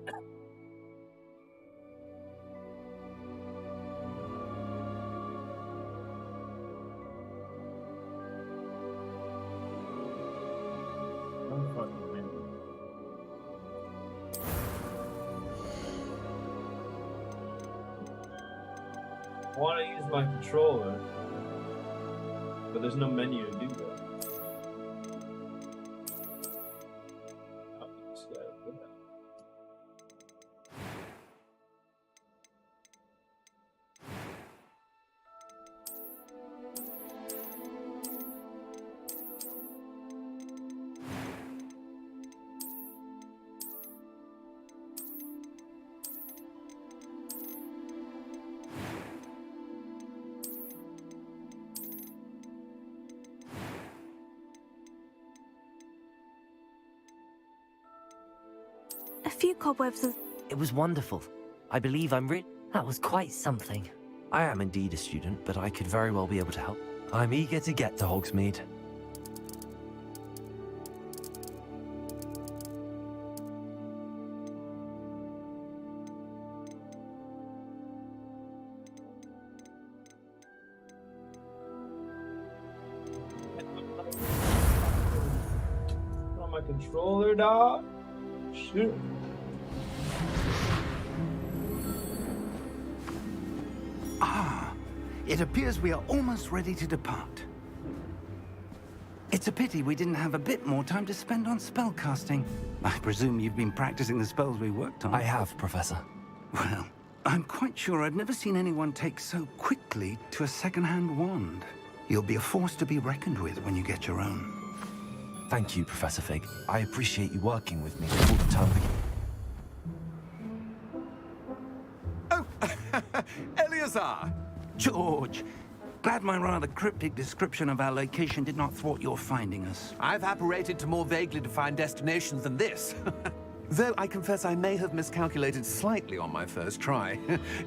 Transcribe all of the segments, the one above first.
I'm fucking winning. I want to use my controller, but there's no menu to do that. A few cobwebs and... It was wonderful. I believe I'm That was quite something. I am indeed a student, but I could very well be able to help. I'm eager to get to Hogsmeade. On my controller, dog. Shoot. It appears we are almost ready to depart. It's a pity we didn't have a bit more time to spend on spellcasting. I presume you've been practicing the spells we worked on. I have, Professor. Well, I'm quite sure I've never seen anyone take so quickly to a second-hand wand. You'll be a force to be reckoned with when you get your own. Thank you, Professor Fig. I appreciate you working with me all the time. Oh, Eleazar! George, glad my rather cryptic description of our location did not thwart your finding us. I've apparated to more vaguely defined destinations than this. Though I confess I may have miscalculated slightly on my first try.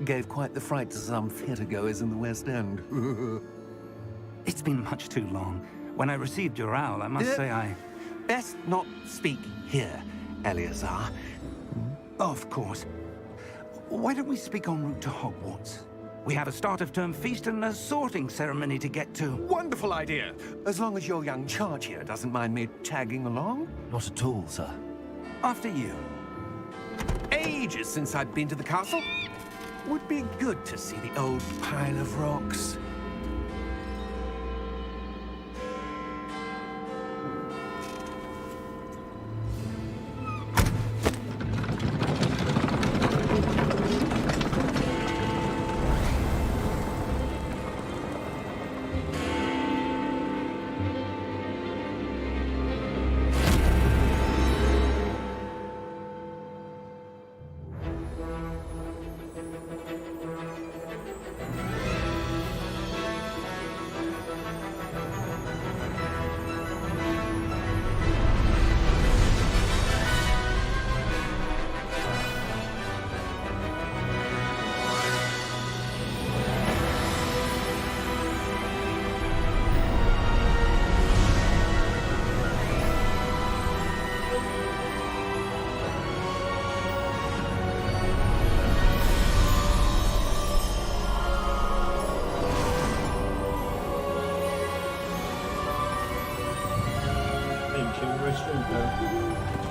Gave quite the fright to some theatergoers in the West End. It's been much too long. When I received your owl, I must say I... Best not speak here, Eleazar. Of course. Why don't we speak en route to Hogwarts? We have a start-of-term feast and a sorting ceremony to get to. Wonderful idea! As long as your young charge here doesn't mind me tagging along. Not at all, sir. After you. Ages since I've been to the castle. Would be good to see the old pile of rocks.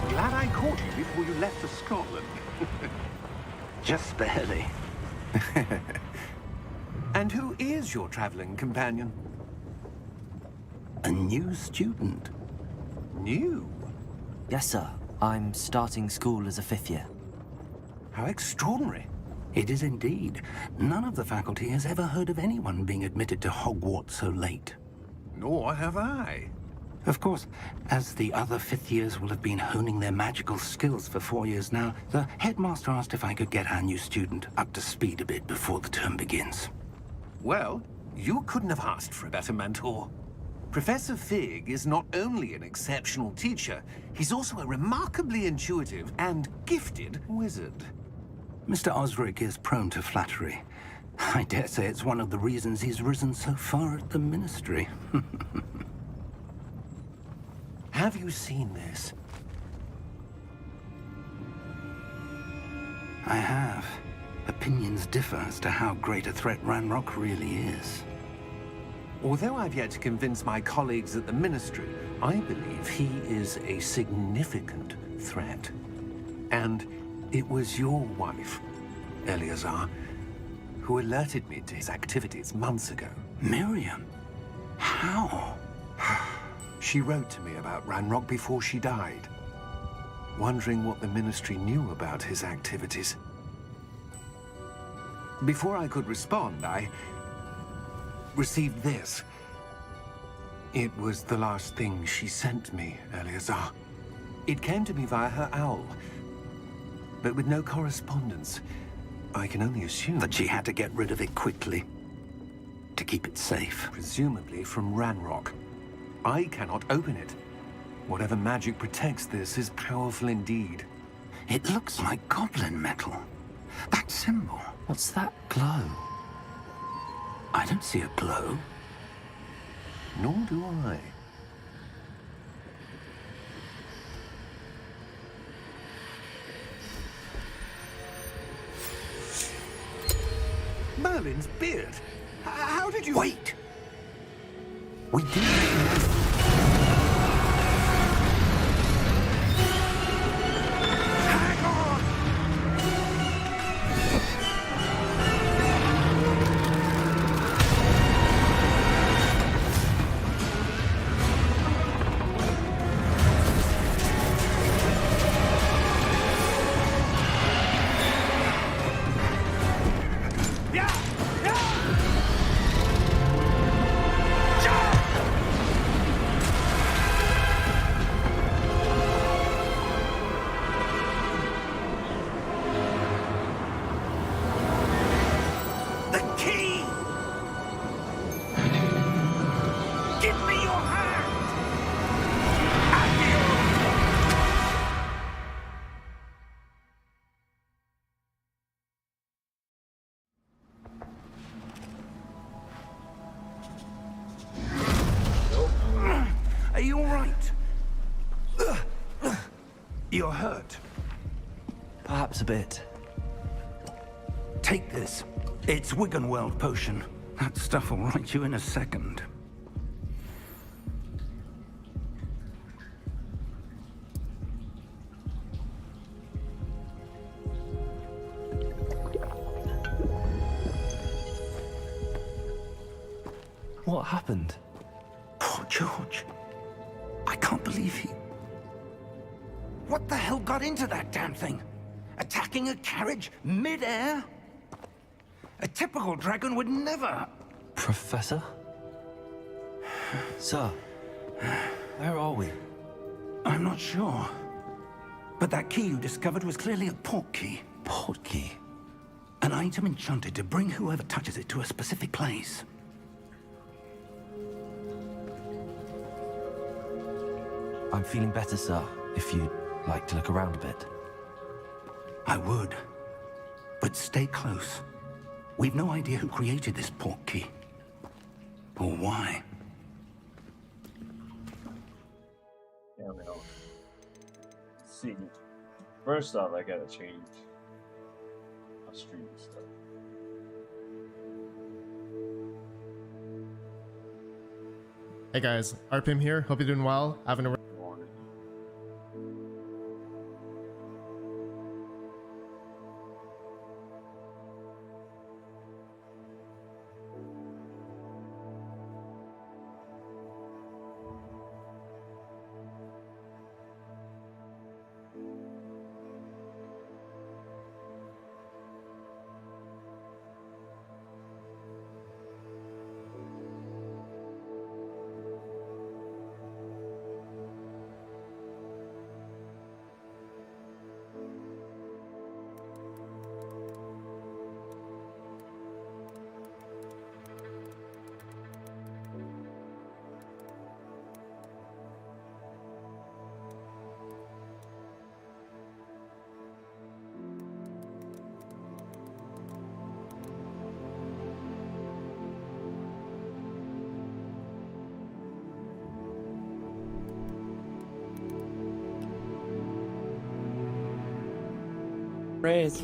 Glad I caught you before you left for Scotland. Just barely. And who is your traveling companion? A new student. New? Yes, sir. I'm starting school as a 5th year. How extraordinary. It is indeed. None of the faculty has ever heard of anyone being admitted to Hogwarts so late. Nor have I. Of course, as the other 5th years will have been honing their magical skills for 4 years now, the headmaster asked if I could get our new student up to speed a bit before the term begins. Well, you couldn't have asked for a better mentor. Professor Fig is not only an exceptional teacher, he's also a remarkably intuitive and gifted wizard. Mr. Osric is prone to flattery. I dare say it's one of the reasons he's risen so far at the Ministry. Have you seen this? I have. Opinions differ as to how great a threat Ranrock really is. Although I've yet to convince my colleagues at the Ministry, I believe he is a significant threat. And it was your wife, Eleazar, who alerted me to his activities months ago. Miriam? How? She wrote to me about Ranrock before she died, wondering what the Ministry knew about his activities. Before I could respond, I received this. It was the last thing she sent me, Eleazar. It came to me via her owl, but with no correspondence. I can only assume That she had to get rid of it quickly. To keep it safe. presumably from Ranrock. I cannot open it. Whatever magic protects this is powerful indeed. It looks like goblin metal. That symbol. What's that glow? I don't see a glow. Nor do I. Merlin's beard. How did you... Wait! We do know. Are you all right? You're hurt. Perhaps a bit. Take this. It's Wiggenweld potion. That stuff will right you in a second. What happened? Poor George. I can't believe he... What the hell got into that damn thing? Attacking a carriage mid-air? A typical dragon would never... Professor? Sir, where are we? I'm not sure. But that key you discovered was clearly a port key. Port key? An item enchanted to bring whoever touches it to a specific place. I'm feeling better, sir, if you'd like to look around a bit. I would. But stay close. We've no idea who created this port key. Or why. Yeah, well. Let's see. First off, I gotta change my stream stuff. Hey guys, RPM here. Hope you're doing well. Having a praise.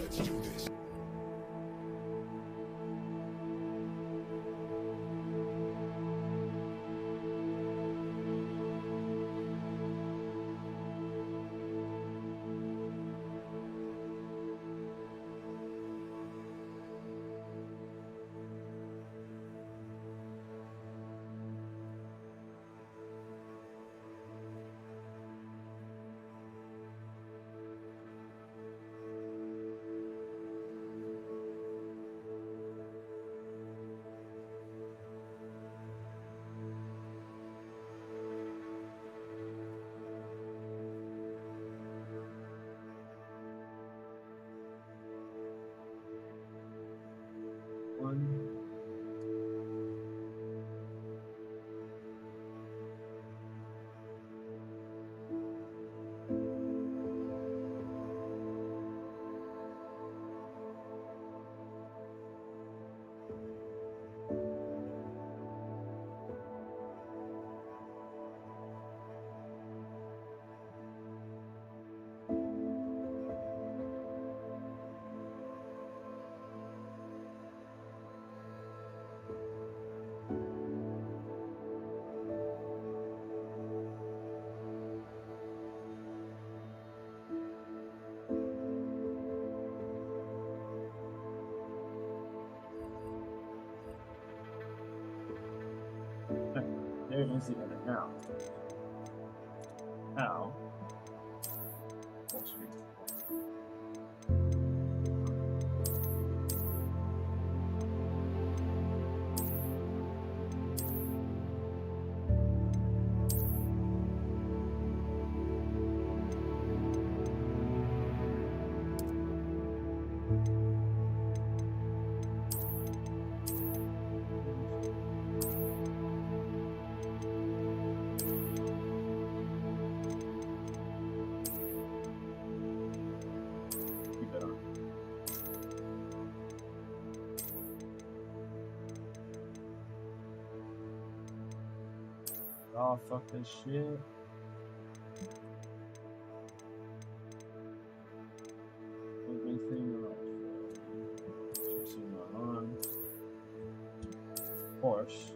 One. There is the edit now. Now, full screen. Keep it on. Oh, fuck this shit. Everything off. Fixing on. Horse.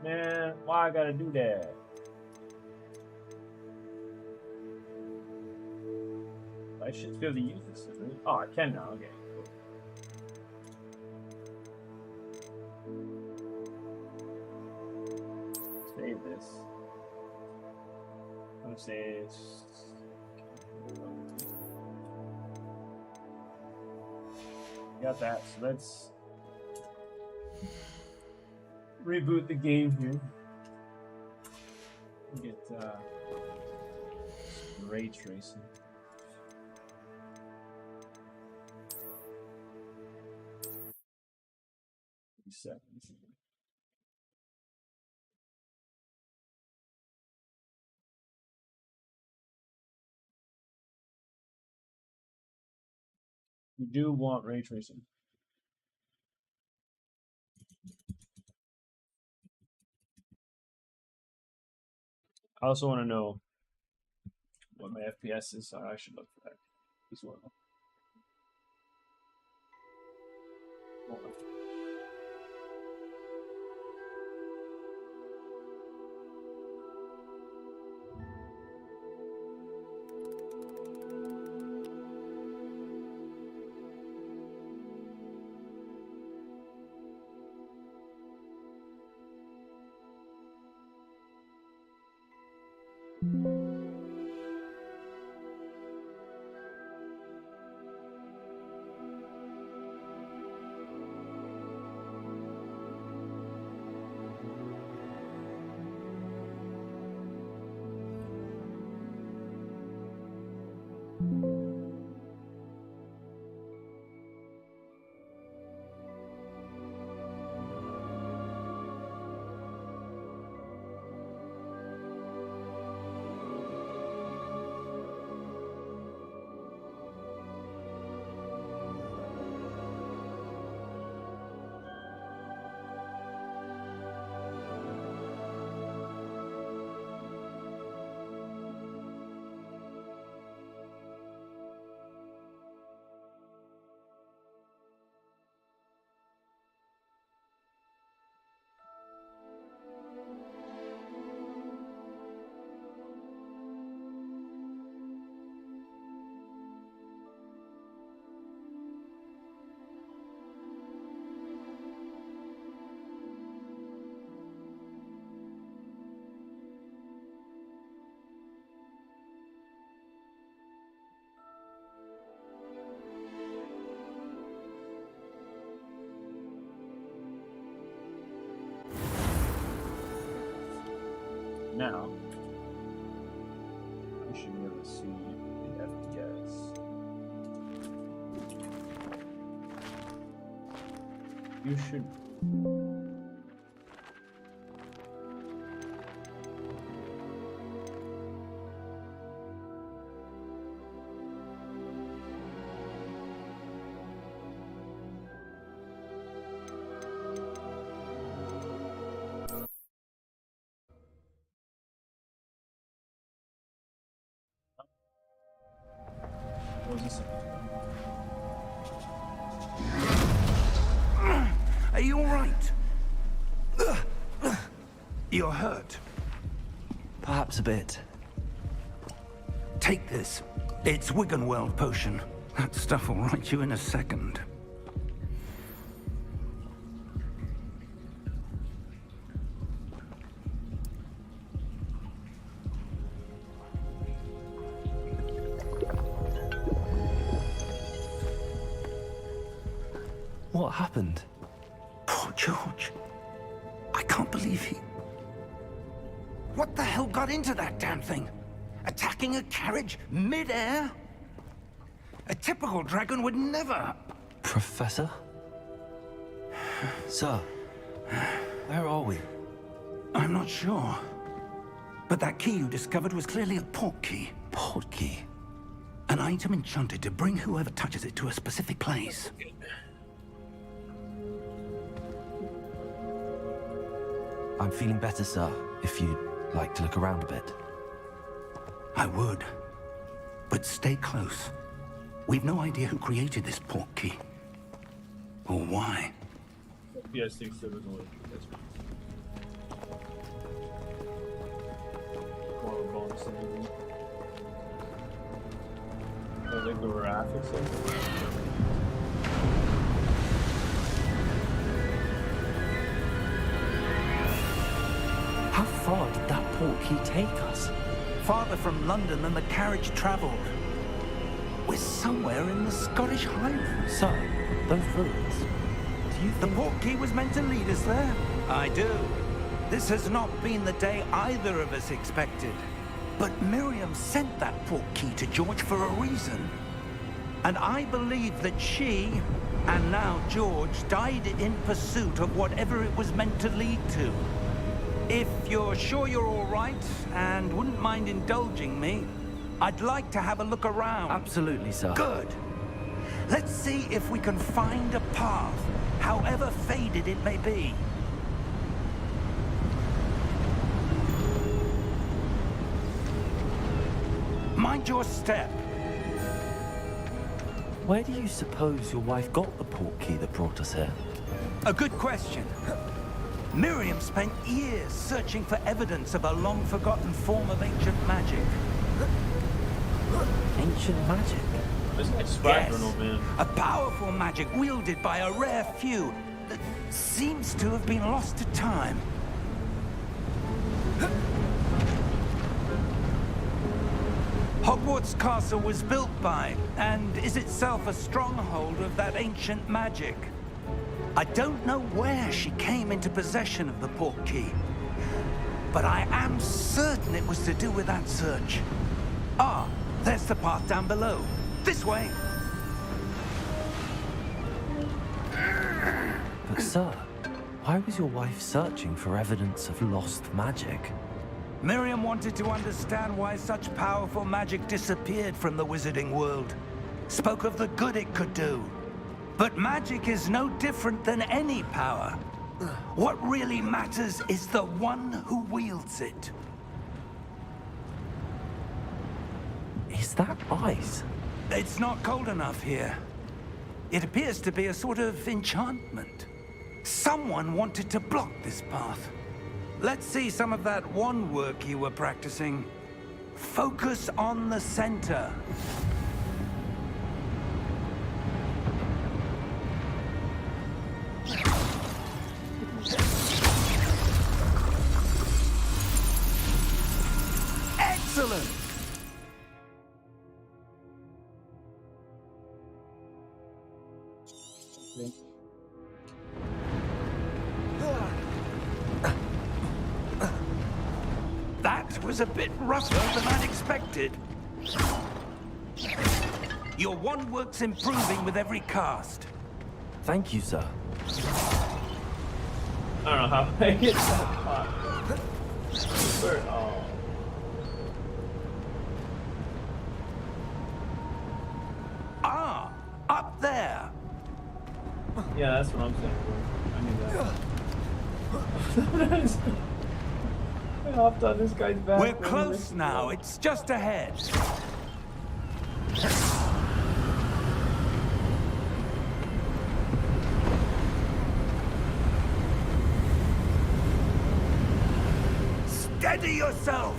Man, why I gotta do that? I should be able to use this, isn't it? Oh, I can now. Okay. Cool. Save this. I'm gonna say got that. So let's reboot the game here. Get ray tracing. Seconds. You do want ray tracing. I also want to know what my FPS is. So I should look for that as well. Hold on. now, you should be able to see the FPS. You should. What was this? Are you all right? You're hurt. Perhaps a bit. Take this. It's Wiggenweld potion. That stuff will right you in a second. What happened? Poor George. I can't believe he... What the hell got into that damn thing? Attacking a carriage mid-air? A typical dragon would never... Professor? Sir, where are we? I'm not sure. But that key you discovered was clearly a port key. Port key? An item enchanted to bring whoever touches it to a specific place. I'm feeling better, sir, if you'd like to look around a bit. I would. But stay close. We've no idea who created this port key. Or why. FPS thinks there was only more of a bonus than anything. I think the graphics of it. How far did that port key take us? Farther from London than the carriage traveled. We're somewhere in the Scottish Highlands. Sir, those ruins. Do you The think... port key was meant to lead us there? I do. This has not been the day either of us expected. But Miriam sent that port key to George for a reason. And I believe that she, and now George, died in pursuit of whatever it was meant to lead to. If you're sure you're all right, and wouldn't mind indulging me, I'd like to have a look around. Absolutely, sir. Good. Let's see if we can find a path, however faded it may be. Mind your step. Where do you suppose your wife got the port key that brought us here? A good question. Miriam spent years searching for evidence of a long-forgotten form of ancient magic. Ancient magic? This guy's swagger, no man. A powerful magic wielded by a rare few that seems to have been lost to time. Hogwarts Castle was built by, and is itself a stronghold of that ancient magic. I don't know where she came into possession of the port key, but I am certain it was to do with that search. Ah, there's the path down below. This way. But sir, why was your wife searching for evidence of lost magic? Miriam wanted to understand why such powerful magic disappeared from the wizarding world. Spoke of the good it could do. But magic is no different than any power. What really matters is the one who wields it. Is that ice? It's not cold enough here. It appears to be a sort of enchantment. Someone wanted to block this path. Let's see some of that wand work you were practicing. Focus on the center. Excellent! was a bit rougher than I'd expected. Your wand work's improving with every cast. Thank you, sir. I don't know how I hit that pot. Where? Oh. Ah, up there. Yeah, that's what I'm saying. I knew that. I hopped on this guy's back. We're close now. It's just ahead. Steady yourself!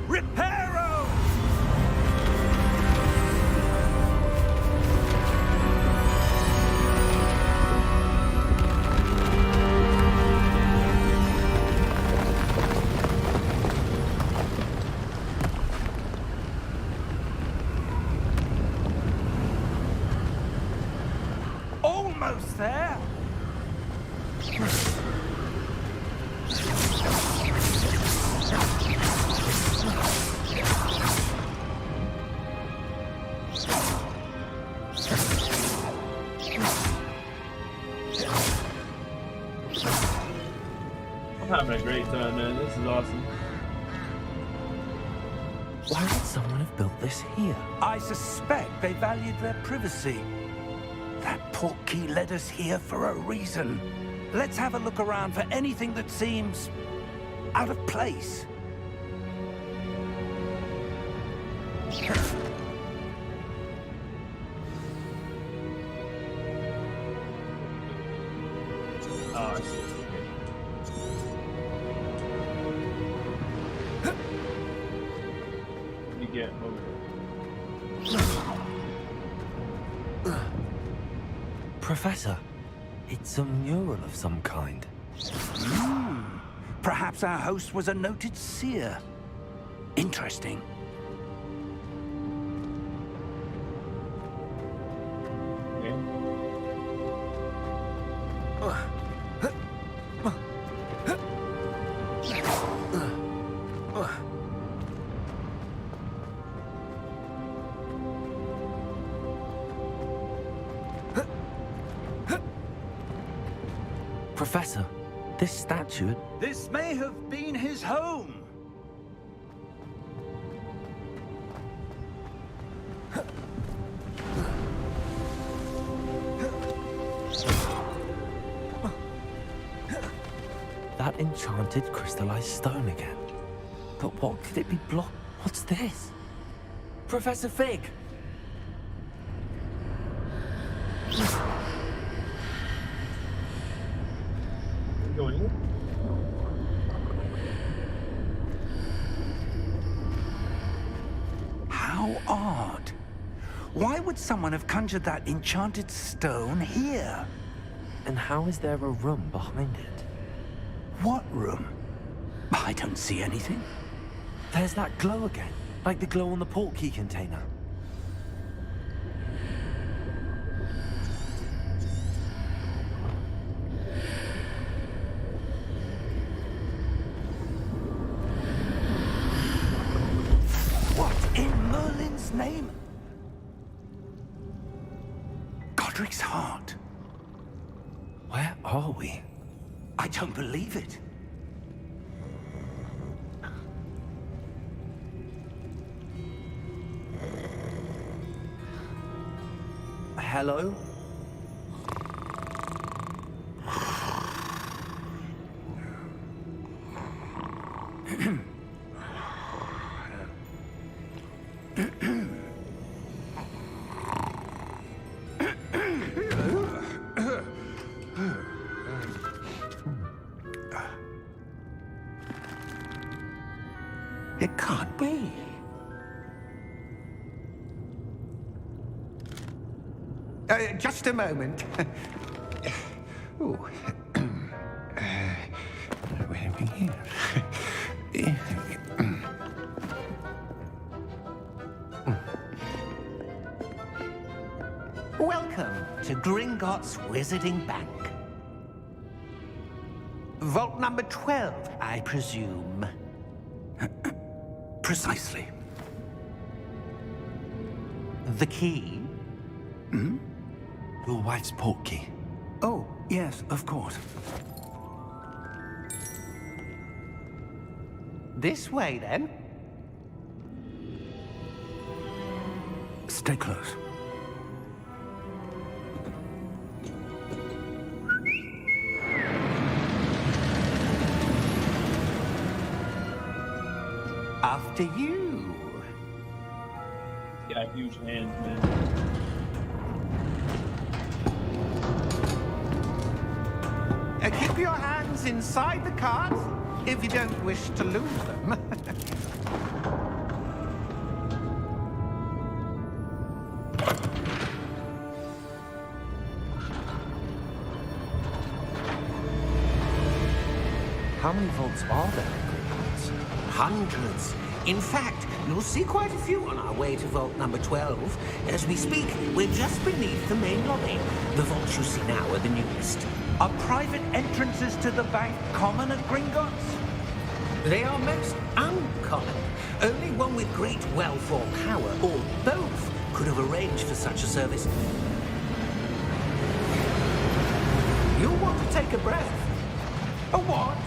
Reparo! Almost there! I'm having a great time, man. This is awesome. Why would someone have built this here? I suspect they valued their privacy. That portkey led us here for a reason. Let's have a look around for anything that seems out of place. Oh, I see. You get over Professor, it's a mural of some kind. Perhaps our host was a noted seer. Interesting. okay. Professor, this statue... This may have been his home. That enchanted crystallized stone again. But what could it be What's this? Professor Fig! Going in? How odd. Why would someone have conjured that enchanted stone here? And how is there a room behind it? What room? I don't see anything. There's that glow again, like the glow on the portkey container. What in Merlin's name? Godric's heart. Where are we? I don't believe it. Hello? It can't be. Just a moment. Ooh. Where are we here? Welcome to Gringotts Wizarding Bank. Vault number 12, I presume. Precisely. The key? Your wife's portkey. Oh, yes, of course. This way, then. Stay close. After you. Got huge hands, man. Keep your hands inside the cart if you don't wish to lose them. How many vaults are there in Hogwarts? Hundreds. In fact, you'll see quite a few on our way to vault number 12. As we speak, we're just beneath the main lobby. The vaults you see now are the newest. Are private entrances to the bank common at Gringotts? They are most uncommon. Only one with great wealth or power, or both, could have arranged for such a service. You'll want to take a breath. A what?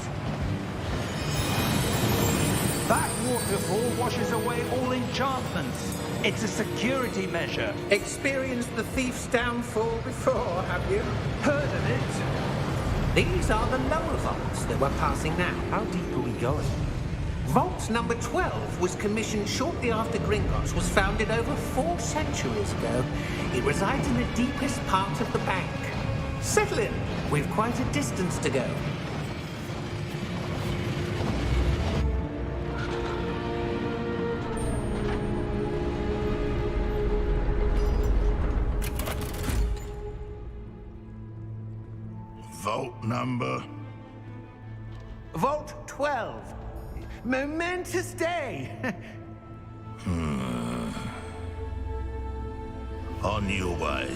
That waterfall washes away all enchantments. It's a security measure. Experienced the thief's downfall before, have you? Heard of it? These are the lower vaults that we're passing now. How deep are we going? Vault number 12 was commissioned shortly after Gringotts was founded over 4 centuries ago. It resides in the deepest part of the bank. Settle in. We've quite a distance to go. Vault number? Vault 12. Momentous day. On your way.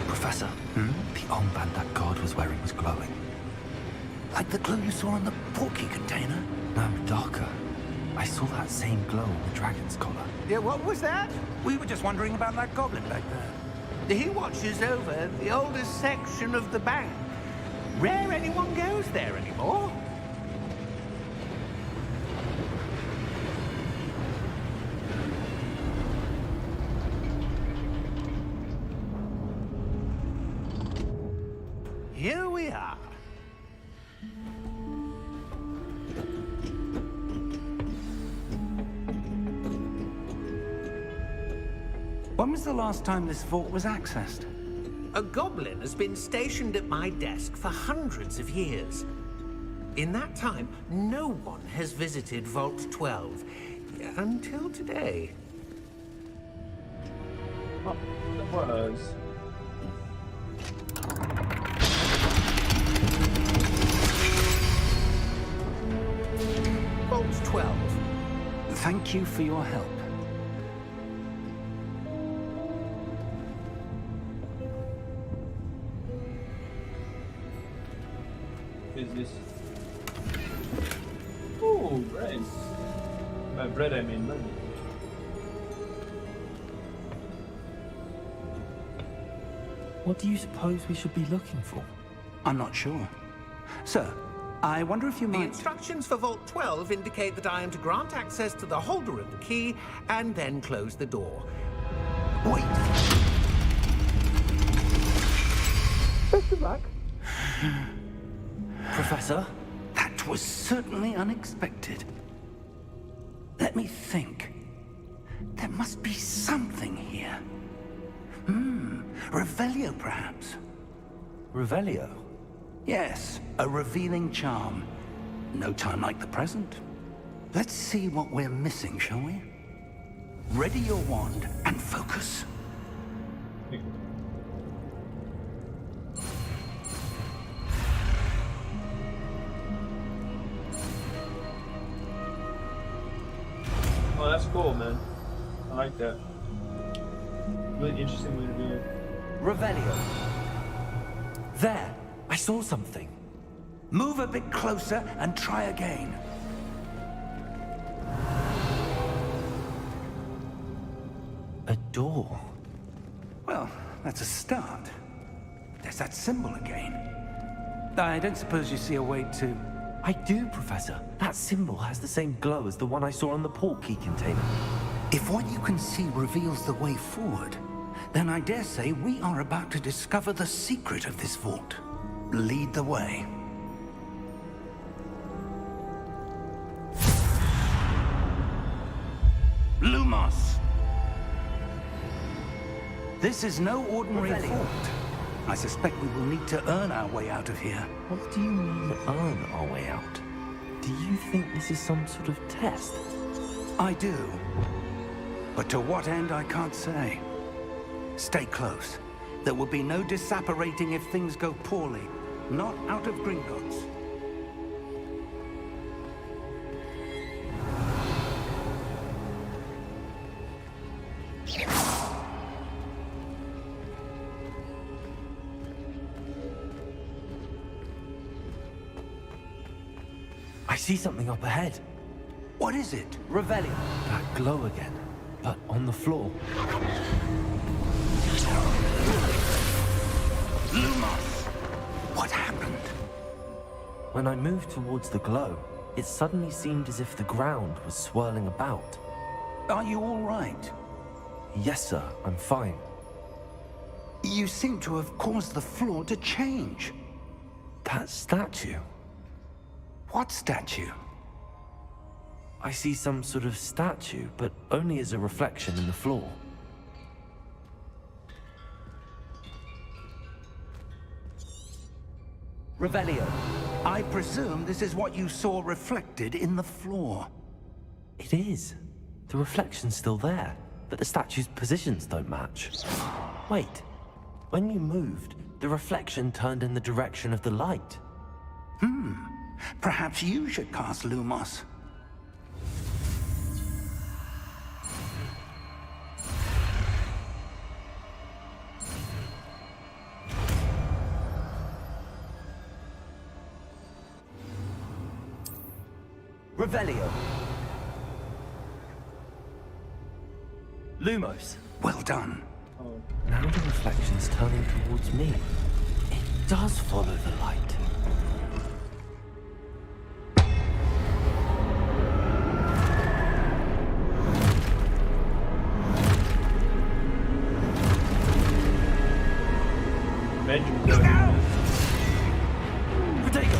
Professor, the armband that guard was wearing was glowing. Like the glow you saw on the porky container? No, darker. I saw that same glow on the dragon's collar. Yeah, what was that? We were just wondering about that goblin back there. He watches over the oldest section of the bank. Rare anyone goes there anymore. Here we are. When was the last time this vault was accessed? A goblin has been stationed at my desk for hundreds of years. In that time, no one has visited Vault 12 until today. Oh, that was. Vault 12. Thank you for your help. Is this? Ooh, bread. By bread I mean money. What do you suppose we should be looking for? I'm not sure. Sir, I wonder if you The might... instructions for Vault 12 indicate that I am to grant access to the holder of the key and then close the door. Wait! Best of luck. Professor? That was certainly unexpected. Let me think. There must be something here. Revelio, perhaps? Revelio? Yes, a revealing charm. No time like the present. Let's see what we're missing, shall we? Ready your wand and focus. like that. Really interesting way to do it. Revelio. There, I saw something. Move a bit closer and try again. A door. Well, that's a start. There's that symbol again. I don't suppose you see a way to... I do, Professor. That symbol has the same glow as the one I saw on the port key container. If what you can see reveals the way forward, then I dare say we are about to discover the secret of this vault. Lead the way. Lumos! This is no ordinary vault. I suspect we will need to earn our way out of here. What do you mean, earn our way out? Do you think this is some sort of test? I do. But to what end, I can't say. Stay close. There will be no disapparating if things go poorly. Not out of Gringotts. I see something up ahead. What is it? Revelio. That glow again, but on the floor. Lumos! What happened? When I moved towards the glow, it suddenly seemed as if the ground was swirling about. Are you all right? Yes, sir, I'm fine. You seem to have caused the floor to change. That statue. What statue? I see some sort of statue, but only as a reflection in the floor. Revelio, I presume this is what you saw reflected in the floor. It is. The reflection's still there, but the statue's positions don't match. Wait. When you moved, the reflection turned in the direction of the light. Perhaps you should cast Lumos. Revelio. Lumos. Well done. Oh, Now the reflection's turning towards me. It does follow the light. Benjamin. Look out! Potato!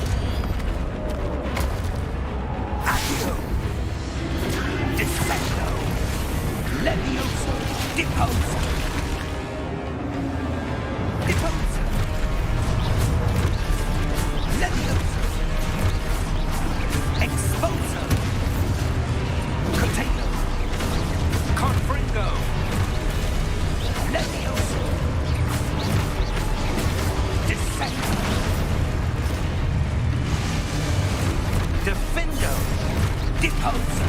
Accio! Defendo! Levioso! Deposa! Deposa! Levioso! Exposo! Potato! Confringo! Levioso! Defendo! Defendo! Deposo!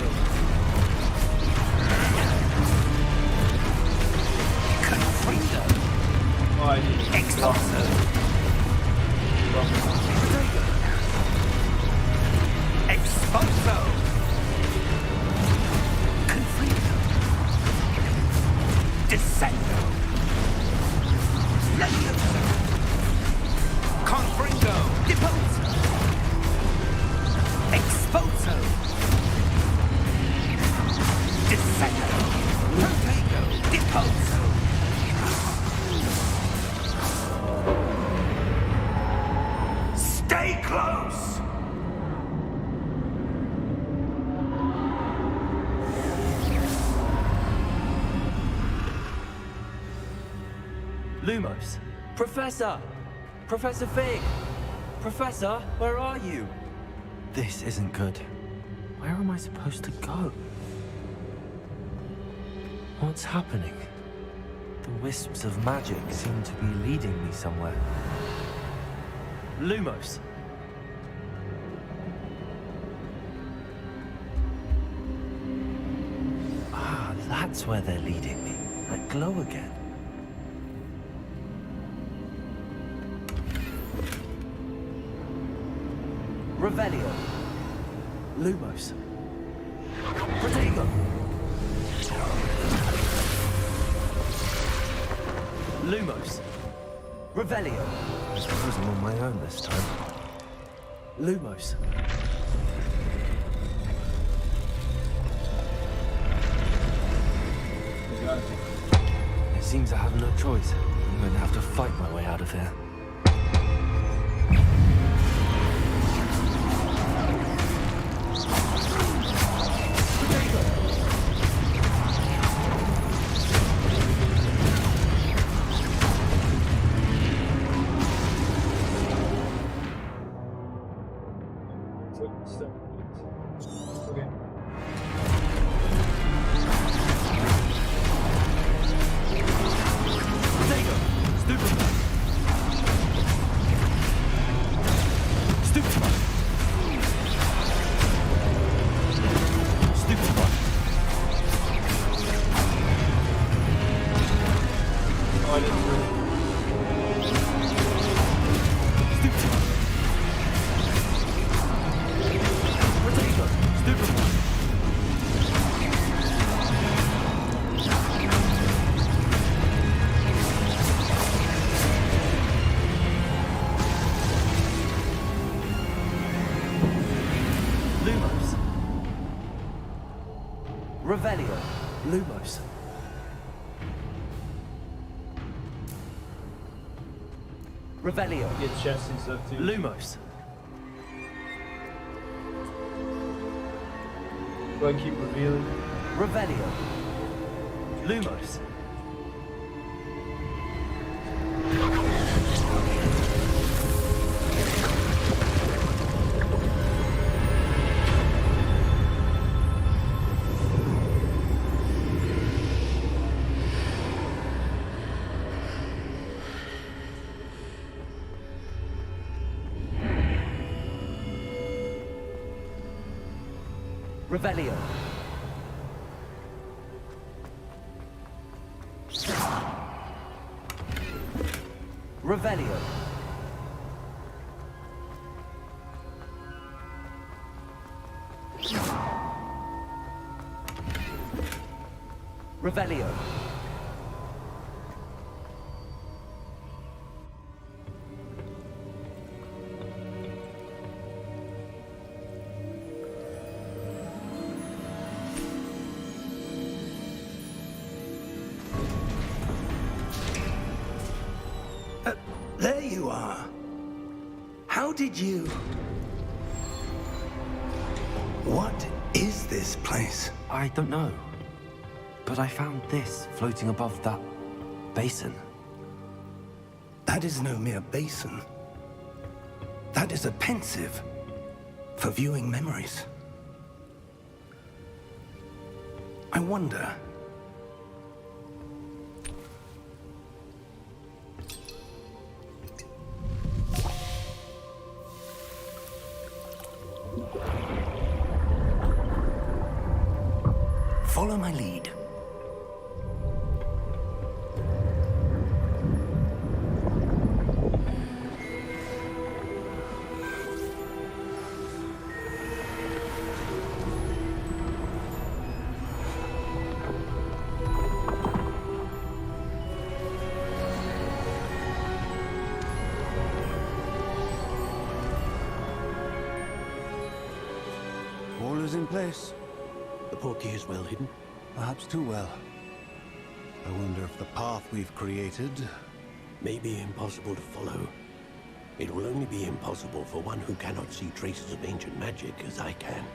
Confringo! Oh, I need to Exposo! Exposo! Confringo! Descendo! Levioso! Confringo! Deposo! Exposo! Descendo! Protego! Deposo! Stay close! Lumos. Professor! Professor Fig! Professor, where are you? This isn't good. Where am I supposed to go? What's happening? The wisps of magic seem to be leading me somewhere. Lumos. Ah, that That's where they're leading me. That glow again. Revelio. Lumos. Protego. Lumos. Revelio. I suppose I'm on my own this time. Lumos. It seems I have no choice. I'm going to have to fight my way out of here. Okay. Oh, I didn't do it. Lumos. Revelio. Lumos. Revelio. Get chests and stuff too. Lumos. Do I keep revealing? Revelio. Lumos. Revelio. Revelio. Revelio. There you are. How did you... What is this place? I don't know. But I found this floating above that basin. That is no mere basin. That is a pensive for viewing memories. I wonder... Follow my lead. All is in place. The portkey is well hidden. Perhaps too well. I wonder if the path we've created... May be impossible to follow. It will only be impossible for one who cannot see traces of ancient magic as I can.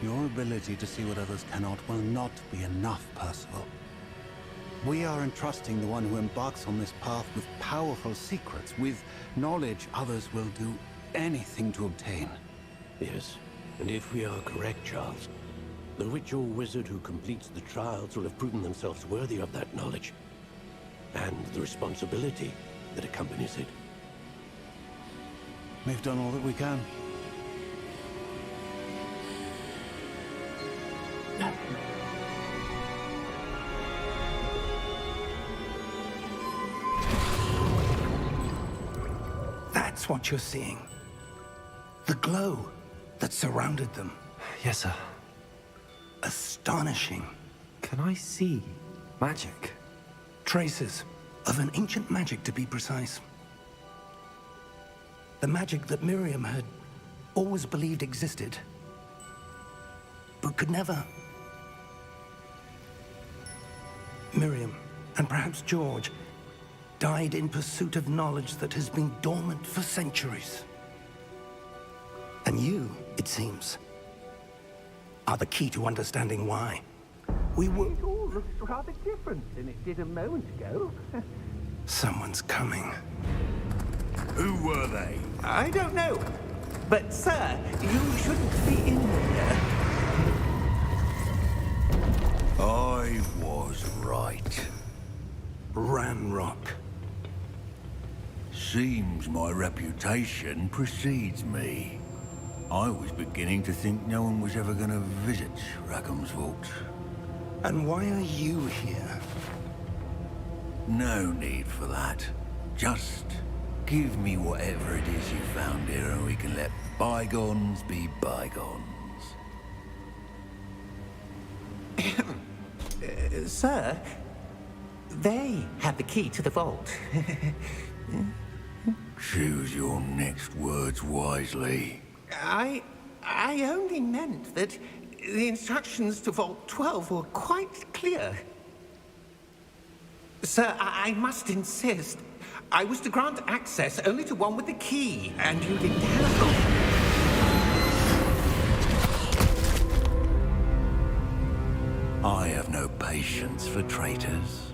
Your ability to see what others cannot will not be enough, Percival. We are entrusting the one who embarks on this path with powerful secrets, with knowledge others will do anything to obtain. Yes, and if we are correct, Charles, the witch or wizard who completes the trials will have proven themselves worthy of that knowledge, and the responsibility that accompanies it. We've done all that we can. That's what you're seeing. The glow that surrounded them. Yes, sir. Astonishing. Can I see magic? Traces of an ancient magic, to be precise. The magic that Miriam had always believed existed, but could never. Miriam, and perhaps George, died in pursuit of knowledge that has been dormant for centuries. And you, it seems, are the key to understanding why. We were... It all looks rather different than it did a moment ago. Someone's coming. Who were they? I don't know. But, sir, you shouldn't be in here. I was right. Ranrock. Seems my reputation precedes me. I was beginning to think no one was ever going to visit Rackham's vault. And why are you here? No need for that. Just give me whatever it is you found here and we can let bygones be bygones. Sir, they had the key to the vault. Choose your next words wisely. I only meant that the instructions to Vault 12 were quite clear. Sir, I must insist. I was to grant access only to one with the key, and you didn't have... I have no patience for traitors.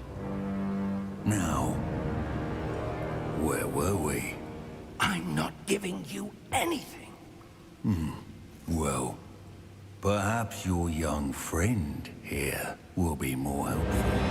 Now, where were we? I'm not giving you anything. Well, perhaps your young friend here will be more helpful.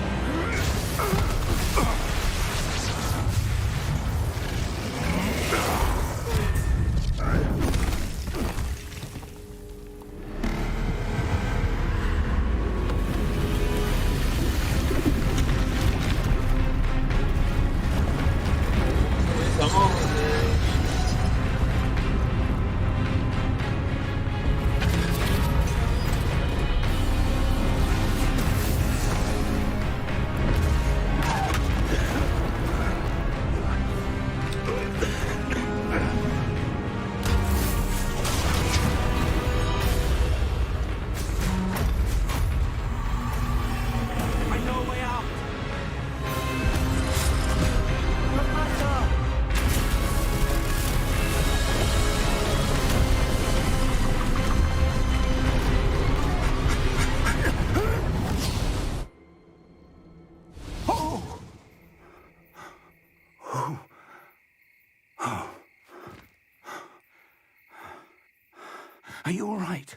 Are you all right?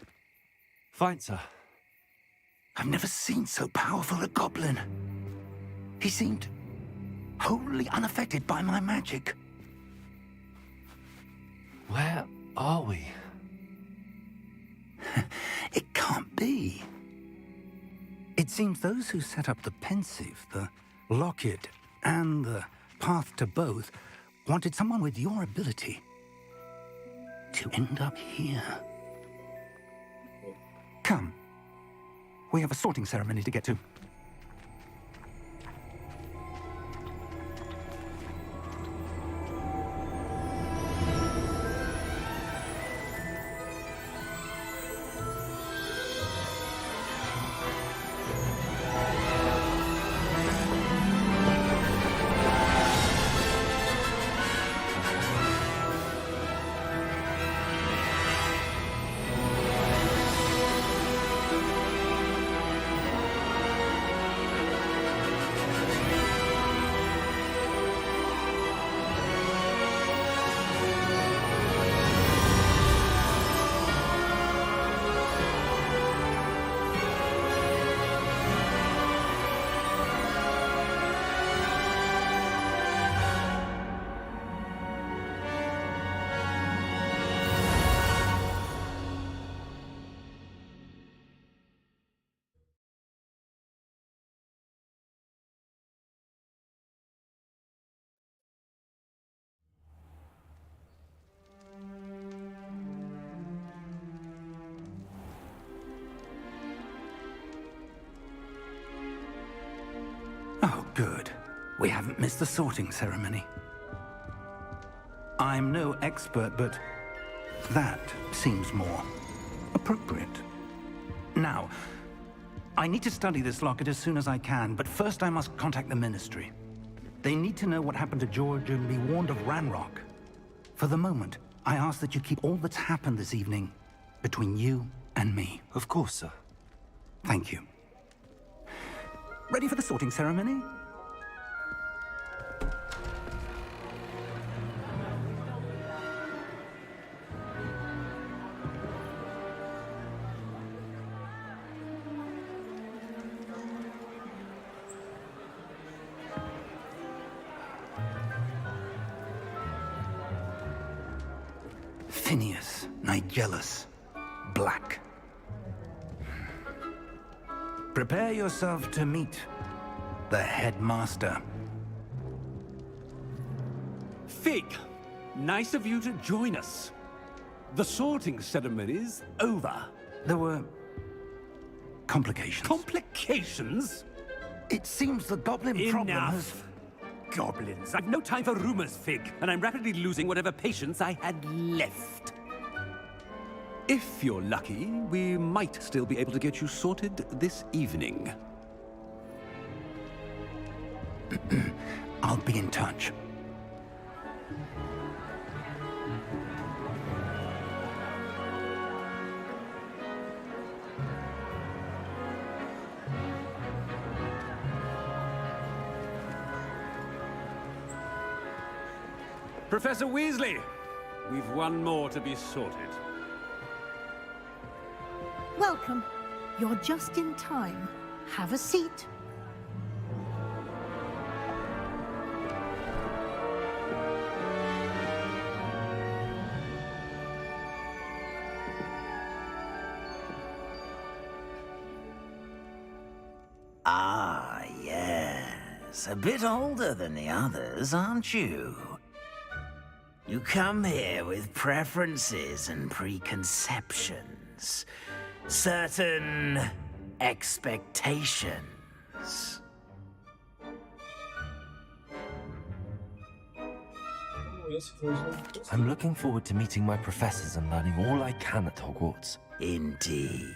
Fine, sir. I've never seen so powerful a goblin. He seemed wholly unaffected by my magic. Where are we? It can't be. It seems those who set up the pensive, the locket, and the path to both wanted someone with your ability to end up here. Come. We have a sorting ceremony to get to. Good. We haven't missed the sorting ceremony. I'm no expert, but that seems more appropriate. Now, I need to study this locket as soon as I can, but first I must contact the Ministry. They need to know what happened to George and be warned of Ranrock. For the moment, I ask that you keep all that's happened this evening between you and me. Of course, sir. Thank you. Ready for the sorting ceremony? Phineas Nigellus Black. Prepare yourself to meet the headmaster. Fig, nice of you to join us. The sorting ceremony's over. There were complications. Complications? It seems the goblin problem has... Enough. Goblins. I've no time for rumors, Fig, and I'm rapidly losing whatever patience I had left. If you're lucky, we might still be able to get you sorted this evening. I'll be in touch. Professor Weasley, we've one more to be sorted. Welcome. You're just in time. Have a seat. Ah, yes. A bit older than the others, aren't you? You come here with preferences and preconceptions. Certain expectations. I'm looking forward to meeting my professors and learning all I can at Hogwarts. Indeed.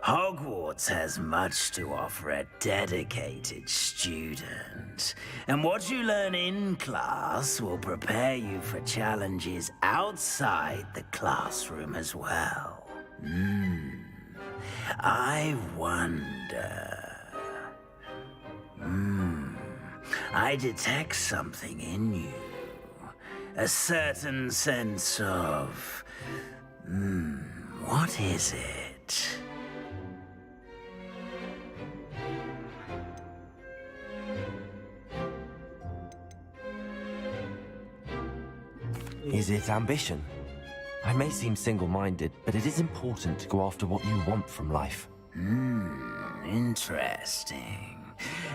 Hogwarts has much to offer a dedicated student. And what you learn in class will prepare you for challenges outside the classroom as well. I wonder... I detect something in you. A certain sense of... what is it? Is it ambition? I may seem single-minded, but it is important to go after what you want from life. Interesting.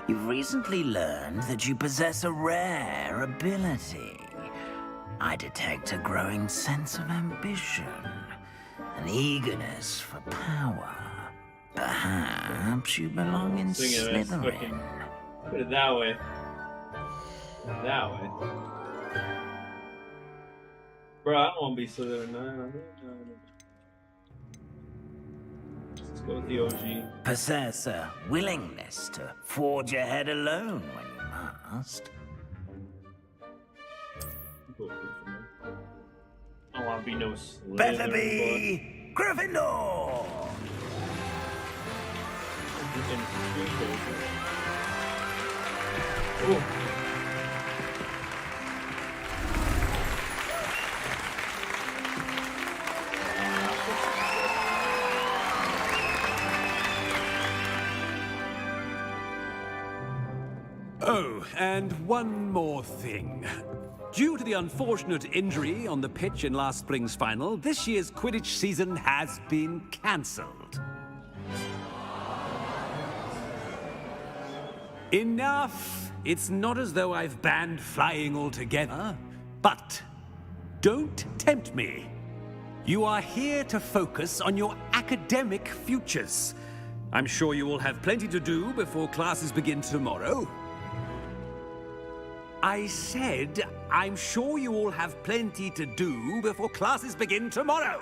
You've recently learned that you possess a rare ability. I detect a growing sense of ambition, an eagerness for power. Perhaps you belong in Slytherin. Put it that way. That way. Bro, I don't want to be Slytherin. No. Let's go with the OG. Possess a willingness to forge ahead alone when you must. I don't want to be no Slytherin. Better be Gryffindor! Oh. Oh, and one more thing. Due to the unfortunate injury on the pitch in last spring's final, this year's Quidditch season has been cancelled. Enough! It's not as though I've banned flying altogether, but don't tempt me. You are here to focus on your academic futures. I'm sure you will have plenty to do before classes begin tomorrow. I said, I'm sure you all have plenty to do before classes begin tomorrow.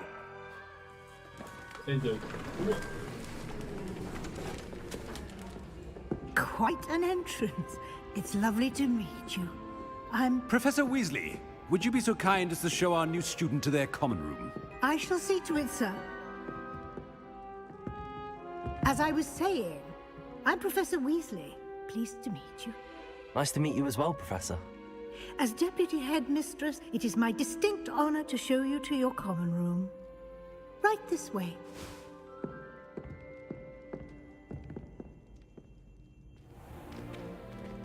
Quite an entrance. It's lovely to meet you. I'm... Professor Weasley, would you be so kind as to show our new student to their common room? I shall see to it, sir. As I was saying, I'm Professor Weasley. Pleased to meet you. Nice to meet you as well, Professor. As Deputy Headmistress, it is my distinct honor to show you to your common room. Right this way.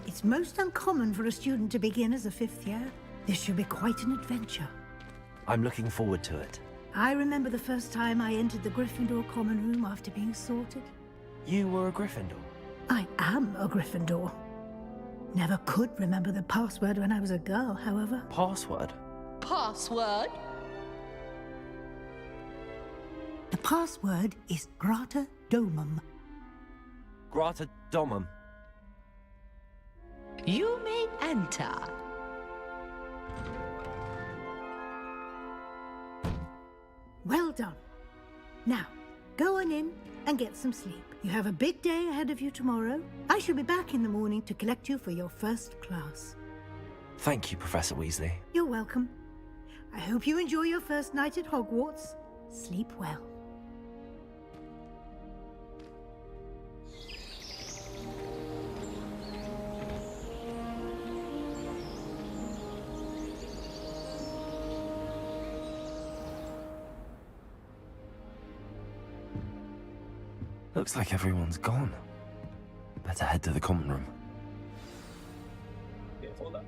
It's most uncommon for a student to begin as a 5th year. This should be quite an adventure. I'm looking forward to it. I remember the first time I entered the Gryffindor common room after being sorted. You were a Gryffindor? I am a Gryffindor. Never could remember the password when I was a girl, however. Password? Password? The password is Grata Domum. Grata Domum. You may enter. Well done. Now, go on in and get some sleep. You have a big day ahead of you tomorrow. I shall be back in the morning to collect you for your first class. Thank you, Professor Weasley. You're welcome. I hope you enjoy your first night at Hogwarts. Sleep well. Looks like everyone's gone. Better head to the common room. Yeah, hold up.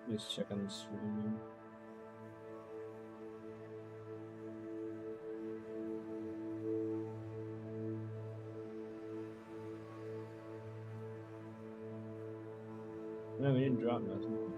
Just check on the stream. No, we didn't drop nothing.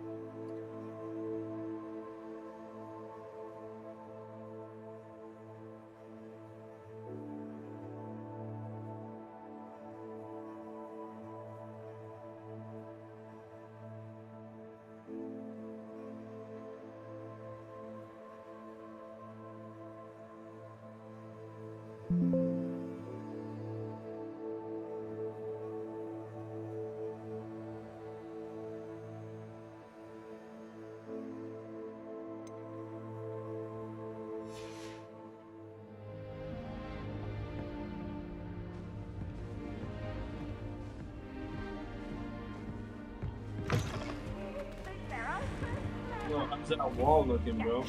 Yo, how's that wall looking, bro?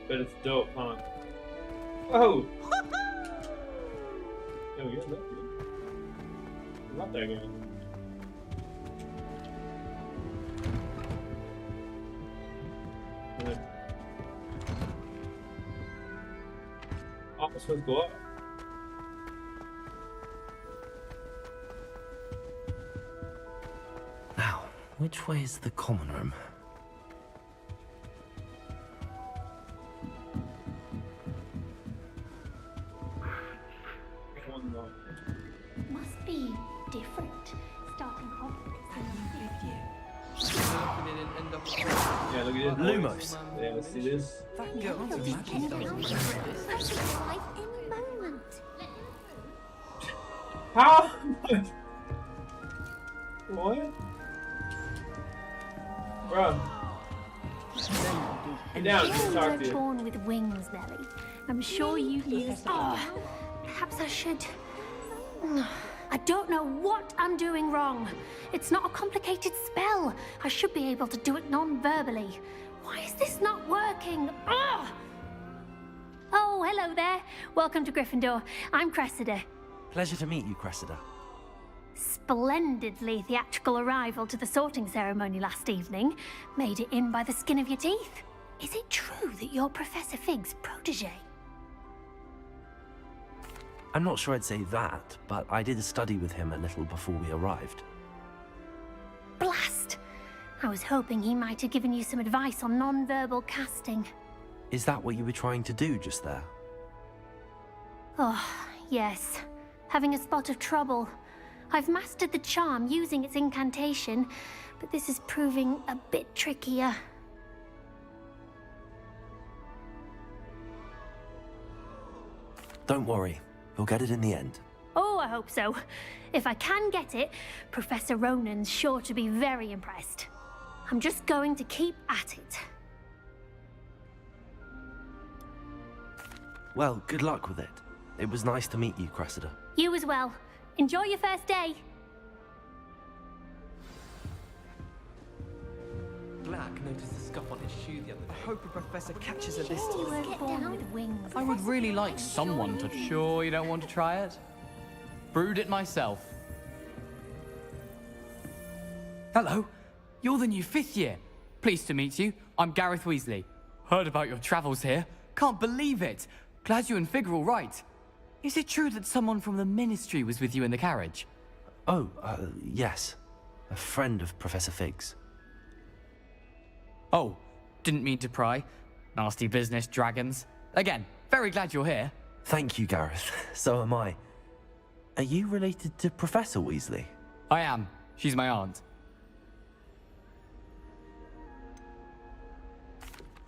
But it's dope, huh? Oh! Yo, you're lucky. I'm not that good. Oh, it's supposed to go up. Now, which way is the common room? Must be different. Starting Hogwarts in 5th year. Yeah, look at this. Lumos. Yeah, see this? Any moment. How? What? Bro. Get down, You talk were to you. born with wings, Nellie. I'm sure you. Oh, perhaps I should. I don't know what I'm doing wrong. It's not a complicated spell. I should be able to do it non-verbally. Why is this not working? Ugh! Oh, hello there. Welcome to Gryffindor. I'm Cressida. Pleasure to meet you, Cressida. Splendidly theatrical arrival to the sorting ceremony last evening. Made it in by the skin of your teeth. Is it true that you're Professor Fig's protege? I'm not sure I'd say that, but I did study with him a little before we arrived. Blast! I was hoping he might have given you some advice on non-verbal casting. Is that what you were trying to do just there? Oh, yes. Having a spot of trouble. I've mastered the charm using its incantation, but this is proving a bit trickier. Don't worry, you'll get it in the end. Oh, I hope so. If I can get it, Professor Ronan's sure to be very impressed. I'm just going to keep at it. Well, good luck with it. It was nice to meet you, Cressida. You as well. Enjoy your first day. Black noticed a scuff on his shoe the other day. I hope a professor catches her this You time. were born with wings. I would really like someone to... Sure you don't want to try it? Brewed it myself. Hello. You're the new 5th year. Pleased to meet you. I'm Gareth Weasley. Heard about your travels here. Can't believe it. Glad you and Fig are all right. Is it true that someone from the Ministry was with you in the carriage? Oh, yes. A friend of Professor Fig's. Oh, didn't mean to pry. Nasty business, dragons. Again, very glad you're here. Thank you, Gareth. So am I. Are you related to Professor Weasley? I am. She's my aunt.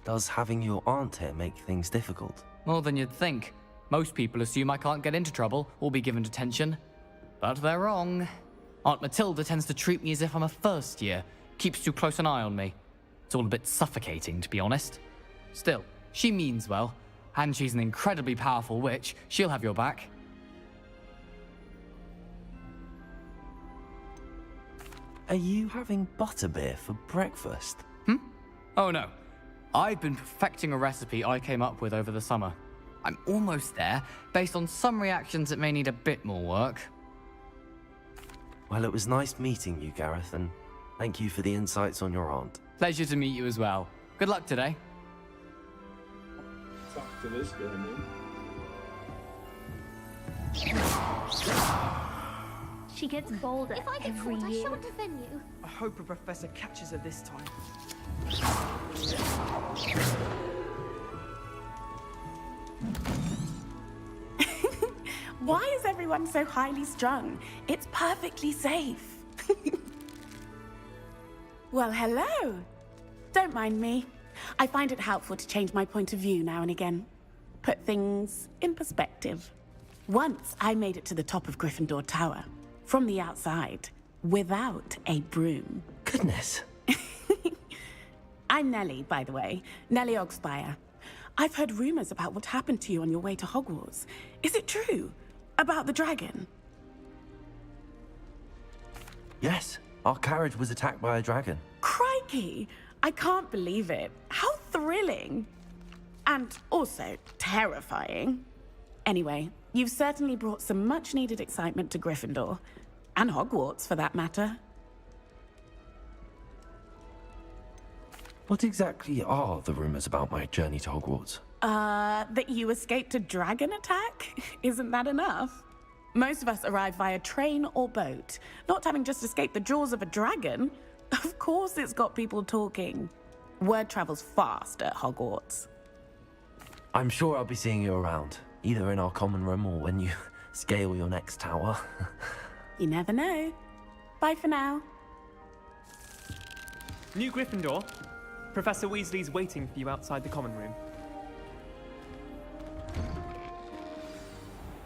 Does having your aunt here make things difficult? More than you'd think. Most people assume I can't get into trouble or be given detention. But they're wrong. Aunt Matilda tends to treat me as if I'm a first year. Keeps too close an eye on me. It's all a bit suffocating, to be honest. Still, she means well. And she's an incredibly powerful witch. She'll have your back. Are you having butterbeer for breakfast? Oh no. I've been perfecting a recipe I came up with over the summer. I'm almost there, based on some reactions that may need a bit more work. Well, it was nice meeting you, Gareth, and thank you for the insights on your aunt. Pleasure to meet you as well. Good luck today. Talk to this girl, man. She gets bolder If I get every caught, I year. shan't defend you. I hope a professor catches her this time. Why is everyone so highly strung? It's perfectly safe. Well, hello. Don't mind me. I find it helpful to change my point of view now and again. Put things in perspective. Once I made it to the top of Gryffindor Tower, from the outside, without a broom. Goodness. I'm Nellie, by the way. Nellie Ogspire. I've heard rumors about what happened to you on your way to Hogwarts. Is it true? About the dragon? Yes, our carriage was attacked by a dragon. Crikey! I can't believe it. How thrilling! And also terrifying. Anyway, you've certainly brought some much-needed excitement to Gryffindor. And Hogwarts, for that matter. What exactly are the rumors about my journey to Hogwarts? That you escaped a dragon attack? Isn't that enough? Most of us arrive via train or boat, not having just escaped the jaws of a dragon. Of course it's got people talking. Word travels fast at Hogwarts. I'm sure I'll be seeing you around, either in our common room or when you scale your next tower. You never know. Bye for now. New Gryffindor. Professor Weasley's waiting for you outside the common room.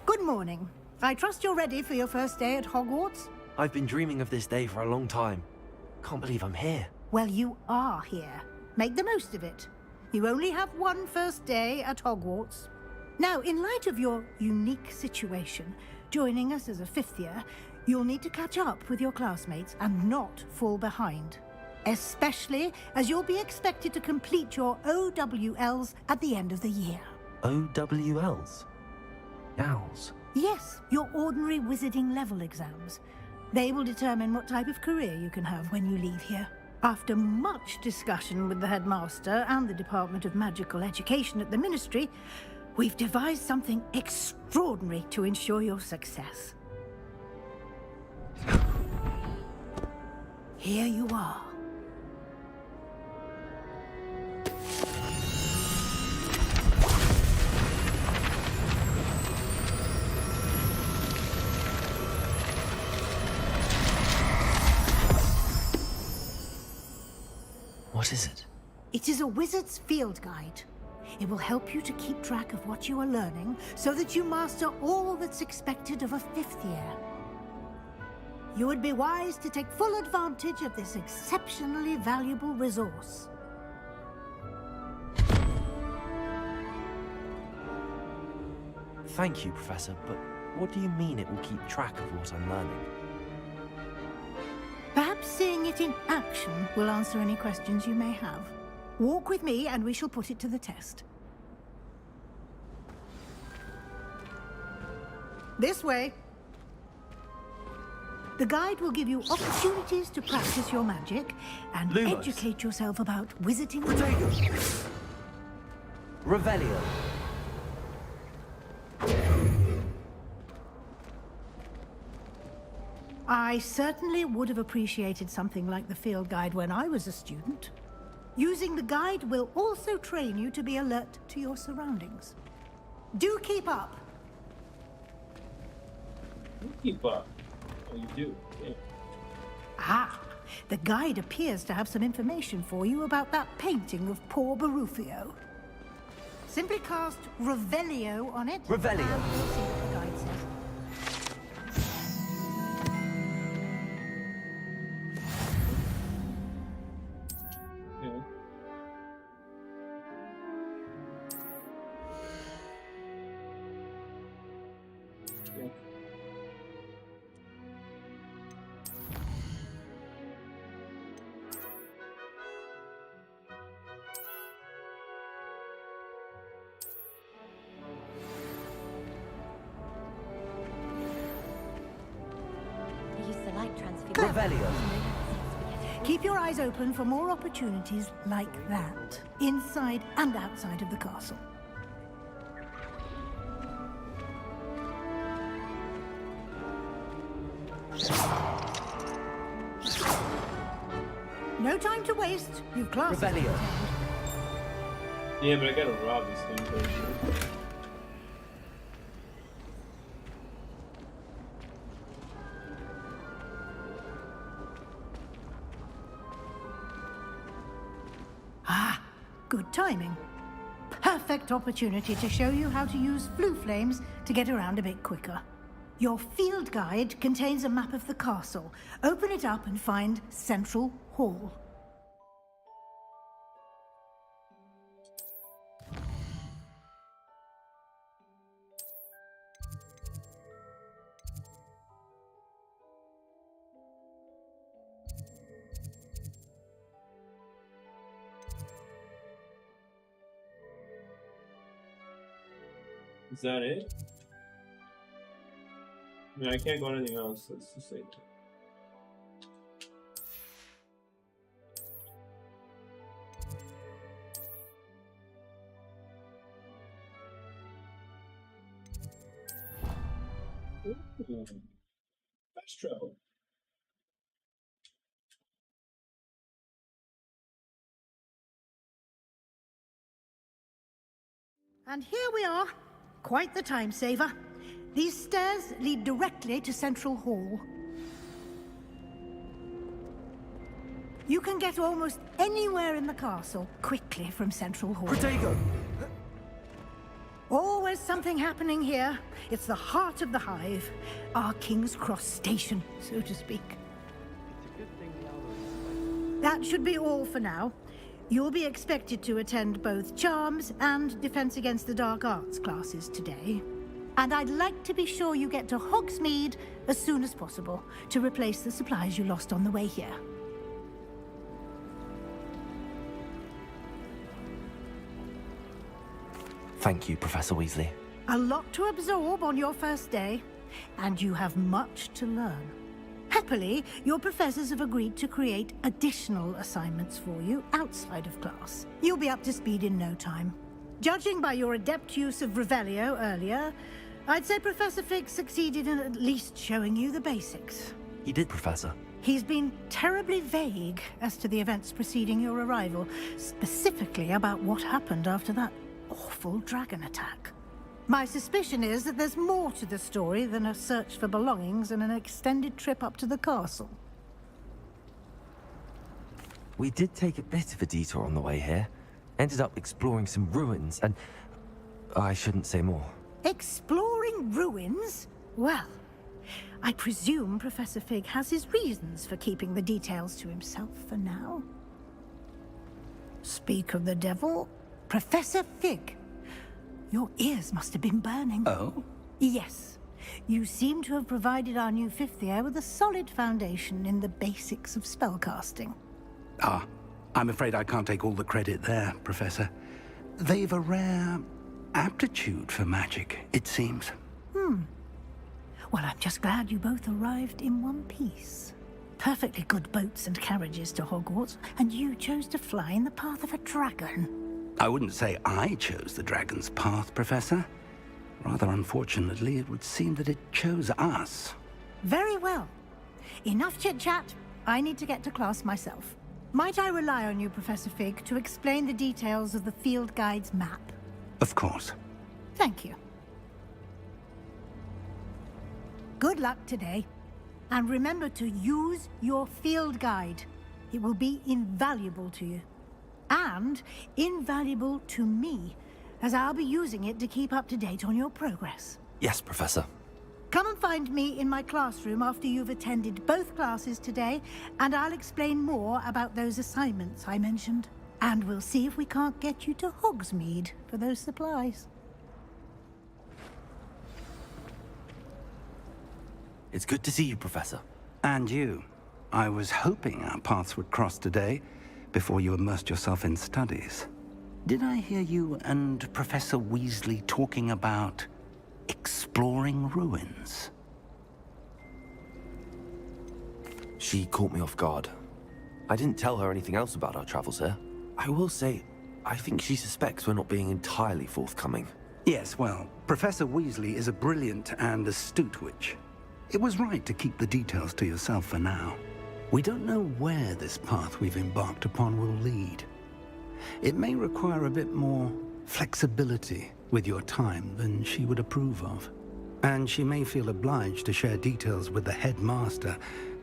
Good morning. I trust you're ready for your first day at Hogwarts? I've been dreaming of this day for a long time. Can't believe I'm here. Well, you are here. Make the most of it. You only have one first day at Hogwarts. Now, in light of your unique situation, joining us as a fifth year, you'll need to catch up with your classmates and not fall behind. Especially as you'll be expected to complete your OWLs at the end of the year. OWLs? Owls? Yes, your ordinary wizarding level exams. They will determine what type of career you can have when you leave here. After much discussion with the headmaster and the Department of Magical Education at the Ministry, we've devised something extraordinary to ensure your success. Here you are. What is it? It is a wizard's field guide. It will help you to keep track of what you are learning so that you master all that's expected of a fifth year. You would be wise to take full advantage of this exceptionally valuable resource. Thank you, Professor, but what do you mean it will keep track of what I'm learning? Perhaps seeing it in action will answer any questions you may have. Walk with me and we shall put it to the test. This way. The guide will give you opportunities to practice your magic and educate yourself about wizarding. Revelio. I certainly would have appreciated something like the field guide when I was a student. Using the guide will also train you to be alert to your surroundings. Do keep up. Keep up. Oh, you do. Yeah. Ah, the guide appears to have some information for you about that painting of poor Barufio. Simply cast Revelio on it. Revelio. And we'll see what the guide says. Keep your eyes open for more opportunities like that, inside and outside of the castle. No time to waste. You've classes. Revelio. Yeah, but I gotta rob this thing first. Ah, good timing. Perfect opportunity to show you how to use flue flames to get around a bit quicker. Your field guide contains a map of the castle. Open it up and find Central Hall. Is that it? I mean, I can't go on anything else. Let's just say that. Fast travel. And here we are. Quite the time saver. These stairs lead directly to Central Hall. You can get almost anywhere in the castle quickly from Central Hall. Protego! Always something happening here. It's the heart of the hive. Our King's Cross station, so to speak. That should be all for now. You'll be expected to attend both Charms and Defense Against the Dark Arts classes today. And I'd like to be sure you get to Hogsmeade as soon as possible to replace the supplies you lost on the way here. Thank you, Professor Weasley. A lot to absorb on your first day, and you have much to learn. Happily, your professors have agreed to create additional assignments for you outside of class. You'll be up to speed in no time. Judging by your adept use of Revelio earlier, I'd say Professor Fig succeeded in at least showing you the basics. He did, Professor. He's been terribly vague as to the events preceding your arrival, specifically about what happened after that awful dragon attack. My suspicion is that there's more to the story than a search for belongings and an extended trip up to the castle. We did take a bit of a detour on the way here. Ended up exploring some ruins and... I shouldn't say more. Exploring ruins? Well, I presume Professor Fig has his reasons for keeping the details to himself for now. Speak of the devil, Professor Fig. Your ears must have been burning. Oh? Yes. You seem to have provided our new fifth year with a solid foundation in the basics of spellcasting. Ah, I'm afraid I can't take all the credit there, Professor. They've a rare aptitude for magic, it seems. Well, I'm just glad you both arrived in one piece. Perfectly good boats and carriages to Hogwarts, and you chose to fly in the path of a dragon. I wouldn't say I chose the dragon's path, Professor. Rather unfortunately, it would seem that it chose us. Very well. Enough chit-chat. I need to get to class myself. Might I rely on you, Professor Fig, to explain the details of the field guide's map? Of course. Thank you. Good luck today. And remember to use your field guide. It will be invaluable to you. And invaluable to me, as I'll be using it to keep up to date on your progress. Yes, Professor. Come and find me in my classroom after you've attended both classes today, and I'll explain more about those assignments I mentioned. And we'll see if we can't get you to Hogsmeade for those supplies. It's good to see you, Professor. And you. I was hoping our paths would cross today, before you immersed yourself in studies. Did I hear you and Professor Weasley talking about exploring ruins? She caught me off guard. I didn't tell her anything else about our travels here. I will say, I think she suspects we're not being entirely forthcoming. Yes, well, Professor Weasley is a brilliant and astute witch. It was right to keep the details to yourself for now. We don't know where this path we've embarked upon will lead. It may require a bit more flexibility with your time than she would approve of. And she may feel obliged to share details with the headmaster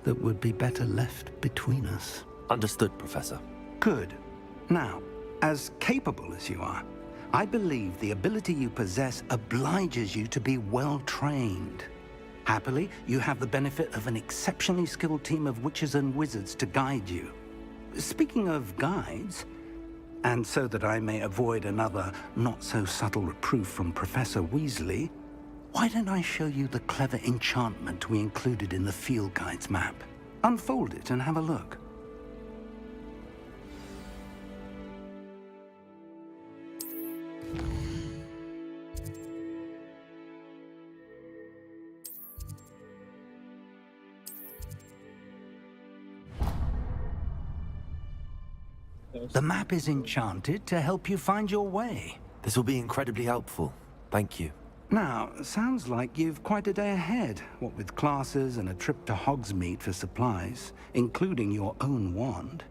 that would be better left between us. Understood, Professor. Good. Now, as capable as you are, I believe the ability you possess obliges you to be well trained. Happily, you have the benefit of an exceptionally skilled team of witches and wizards to guide you. Speaking of guides, and so that I may avoid another not-so-subtle reproof from Professor Weasley, why don't I show you the clever enchantment we included in the field guide's map? Unfold it and have a look. The map is enchanted to help you find your way. This will be incredibly helpful. Thank you. Now, sounds like you've quite a day ahead, what with classes and a trip to Hogsmeade for supplies, including your own wand.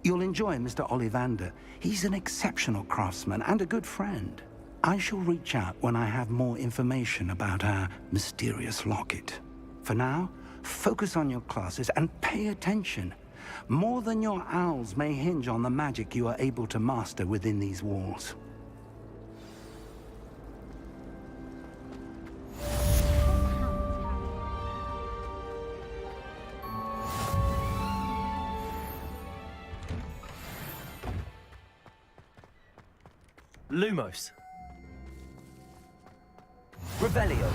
You'll enjoy Mr. Ollivander. He's an exceptional craftsman and a good friend. I shall reach out when I have more information about our mysterious locket. For now, focus on your classes and pay attention. More than your owls may hinge on the magic you are able to master within these walls. Lumos. Revelio.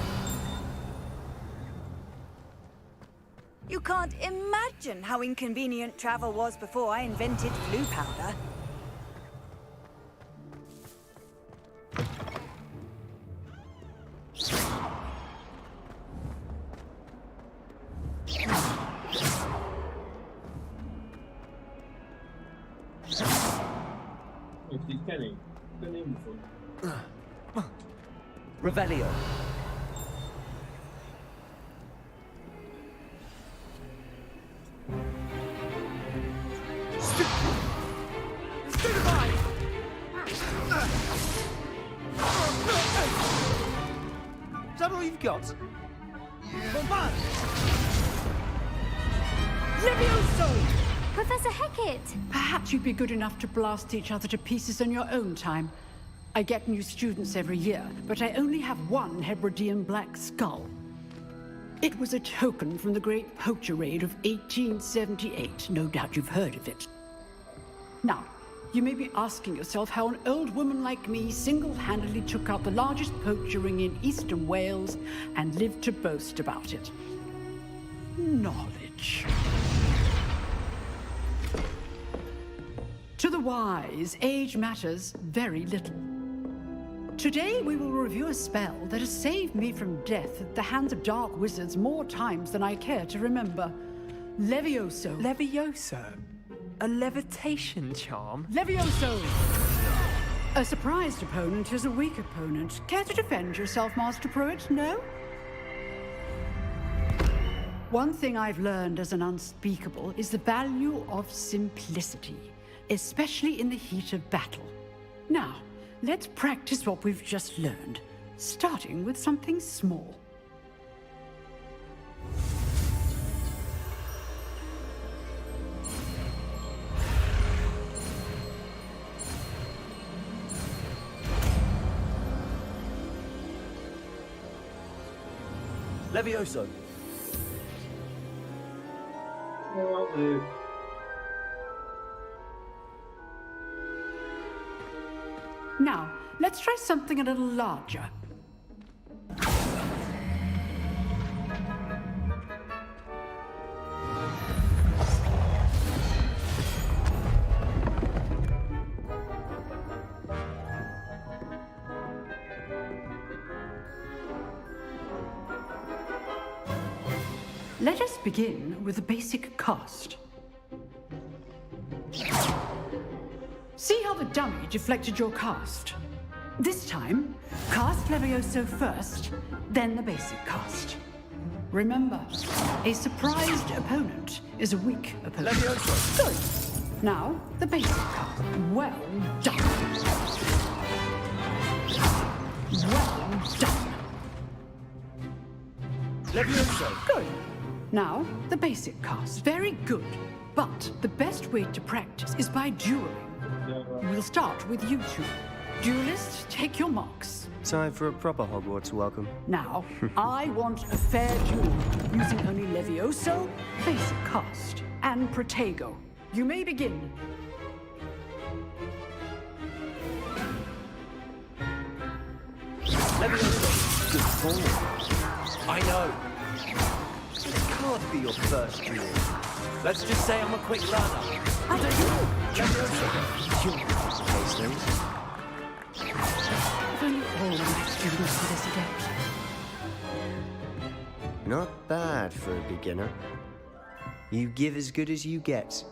You can't imagine how inconvenient travel was before I invented flu powder. Kenny. Good name before. Revelio. Is that all you've got? Bombard! Levioso! Professor Hecat! Perhaps you'd be good enough to blast each other to pieces in your own time. I get new students every year, but I only have one Hebridean black skull. It was a token from the Great Poacher Raid of 1878. No doubt you've heard of it. Now, you may be asking yourself how an old woman like me single-handedly took out the largest poacher ring in eastern Wales and lived to boast about it. Knowledge. To the wise, age matters very little. Today we will review a spell that has saved me from death at the hands of dark wizards more times than I care to remember. Levioso. Levioso? A levitation charm? Levioso! A surprised opponent is a weak opponent. Care to defend yourself, Master Pruitt? No? One thing I've learned as an unspeakable is the value of simplicity, especially in the heat of battle. Now, let's practice what we've just learned, starting with something small. Levioso. Now, let's try something a little larger. Let us begin with a basic cast. See how the dummy deflected your cast? This time, cast Levioso first, then the basic cast. Remember, a surprised opponent is a weak opponent. Levioso! Good. Now, the basic cast. Well done. Well done. Levioso! Good. Now, the basic cast. Very good. But the best way to practice is by dueling. We'll start with you two. Duelists, take your marks. Time for a proper Hogwarts welcome. Now, I want a fair duel, using only Levioso, basic cast, and Protego. You may begin. Levioso! Good call. I know. It can't be your first duel. Let's just say I'm a quick learner. I don't know. If only all of my students were this adept. Not bad for a beginner. You give as good as you get.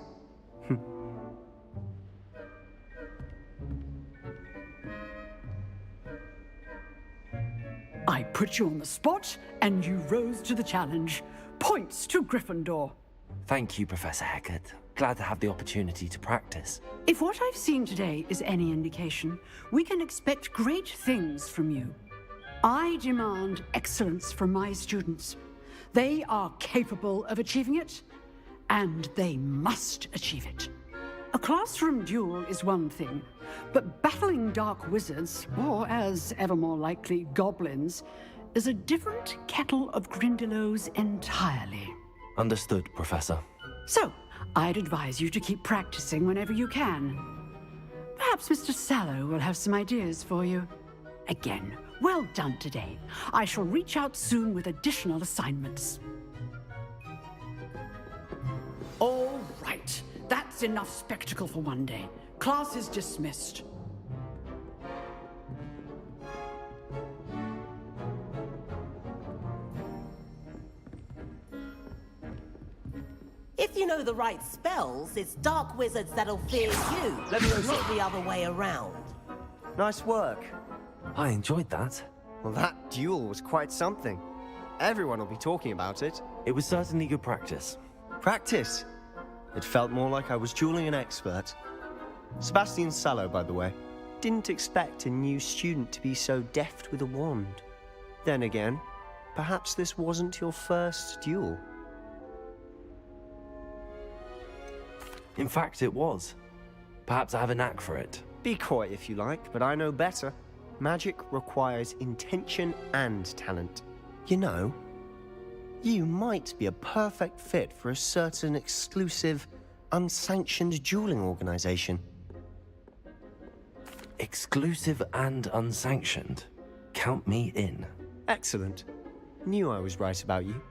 I put you on the spot, and you rose to the challenge. Points to Gryffindor. Thank you, Professor Hecat. Glad to have the opportunity to practice. If what I've seen today is any indication, we can expect great things from you. I demand excellence from my students. They are capable of achieving it, and they must achieve it. A classroom duel is one thing, but battling dark wizards, or as ever more likely, goblins, is a different kettle of Grindylows entirely. Understood, Professor. So, I'd advise you to keep practicing whenever you can. Perhaps Mr. Sallow will have some ideas for you. Again, well done today. I shall reach out soon with additional assignments. All right. That's enough spectacle for one day. Class is dismissed. If you know the right spells, it's dark wizards that'll fear you, not the other way around. Nice work. I enjoyed that. Well, that duel was quite something. Everyone will be talking about it. It was certainly good practice. Practice? It felt more like I was dueling an expert. Sebastian Sallow, by the way. Didn't expect a new student to be so deft with a wand. Then again, perhaps this wasn't your first duel. In fact, it was. Perhaps I have a knack for it. Be coy if you like, but I know better. Magic requires intention and talent. You know, you might be a perfect fit for a certain exclusive, unsanctioned dueling organization. Exclusive and unsanctioned? Count me in. Excellent. Knew I was right about you.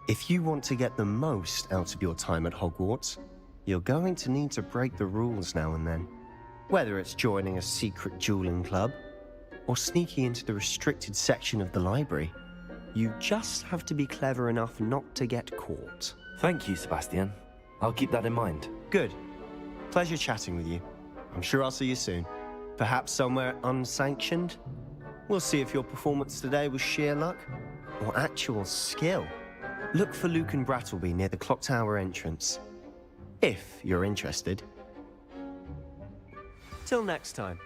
If you want to get the most out of your time at Hogwarts, you're going to need to break the rules now and then. Whether it's joining a secret dueling club, or sneaking into the restricted section of the library, you just have to be clever enough not to get caught. Thank you, Sebastian. I'll keep that in mind. Good. Pleasure chatting with you. I'm sure I'll see you soon. Perhaps somewhere unsanctioned? We'll see if your performance today was sheer luck or actual skill. Look for Luke and Brattleby near the clock tower entrance. If you're interested. Till next time.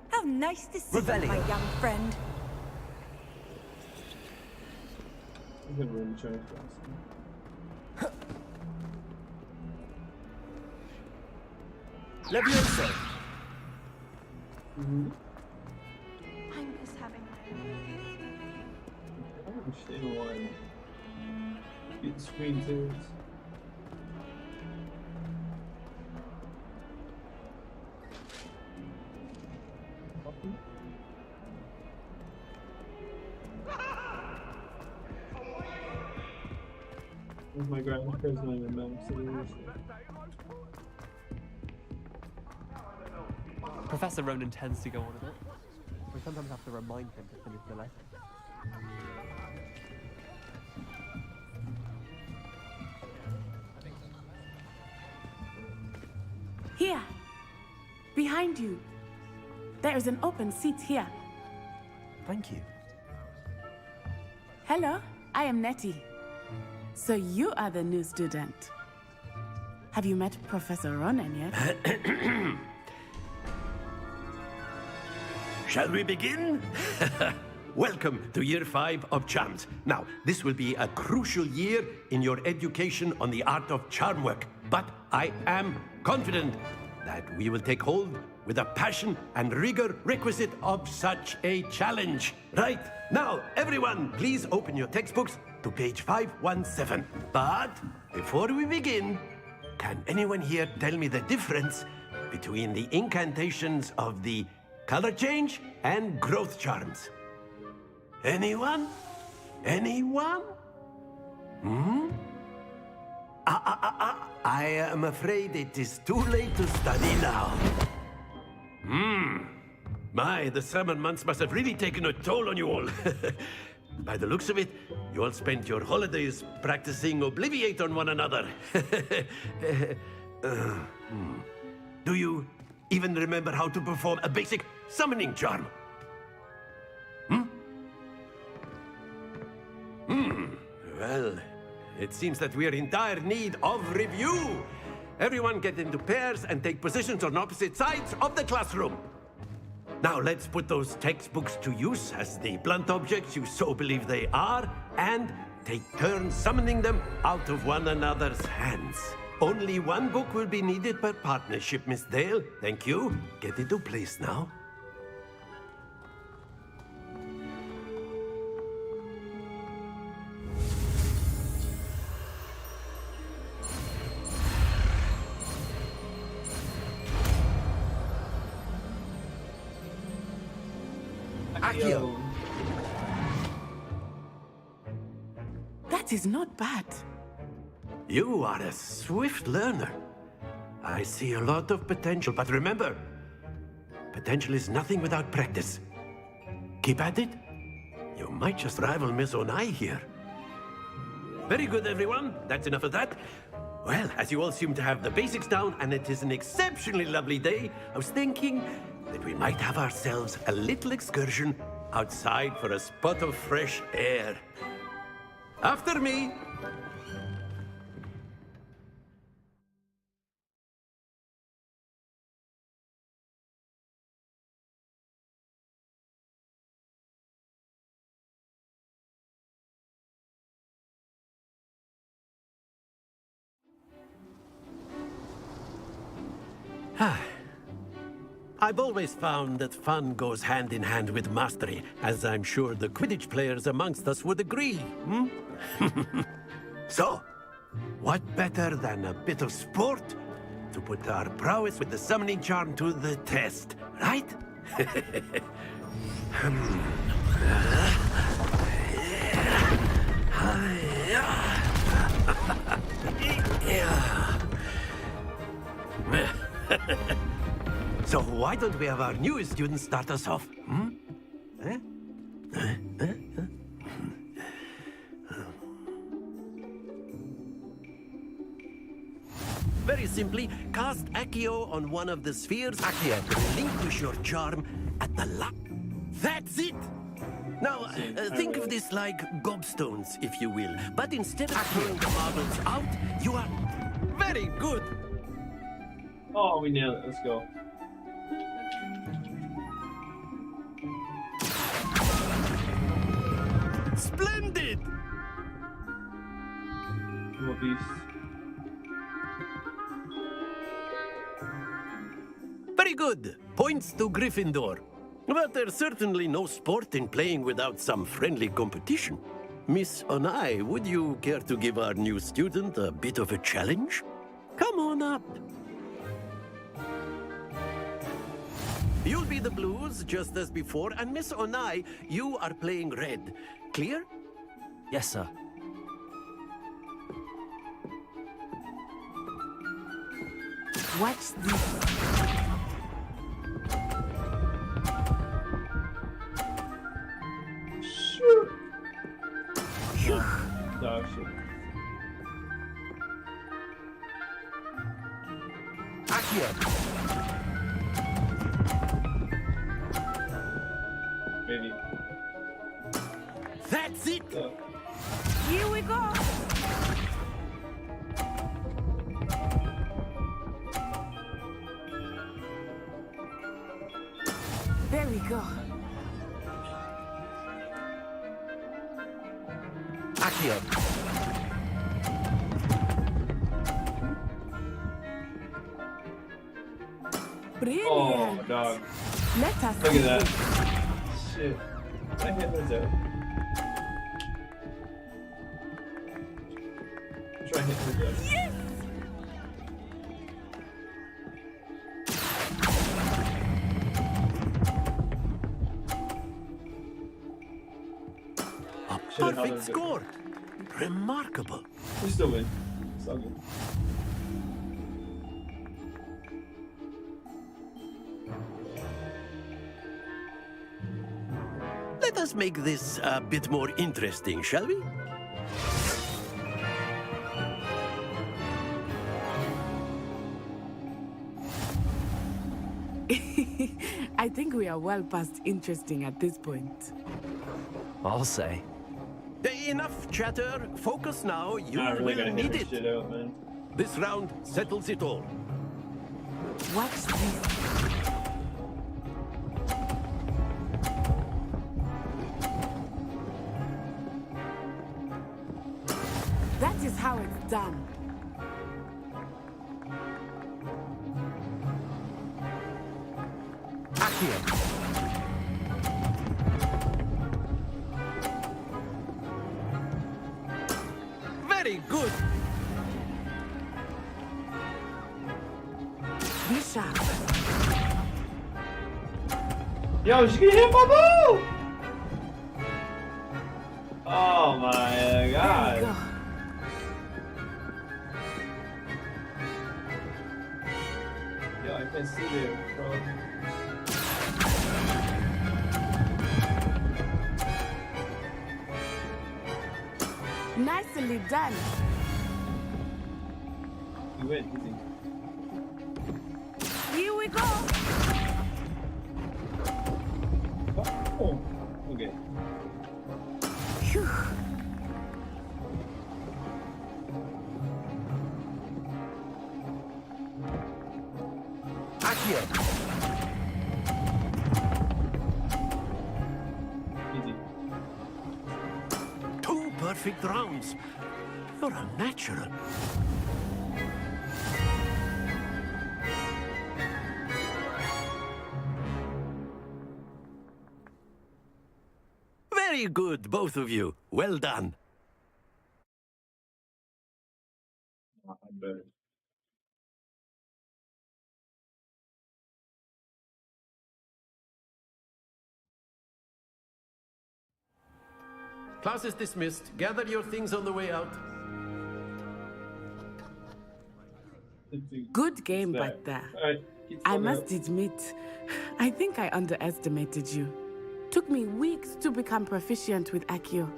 How nice to see you, my young friend. I'm gonna really try to Levioso! I miss having I don't understand why getting screen tears. My grandmother's not even mad. Professor Ronan tends to go on a bit. We sometimes have to remind him to finish the lesson. Here. Behind you. There is an open seat here. Thank you. Hello, I am Nettie. So you are the new student. Have you met Professor Ronan yet? Shall we begin? Welcome to Year 5 of Charms. Now, this will be a crucial year in your education on the art of charm work. But I am confident that we will take hold with the passion and rigor requisite of such a challenge. Right, now, everyone, please open your textbooks to page 517. But before we begin, can anyone here tell me the difference between the incantations of the color change and growth charms? Anyone? Anyone? I am afraid it is too late to study now. My, the summer months must have really taken a toll on you all. By the looks of it, you all spent your holidays practicing Obliviate on one another. Do you even remember how to perform a basic summoning charm? Well, it seems that we are in dire need of review. Everyone get into pairs and take positions on opposite sides of the classroom. Now let's put those textbooks to use as the blunt objects you so believe they are, and take turns summoning them out of one another's hands. Only one book will be needed per partnership, Miss Dale. Thank you. Get into place now. Accio. That is not bad. You are a swift learner. I see a lot of potential, but remember, potential is nothing without practice. Keep at it. You might just rival Miss Onai here. Very good, everyone. That's enough of that. Well, as you all seem to have the basics down, and it is an exceptionally lovely day, I was thinking that we might have ourselves a little excursion outside for a spot of fresh air. After me. I've always found that fun goes hand in hand with mastery, as I'm sure the Quidditch players amongst us would agree, hmm? So, what better than a bit of sport to put our prowess with the summoning charm to the test, right? So why don't we have our newest student start us off? Hmm? Very simply, cast Accio on one of the spheres. Accio, relinquish your charm at the That's it! Now, think of this like gobstones, if you will. But instead of throwing the marbles out, you are... Very good! Oh, we nailed it. Let's go. Splendid! Little beast. Very good. Points to Gryffindor. But there's certainly no sport in playing without some friendly competition. Miss Onai, would you care to give our new student a bit of a challenge? Come on up. You'll be the blues, just as before, and Miss Onai, you are playing red. Clear? Yes, sir. What's this? Shoot. Dog shit. Accio. Maybe. That's it! Here we go! There we go. Accio. Brilliant. Oh, dog. Let us Look see. at that. Shit. I hit those out. Try and hit those out. Yes! Perfect score. Remarkable. We still win. It's all good. Let us make this a bit more interesting, shall we? I think we are well past interesting at this point. I'll say. Enough chatter. Focus now. You really will need it. Shit out, man. This round settles it all. What's this? how it's done. Very good. Be sharp. Yo, she can hit my ball! Oh my god. Yo, I can't see there, bro. Nicely done. You win, easy. Here we go. Oh, okay. Phew. Accio. Easy. 2 perfect rounds. You're a natural. Very good, both of you. Well done. I'm better. Class is dismissed. Gather your things on the way out. Good game back there. I must admit, I think I underestimated you. Took me weeks to become proficient with Accio.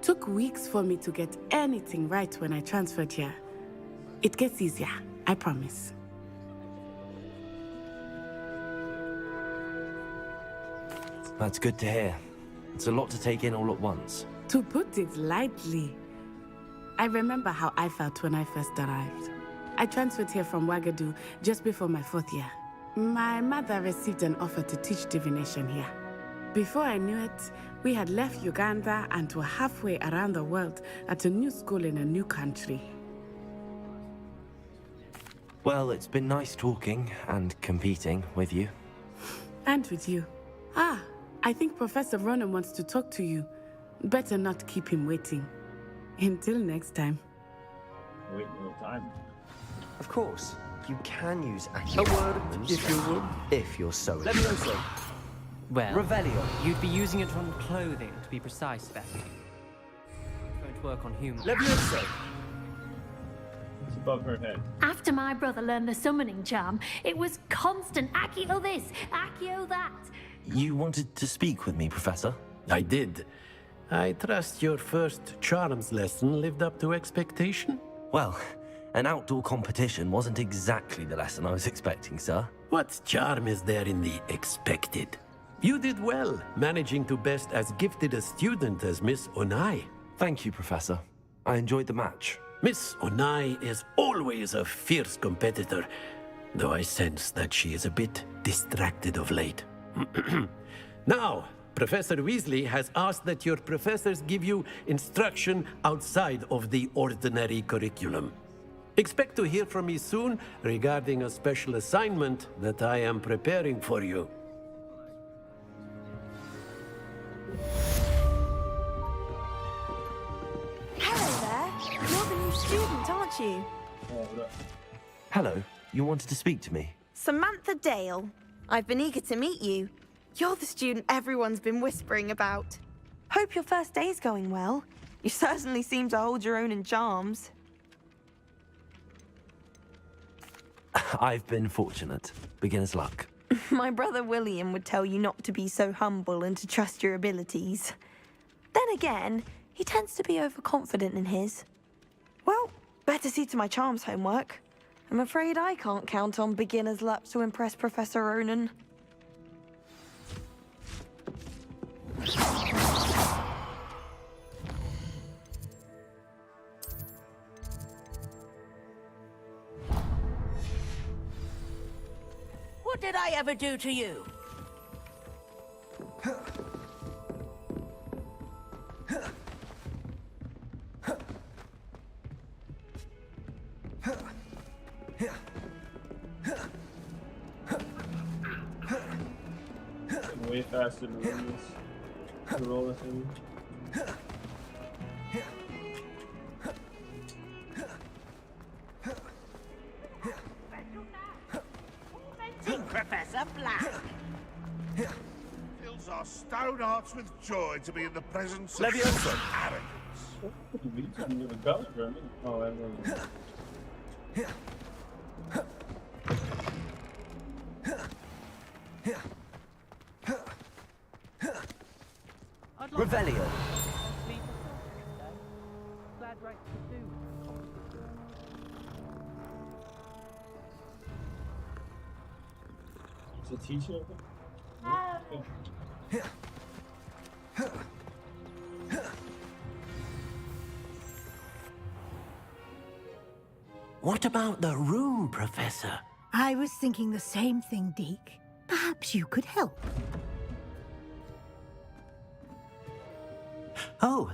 Took weeks for me to get anything right when I transferred here. It gets easier, I promise. That's good to hear. It's a lot to take in all at once. To put it lightly, I remember how I felt when I first arrived. I transferred here from Wagadu just before my 4th year. My mother received an offer to teach divination here. Before I knew it, we had left Uganda and were halfway around the world at a new school in a new country. Well, it's been nice talking and competing with you. And with you. Ah, I think Professor Ronan wants to talk to you. Better not keep him waiting. Until next time. Wait no time. Of course, you can use A Accio. word, if you would. If you're so Let me know, sir. Well, Revelio. you'd be using it on clothing, to be precise, Beth. It won't work on humans. Levioso. It's above her head. After my brother learned the summoning charm, it was constant Accio this, Accio that. You wanted to speak with me, Professor? I did. I trust your first charms lesson lived up to expectation? Well, an outdoor competition wasn't exactly the lesson I was expecting, sir. What charm is there in the expected? You did well, managing to best as gifted a student as Miss Onai. Thank you, Professor. I enjoyed the match. Miss Onai is always a fierce competitor, though I sense that she is a bit distracted of late. Now, Professor Weasley has asked that your professors give you instruction outside of the ordinary curriculum. Expect to hear from me soon regarding a special assignment that I am preparing for you. Hello there. You're the new student, aren't you? Hello, you wanted to speak to me? Samantha Dale. I've been eager to meet you. You're the student everyone's been whispering about. Hope your first day's going well. You certainly seem to hold your own in charms. I've been fortunate. Beginner's luck. My brother William would tell you not to be so humble and to trust your abilities. Then again, he tends to be overconfident in his. Well, better see to my charms homework. I'm afraid I can't count on beginner's luck to impress Professor Ronan. What did I ever do to you? faster to run this. To roll this thing. Professor Black. Fills our stone hearts with joy to be in the presence of Leviosa. such arrogance. Oh, I know. Revelio. It's a teacher. What about the room, Professor? I was thinking the same thing, Deke. Perhaps you could help. Oh,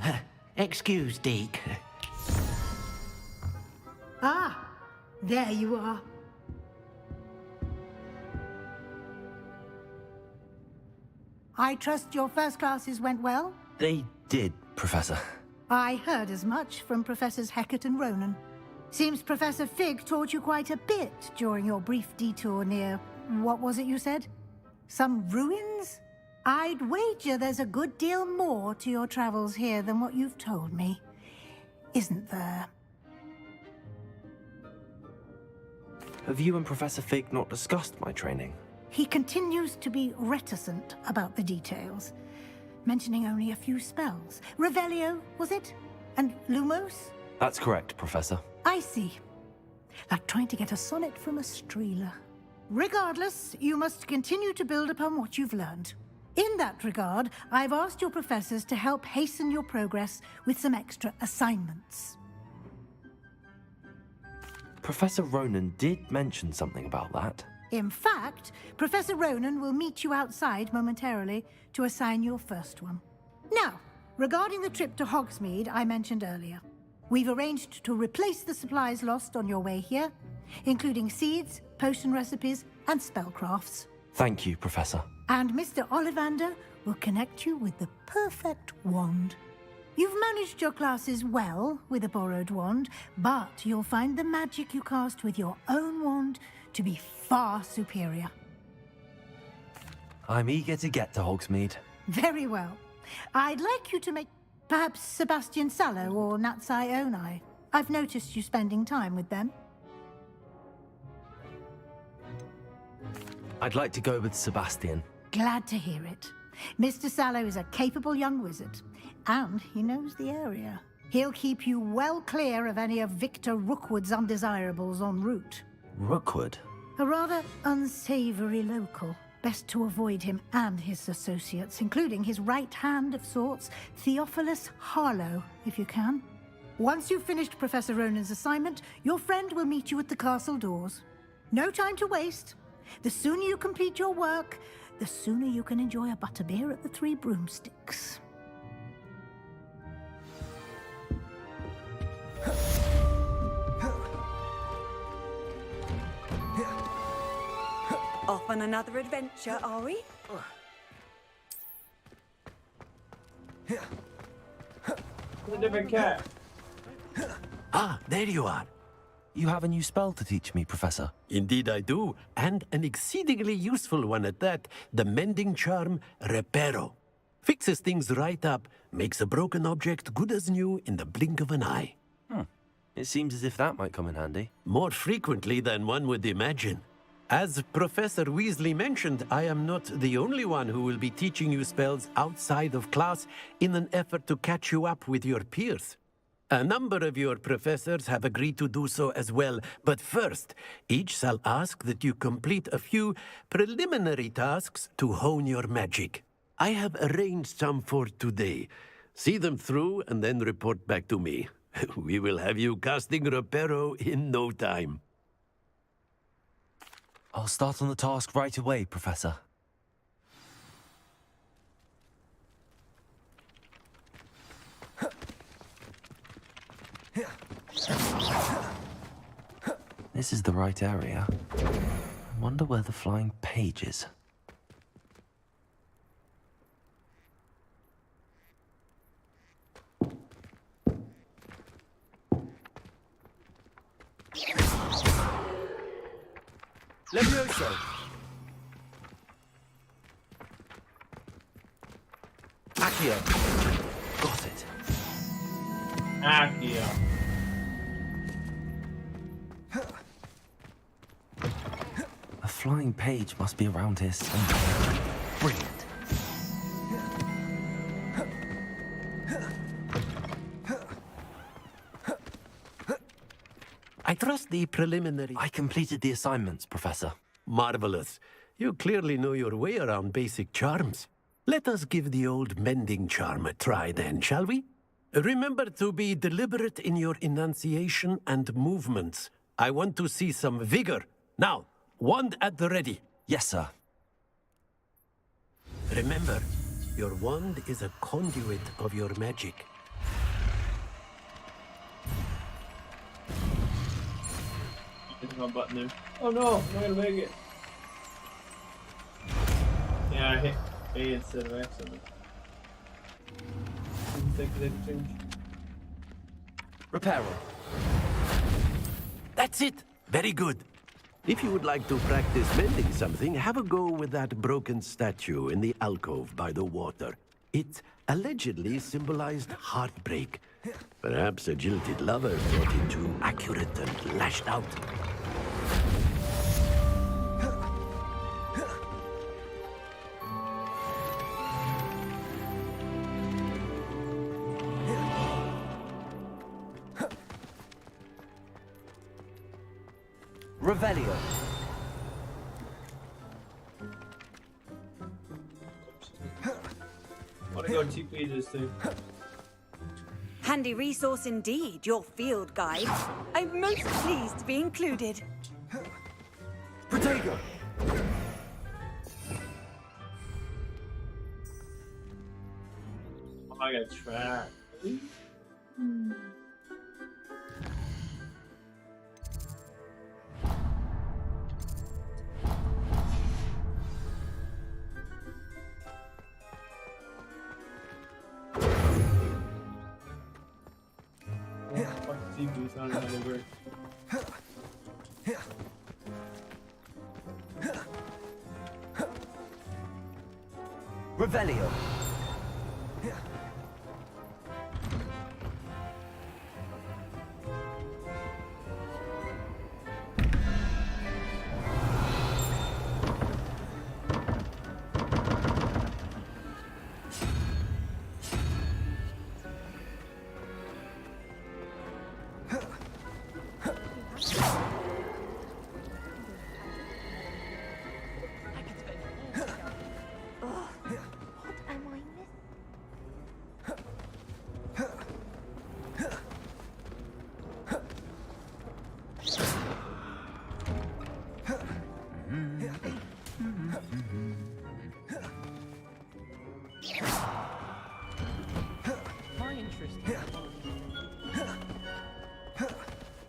excuse, Deke. Ah, there you are. I trust your first classes went well? They did, Professor. I heard as much from Professors Hecat and Ronan. Seems Professor Fig taught you quite a bit during your brief detour near... what was it you said? Some ruins? I'd wager there's a good deal more to your travels here than what you've told me. Isn't there? Have you and Professor Fig not discussed my training? He continues to be reticent about the details, mentioning only a few spells. Revelio, was it? And Lumos? That's correct, Professor. I see. Like trying to get a sonnet from a streeler. Regardless, you must continue to build upon what you've learned. In that regard, I've asked your professors to help hasten your progress with some extra assignments. Professor Ronan did mention something about that. In fact, Professor Ronan will meet you outside momentarily to assign your first one. Now, regarding the trip to Hogsmeade I mentioned earlier, we've arranged to replace the supplies lost on your way here, including seeds, potion recipes, and spellcrafts. Thank you, Professor. And Mr. Ollivander will connect you with the perfect wand. You've managed your classes well with a borrowed wand, but you'll find the magic you cast with your own wand to be far superior. I'm eager to get to Hogsmeade. Very well. I'd like you to make perhaps Sebastian Sallow or Natsai Onai. I've noticed you spending time with them. I'd like to go with Sebastian. Glad to hear it. Mr. Sallow is a capable young wizard, and he knows the area. He'll keep you well clear of any of Victor Rookwood's undesirables en route. Rookwood? A rather unsavory local. Best to avoid him and his associates, including his right hand of sorts, Theophilus Harlow, if you can. Once you've finished Professor Ronan's assignment, your friend will meet you at the castle doors. No time to waste. The sooner you complete your work, the sooner you can enjoy a butterbeer at the Three Broomsticks. Off on another adventure, are we? A different cat. Ah, there you are. You have a new spell to teach me, Professor. Indeed I do, and an exceedingly useful one at that. The mending charm, Reparo. Fixes things right up, makes a broken object good as new in the blink of an eye. It seems as if that might come in handy. More frequently than one would imagine. As Professor Weasley mentioned, I am not the only one who will be teaching you spells outside of class in an effort to catch you up with your peers. A number of your professors have agreed to do so as well, but first, each shall ask that you complete a few preliminary tasks to hone your magic. I have arranged some for today. See them through and then report back to me. We will have you casting Reparo in no time. I'll start on the task right away, Professor. This is the right area. I wonder where the flying page is. Levioso! Accio! Got it. Accio. A flying page must be around here somewhere. Brilliant. I trust the preliminary... I completed the assignments, Professor. Marvelous. You clearly know your way around basic charms. Let us give the old mending charm a try then, shall we? Remember to be deliberate in your enunciation and movements. I want to see some vigor. Now, wand at the ready. Yes, sir. Remember, your wand is a conduit of your magic. Hit my button there. Oh no, I'm not gonna make it. Yeah, I hit A instead of X on it. Didn't think it didn't change. Repair. That's it. Very good. If you would like to practice mending something, have a go with that broken statue in the alcove by the water. It allegedly symbolized heartbreak. Perhaps a jilted lover thought it too accurate and lashed out. Revelio. Wanna go TP this thing? Handy resource indeed, your field guide. I'm most pleased to be included. Protego. Oh, I got track. TP sounded like a bird. Revelio.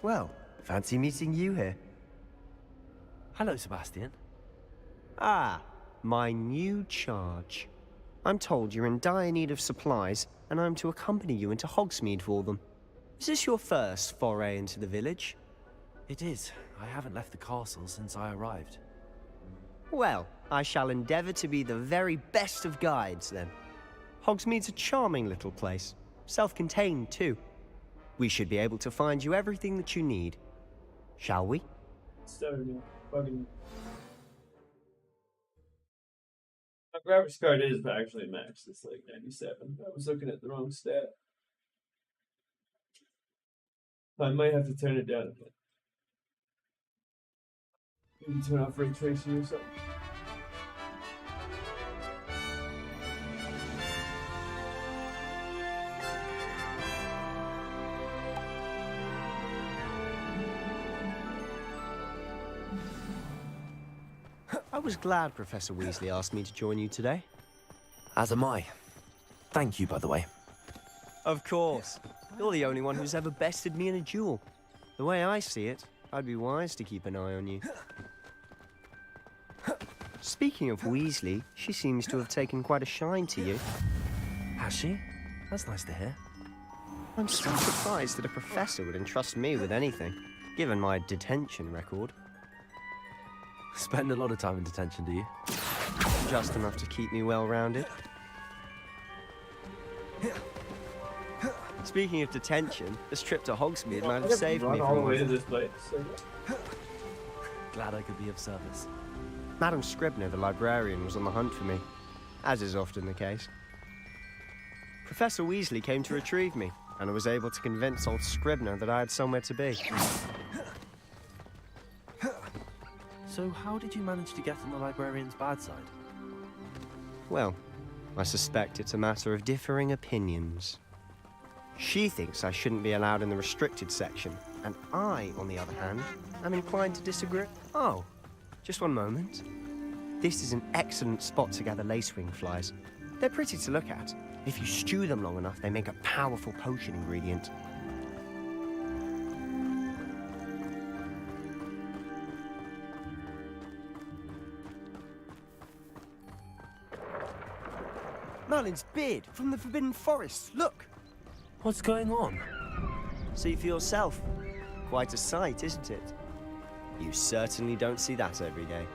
Well, fancy meeting you here. Hello, Sebastian. Ah, my new charge. I'm told you're in dire need of supplies, and I'm to accompany you into Hogsmeade for them. Is this your first foray into the village? It is. I haven't left the castle since I arrived. Well, I shall endeavor to be the very best of guides, then. Hogsmeade's a charming little place. Self-contained, too. We should be able to find you everything that you need. Shall we? Starting fucking. My graphics card is actually maxed. It's like 97. I was looking at the wrong stat. I might have to turn it down a bit. Maybe turn off ray tracing or something. I was glad Professor Weasley asked me to join you today. As am I. Thank you, by the way. Of course. You're the only one who's ever bested me in a duel. The way I see it, I'd be wise to keep an eye on you. Speaking of Weasley, she seems to have taken quite a shine to you. Has she? That's nice to hear. I'm so surprised that a professor would entrust me with anything. given my detention record. Spend a lot of time in detention, do you? Just enough to keep me well-rounded. Speaking of detention, this trip to Hogsmeade might have saved me all the way to from... this place. Glad I could be of service. Madam Scribner, the librarian, was on the hunt for me, as is often the case. Professor Weasley came to retrieve me, and I was able to convince old Scribner that I had somewhere to be. So how did you manage to get on the librarian's bad side? Well, I suspect it's a matter of differing opinions. She thinks I shouldn't be allowed in the restricted section, and I, on the other hand, am inclined to disagree. Oh, just one moment. This is an excellent spot to gather lacewing flies. They're pretty to look at. If you stew them long enough, they make a powerful potion ingredient. Merlin's beard from the Forbidden Forest. Look! What's going on? See for yourself. Quite a sight, isn't it? You certainly don't see that every day.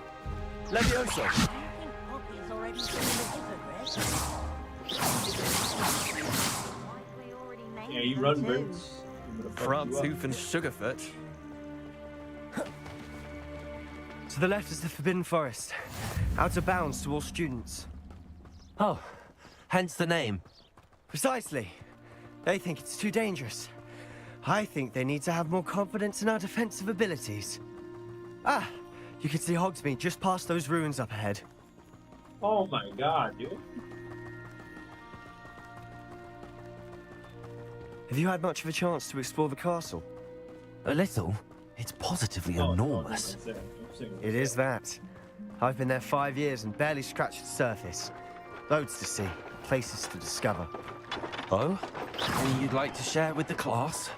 Levioso! Poppy has already seen the wizard, Rick. Yeah, you run, Boots. Frogtooth and Sugarfoot. To the left is the Forbidden Forest. Out of bounds to all students. Oh, hence the name. Precisely. They think it's too dangerous. I think they need to have more confidence in our defensive abilities. Ah, you can see Hogsmeade just past those ruins up ahead. Oh my god, dude. Have you had much of a chance to explore the castle? A little. It's positively enormous. It is that. I've been there 5 years and barely scratched the surface. Loads to see, places to discover. Oh? Any you'd like to share with the class?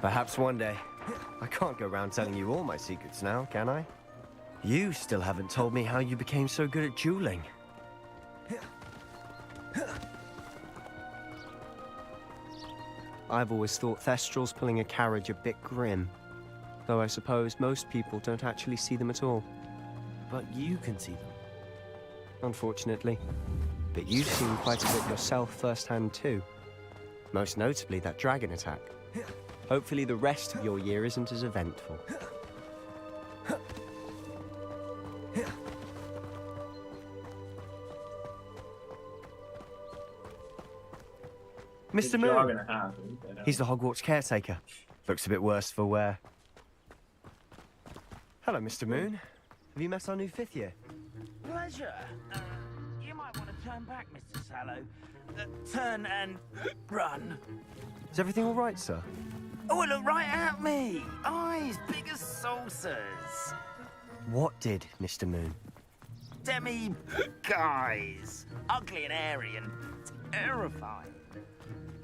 Perhaps one day. I can't go around telling you all my secrets now, can I? You still haven't told me how you became so good at dueling. I've always thought Thestrals pulling a carriage a bit grim. Though I suppose most people don't actually see them at all. But you can see them. Unfortunately. But you've seen quite a bit yourself firsthand too. Most notably that dragon attack. Hopefully the rest of your year isn't as eventful. Mr. Moon! He's the Hogwarts caretaker. Looks a bit worse for wear. Hello, Mr. Moon. Have you met our new 5th year? Pleasure. You might want to turn back, Mr. Sallow. Turn and run. Is everything all right, sir? Oh, look right at me. Eyes big as saucers. What did, Mr. Moon? Guys. Ugly and airy and terrifying.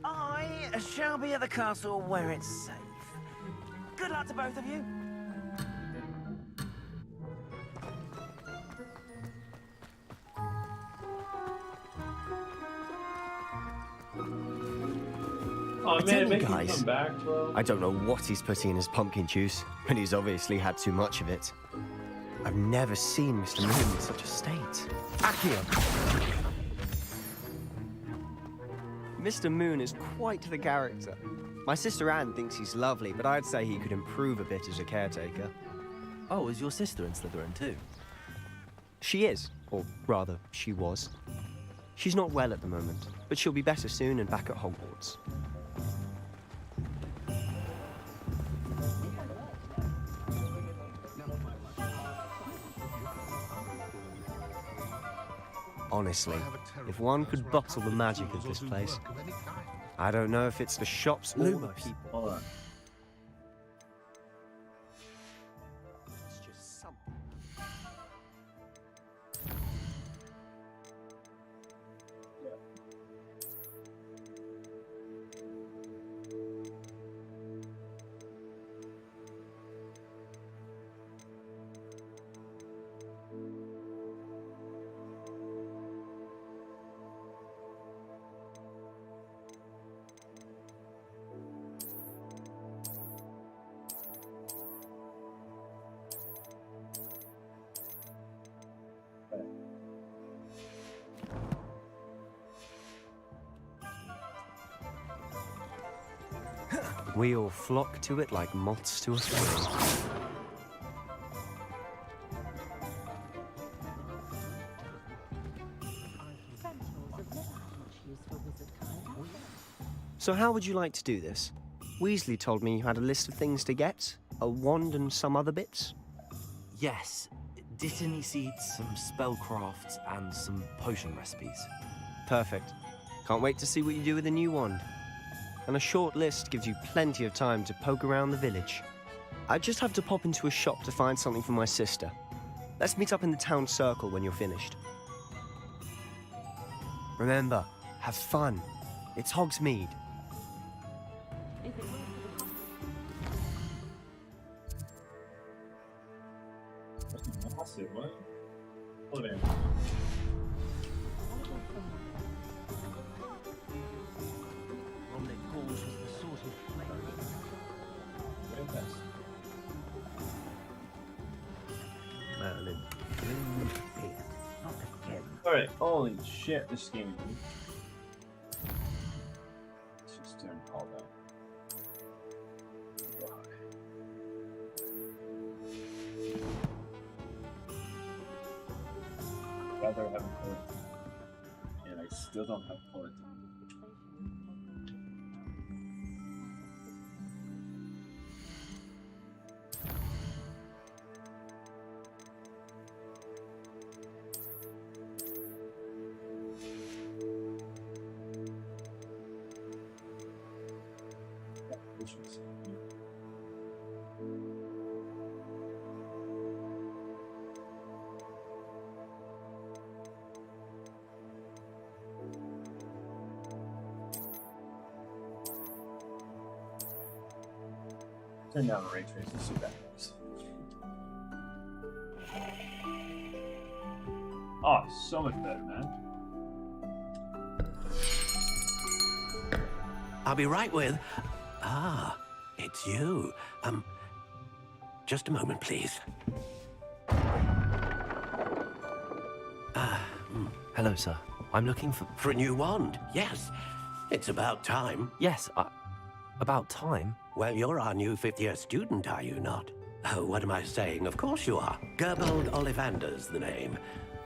I shall be at the castle where it's safe. Good luck to both of you. Oh I man, tell you make him guys, come back, bro. I don't know what he's putting in his pumpkin juice, but he's obviously had too much of it. I've never seen Mr. Moon in such a state. Accio! Mr. Moon is quite the character. My sister Anne thinks he's lovely, but I'd say he could improve a bit as a caretaker. Oh, is your sister in Slytherin too? She is, or rather, she was. She's not well at the moment, but she'll be better soon and back at Hogwarts. Honestly, if one could bottle the magic of this place, I don't know if it's the shops or the people. Hold on. It's just something. We all flock to it like moths to a flame. So how would you like to do this? Weasley told me you had a list of things to get, a wand and some other bits. Yes, Dittany seeds, some spellcrafts, and some potion recipes. Perfect. Can't wait to see what you do with the new wand. And a short list gives you plenty of time to poke around the village. I just have to pop into a shop to find something for my sister. Let's meet up in the town circle when you're finished. Remember, have fun. It's Hogsmeade. That's massive, what? Hold on. Merlin. Not again. Alright, holy shit, this game. Let's just turn all that. Rather have put, and I still don't have put. Turn down the ray trace and see what that does. Oh, so much better, man. I'll be right with... Ah, it's you. Just a moment, please. Hello, sir. I'm looking for... For a new wand, yes. It's about time. Yes, about time? Well, you're our new fifth-year student, are you not? Oh, what am I saying? Of course you are. Gerbold Ollivander's the name.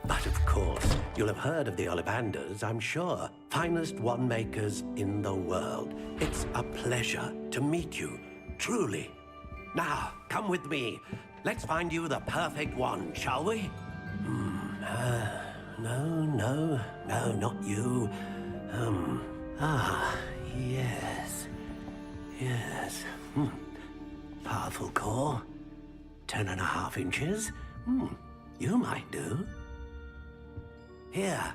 But of course, you'll have heard of the Ollivanders, I'm sure. Finest wand makers in the world. It's a pleasure to meet you, truly. Now, come with me. Let's find you the perfect wand, shall we? No, not you. Yes. Powerful core. 10.5 inches. You might do. Here,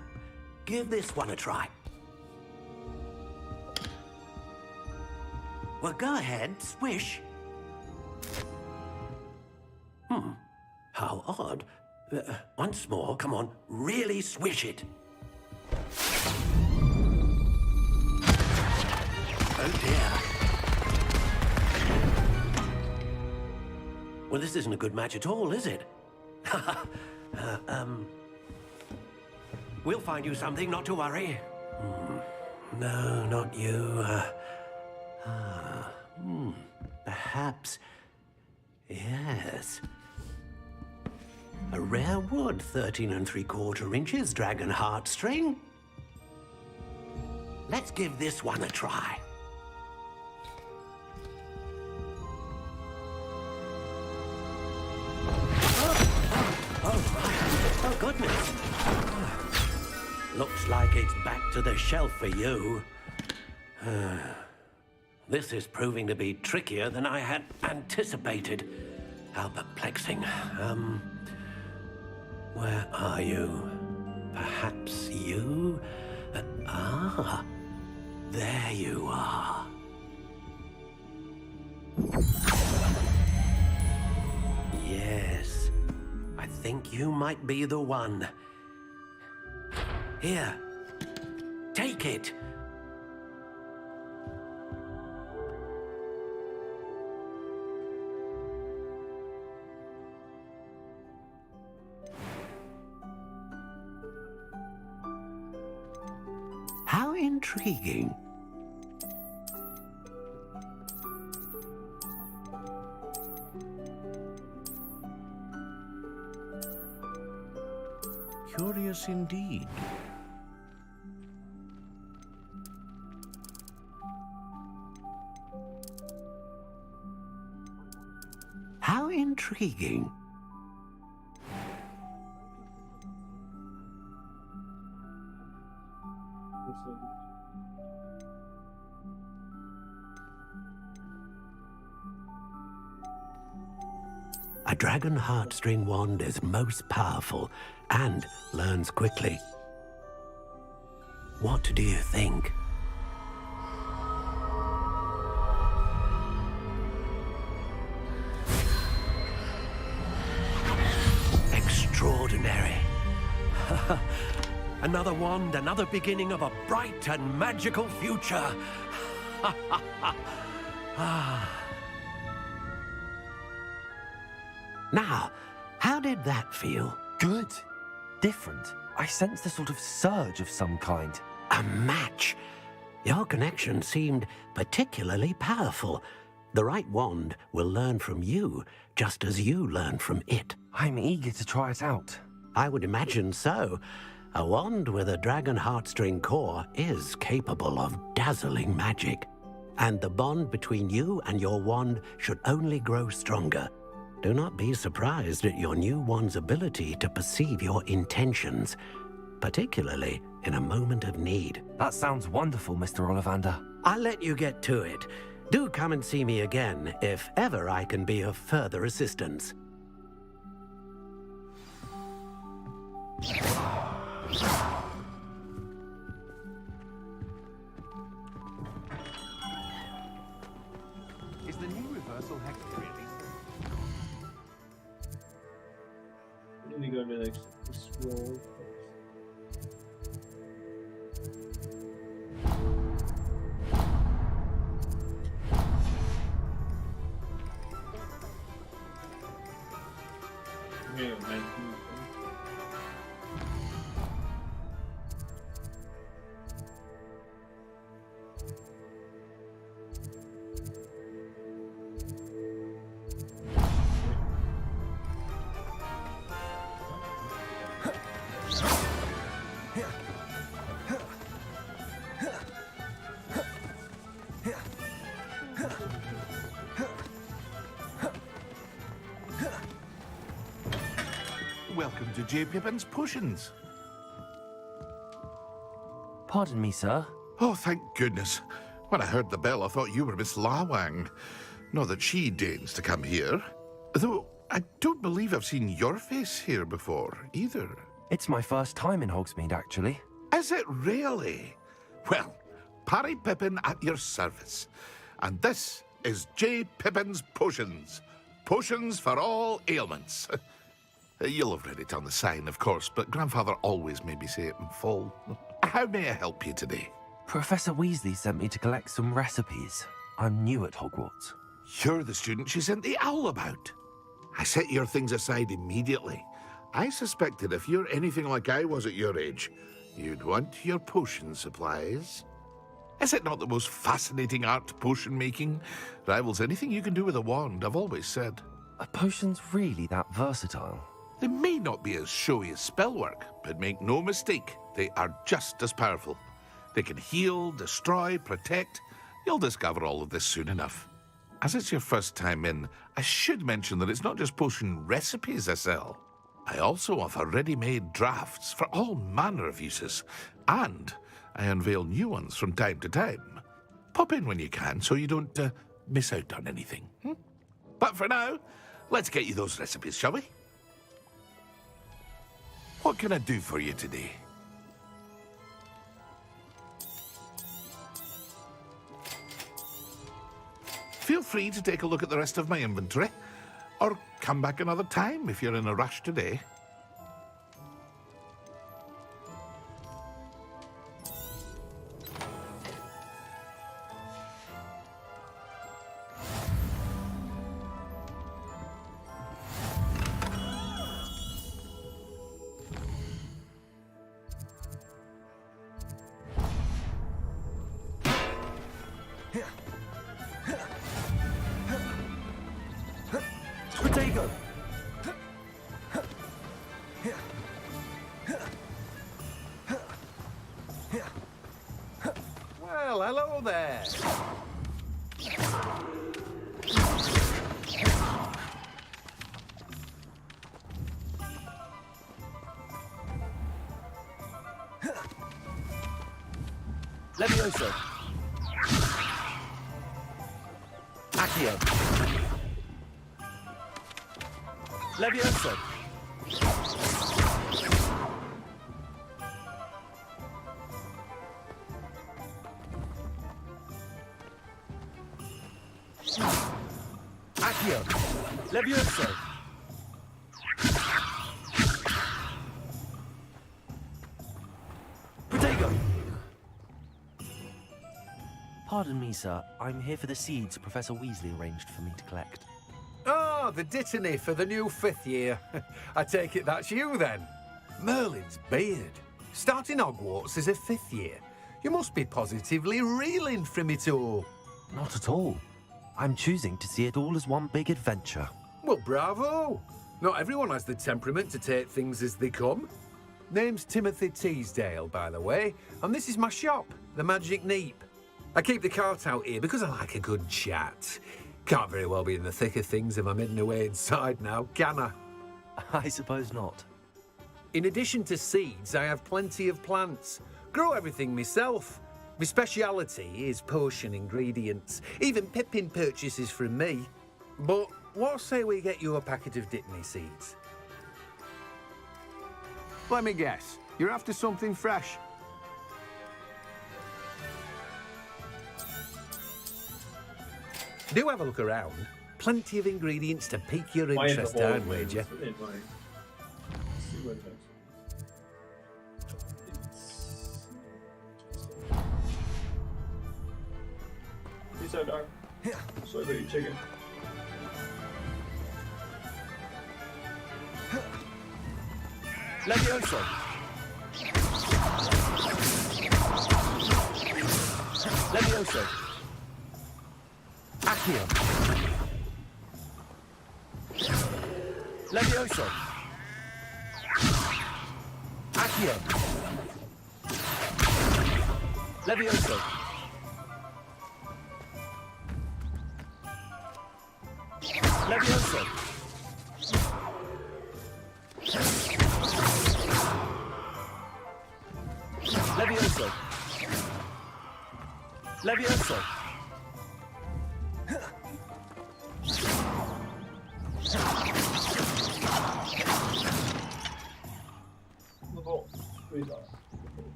give this one a try. Well, go ahead, swish. How odd. Once more, come on, really swish it. Oh dear. Well, this isn't a good match at all, is it? We'll find you something, not to worry. No, not you. Perhaps... Yes. A rare wood, 13 3/4 inches, dragon heartstring. Let's give this one a try. Oh, goodness. Looks like it's back to the shelf for you. This is proving to be trickier than I had anticipated. How perplexing. Where are you? Perhaps you? There you are. Yes, I think you might be the one. Here, take it. How intriguing. Yes, indeed. How intriguing. A dragon heartstring wand is most powerful and learns quickly. What do you think? Extraordinary. Another wand, another beginning of a bright and magical future. Now, how did that feel? Good. Different. I sensed a sort of surge of some kind. A match. Your connection seemed particularly powerful. The right wand will learn from you, just as you learn from it. I'm eager to try it out. I would imagine so. A wand with a dragon heartstring core is capable of dazzling magic. And the bond between you and your wand should only grow stronger. Do not be surprised at your new wand's ability to perceive your intentions, particularly in a moment of need. That sounds wonderful, Mr. Ollivander. I'll let you get to it. Do come and see me again if ever I can be of further assistance. Is the new reversal hex really? I need to go to the scroll. Yeah, 19. Welcome to J. Pippin's Potions. Pardon me, sir. Oh, thank goodness. When I heard the bell, I thought you were Miss Lawang. Not that she deigns to come here. Though, I don't believe I've seen your face here before, either. It's my first time in Hogsmeade, actually. Is it really? Well, Parry Pippin at your service. And this is J. Pippin's Potions. Potions for all ailments. You'll have read it on the sign, of course, but Grandfather always made me say it in full. How may I help you today? Professor Weasley sent me to collect some recipes. I'm new at Hogwarts. You're the student she sent the owl about. I set your things aside immediately. I suspected if you're anything like I was at your age, you'd want your potion supplies. Is it not the most fascinating art, potion making? Rivals anything you can do with a wand, I've always said. Are potions really that versatile? They may not be as showy as spellwork, but make no mistake, they are just as powerful. They can heal, destroy, protect. You'll discover all of this soon enough. As it's your first time in, I should mention that it's not just potion recipes I sell. I also offer ready-made drafts for all manner of uses, and I unveil new ones from time to time. Pop in when you can so you don't miss out on anything. But for now, let's get you those recipes, shall we? What can I do for you today? Feel free to take a look at the rest of my inventory, or come back another time if you're in a rush today. Well, hello there. Levioso. Accio. Levioso. Accio. Levioso. Protego. Pardon me, sir. I'm here for the seeds Professor Weasley arranged for me to collect. Oh, the dittany for the new 5th year. I take it that's you then. Merlin's beard. Starting Hogwarts as a 5th year. You must be positively reeling from it all. Not at all. I'm choosing to see it all as one big adventure. Well, bravo. Not everyone has the temperament to take things as they come. Name's Timothy Teasdale, by the way, and this is my shop, the Magic Neep. I keep the cart out here because I like a good chat. Can't very well be in the thick of things if I'm hidden away inside now, can I? I suppose not. In addition to seeds, I have plenty of plants. Grow everything myself. My speciality is potion ingredients. Even Pippin purchases from me. But what say we get you a packet of Dittany seeds? Let me guess. You're after something fresh. Do have a look around. Plenty of ingredients to pique your interest, I'd wager. Peace out, Doc. Sorry about your chicken. Levioso. Levioso. Accio. Levioso. Accio. Levioso. Levioso. Levioso. Levioso.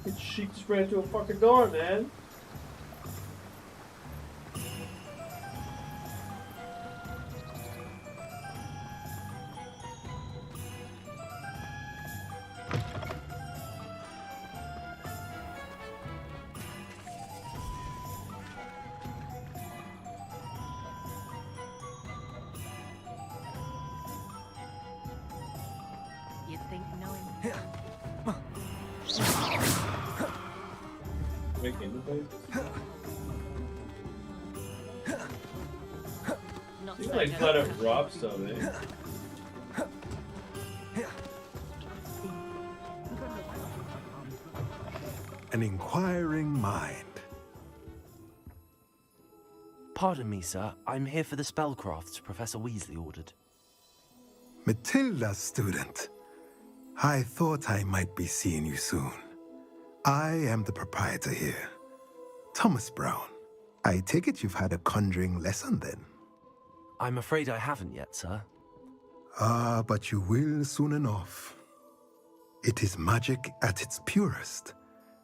Get sheep sprayed to a fucking door, man. You'd think knowing. Making the baby. You can like flat out drop some, eh? An inquiring mind. Pardon me, sir. I'm here for the spellcrafts Professor Weasley ordered. Matilda, student. I thought I might be seeing you soon. I am the proprietor here, Thomas Brown. I take it you've had a conjuring lesson then? I'm afraid I haven't yet, sir. Ah, but you will soon enough. It is magic at its purest,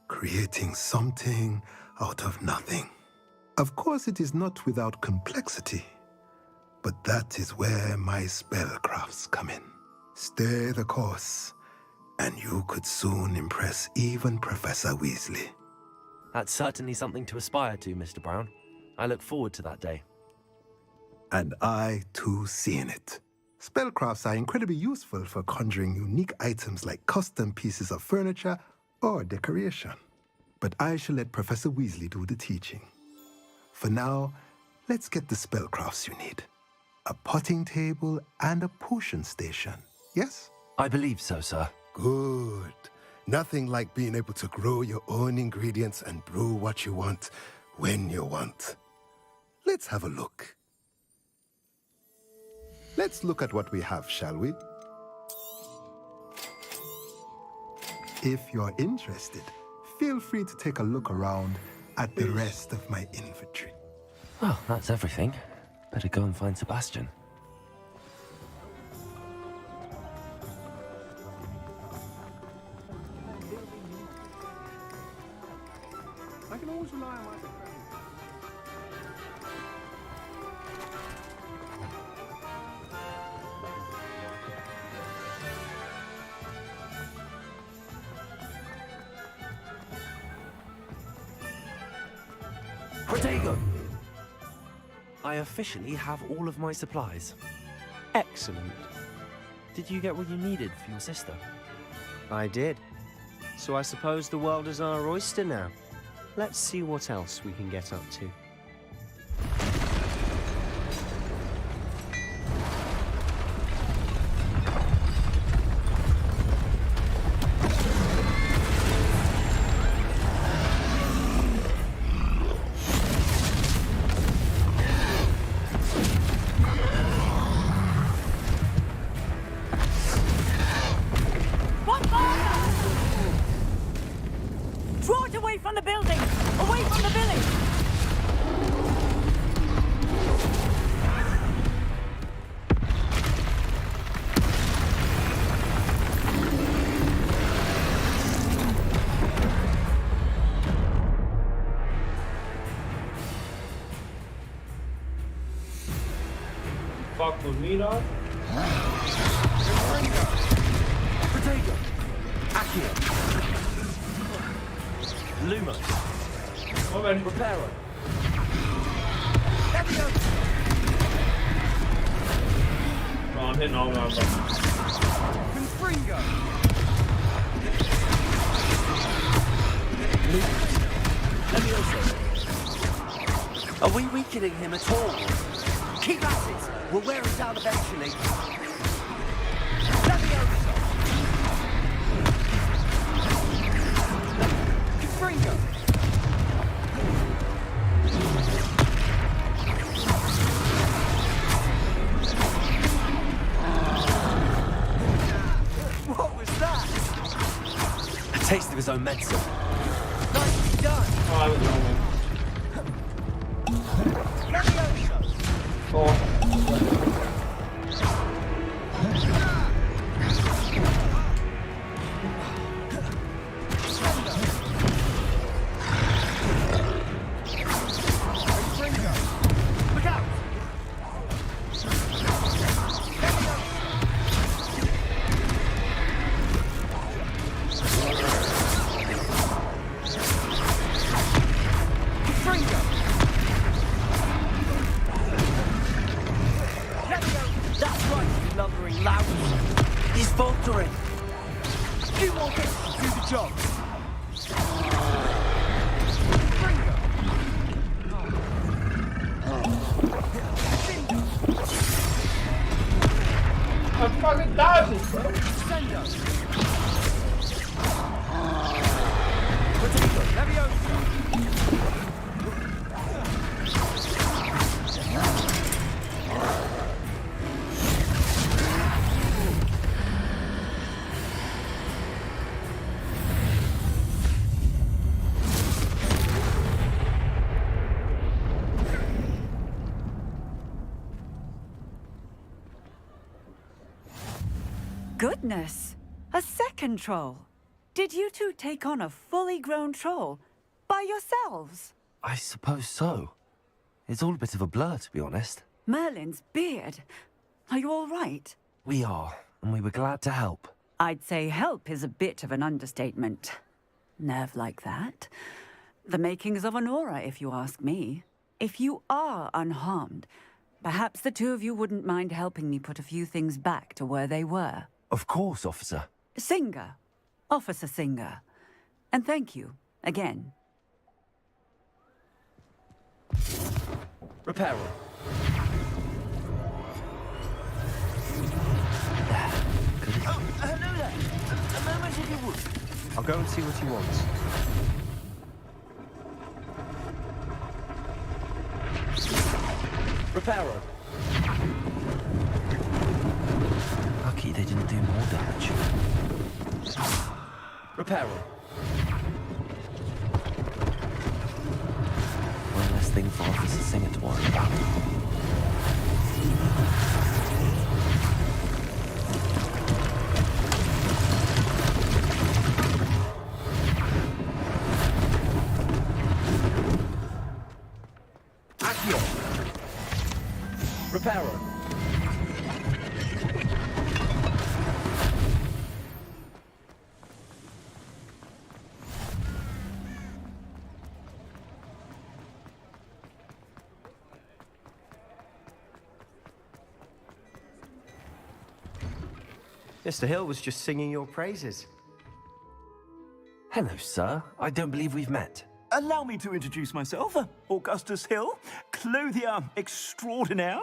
creating something out of nothing. Of course, it is not without complexity, but that is where my spellcrafts come in. Stay the course, and you could soon impress even Professor Weasley. That's certainly something to aspire to, Mr. Brown. I look forward to that day. And I, too, seeing it. Spellcrafts are incredibly useful for conjuring unique items like custom pieces of furniture or decoration. But I shall let Professor Weasley do the teaching. For now, let's get the spellcrafts you need. A potting table and a potion station, yes? I believe so, sir. Good. Nothing like being able to grow your own ingredients and brew what you want when you want. Let's have a look. Let's look at what we have, shall we? If you're interested, feel free to take a look around at the rest of my inventory. Well, that's everything. Better go and find Sebastian. I can always rely on my big friend. Protego! I officially have all of my supplies. Excellent. Did you get what you needed for your sister? I did. So I suppose the world is our oyster now. Let's see what else we can get up to. Draw it away from the building! Away from the village! Fuck with me, dog. Protego! Accio! Lumos! Moment. Reparo! Oh, I'm hitting all of them. Confringo! Are we weakening him at all? Keep at it! We'll wear him down eventually. Confringo! What was that? A taste of his own medicine. Nicely done! Oh, I was wrong. Look out! Confringo! That's right, you lumbering lout! He's faltering! You won't get to do the job! I'm fucking dodging, bro. Sendo! Protego! Leviosa! Goodness! A second troll! Did you two take on a fully grown troll? By yourselves? I suppose so. It's all a bit of a blur, to be honest. Merlin's beard. Are you all right? We are, and we were glad to help. I'd say help is a bit of an understatement. Nerve like that. The makings of an aura, if you ask me. If you are unharmed, perhaps the two of you wouldn't mind helping me put a few things back to where they were. Of course, officer. Singer. Officer Singer. And thank you, again. Reparo. Oh, hello there. A moment if you would. I'll go and see what he wants. Reparo. Lucky they didn't do more damage. Reparo. One less thing for Officer Singer to worry about. Accio. Reparo. Mr. Hill was just singing your praises. Hello, sir. I don't believe we've met. Allow me to introduce myself, Augustus Hill, clothier extraordinaire.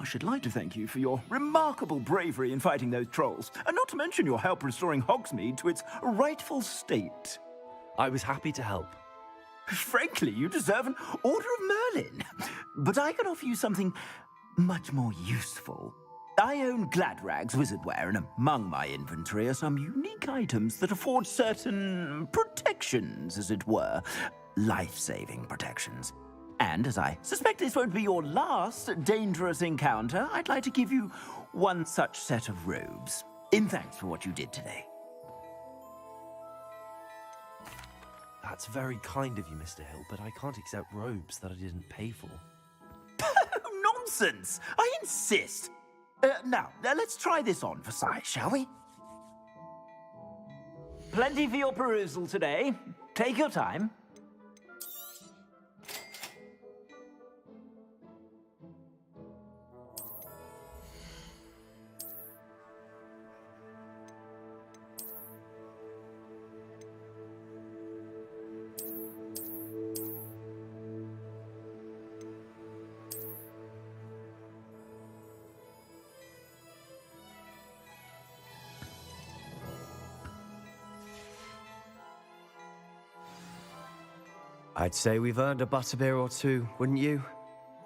I should like to thank you for your remarkable bravery in fighting those trolls, and not to mention your help restoring Hogsmeade to its rightful state. I was happy to help. Frankly, you deserve an Order of Merlin. But I can offer you something much more useful. I own Gladrag's wizardware, and among my inventory are some unique items that afford certain protections, as it were. Life-saving protections. And as I suspect this won't be your last dangerous encounter, I'd like to give you one such set of robes, in thanks for what you did today. That's very kind of you, Mr. Hill, but I can't accept robes that I didn't pay for. Nonsense! I insist! Now, let's try this on for size, shall we? Plenty for your perusal today. Take your time. I'd say we've earned a butterbeer or two, wouldn't you?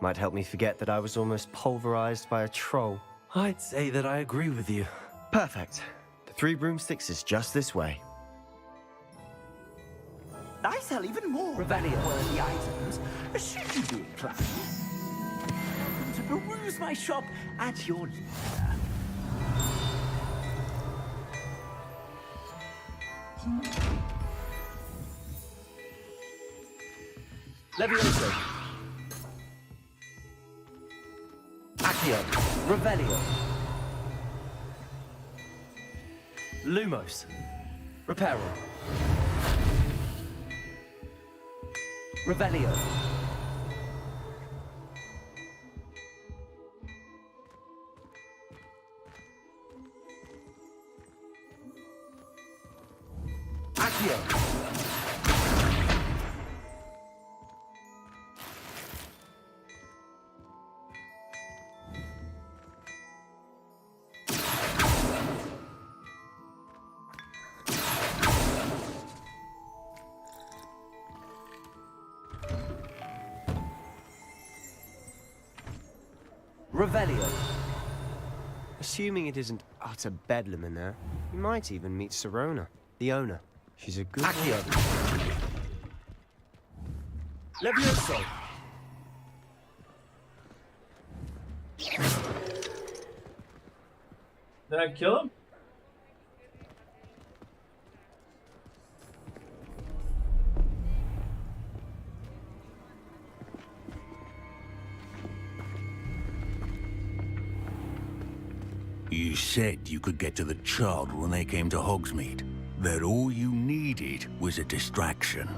Might help me forget that I was almost pulverized by a troll. I'd say that I agree with you. Perfect. The 3 broomsticks is just this way. I sell even more Revelio-worthy items, should you be inclined. To peruse my shop at your leisure. Levioso. Accio. Revelio. Lumos. Reparo. Revelio. Accio. Revelio. Assuming it isn't utter bedlam in there, you might even meet Sirona, the owner. She's a good... Accio. Levioso. Did I kill him? You said you could get to the child when they came to Hogsmeade. That all you needed was a distraction.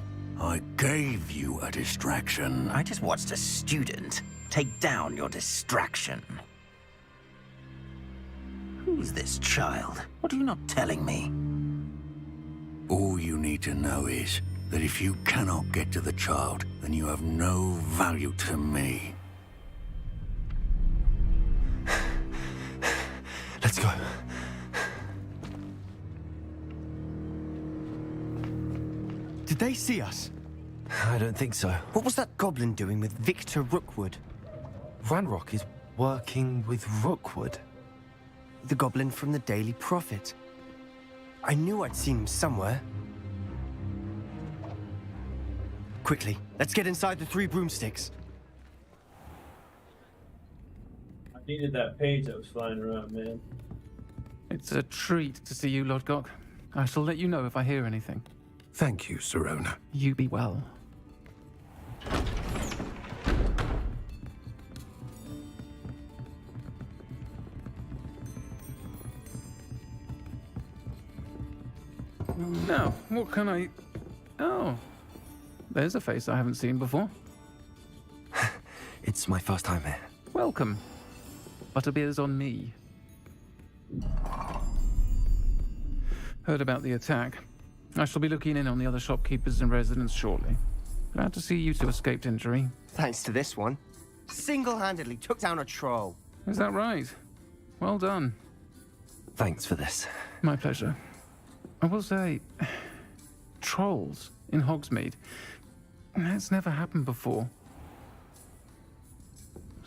I gave you a distraction. I just watched a student take down your distraction. Who's this child? What are you not telling me? All you need to know is that if you cannot get to the child, then you have no value to me. Let's go. Did they see us? I don't think so. What was that goblin doing with Victor Rookwood? Ranrock is working with Rookwood. The goblin from the Daily Prophet. I knew I'd seen him somewhere. Quickly, let's get inside the 3 broomsticks. I needed that page that was flying around, man. It's a treat to see you, Lodgok. I shall let you know if I hear anything. Thank you, Sirona. You be well. Now, what can I... Oh, there's a face I haven't seen before. It's my first time here. Welcome. Butterbeer's on me. Heard about the attack. I shall be looking in on the other shopkeepers and residents shortly. Glad to see you two escaped injury. Thanks to this one. Single-handedly took down a troll. Is that right? Well done. Thanks for this. My pleasure. I will say, trolls in Hogsmeade. That's never happened before.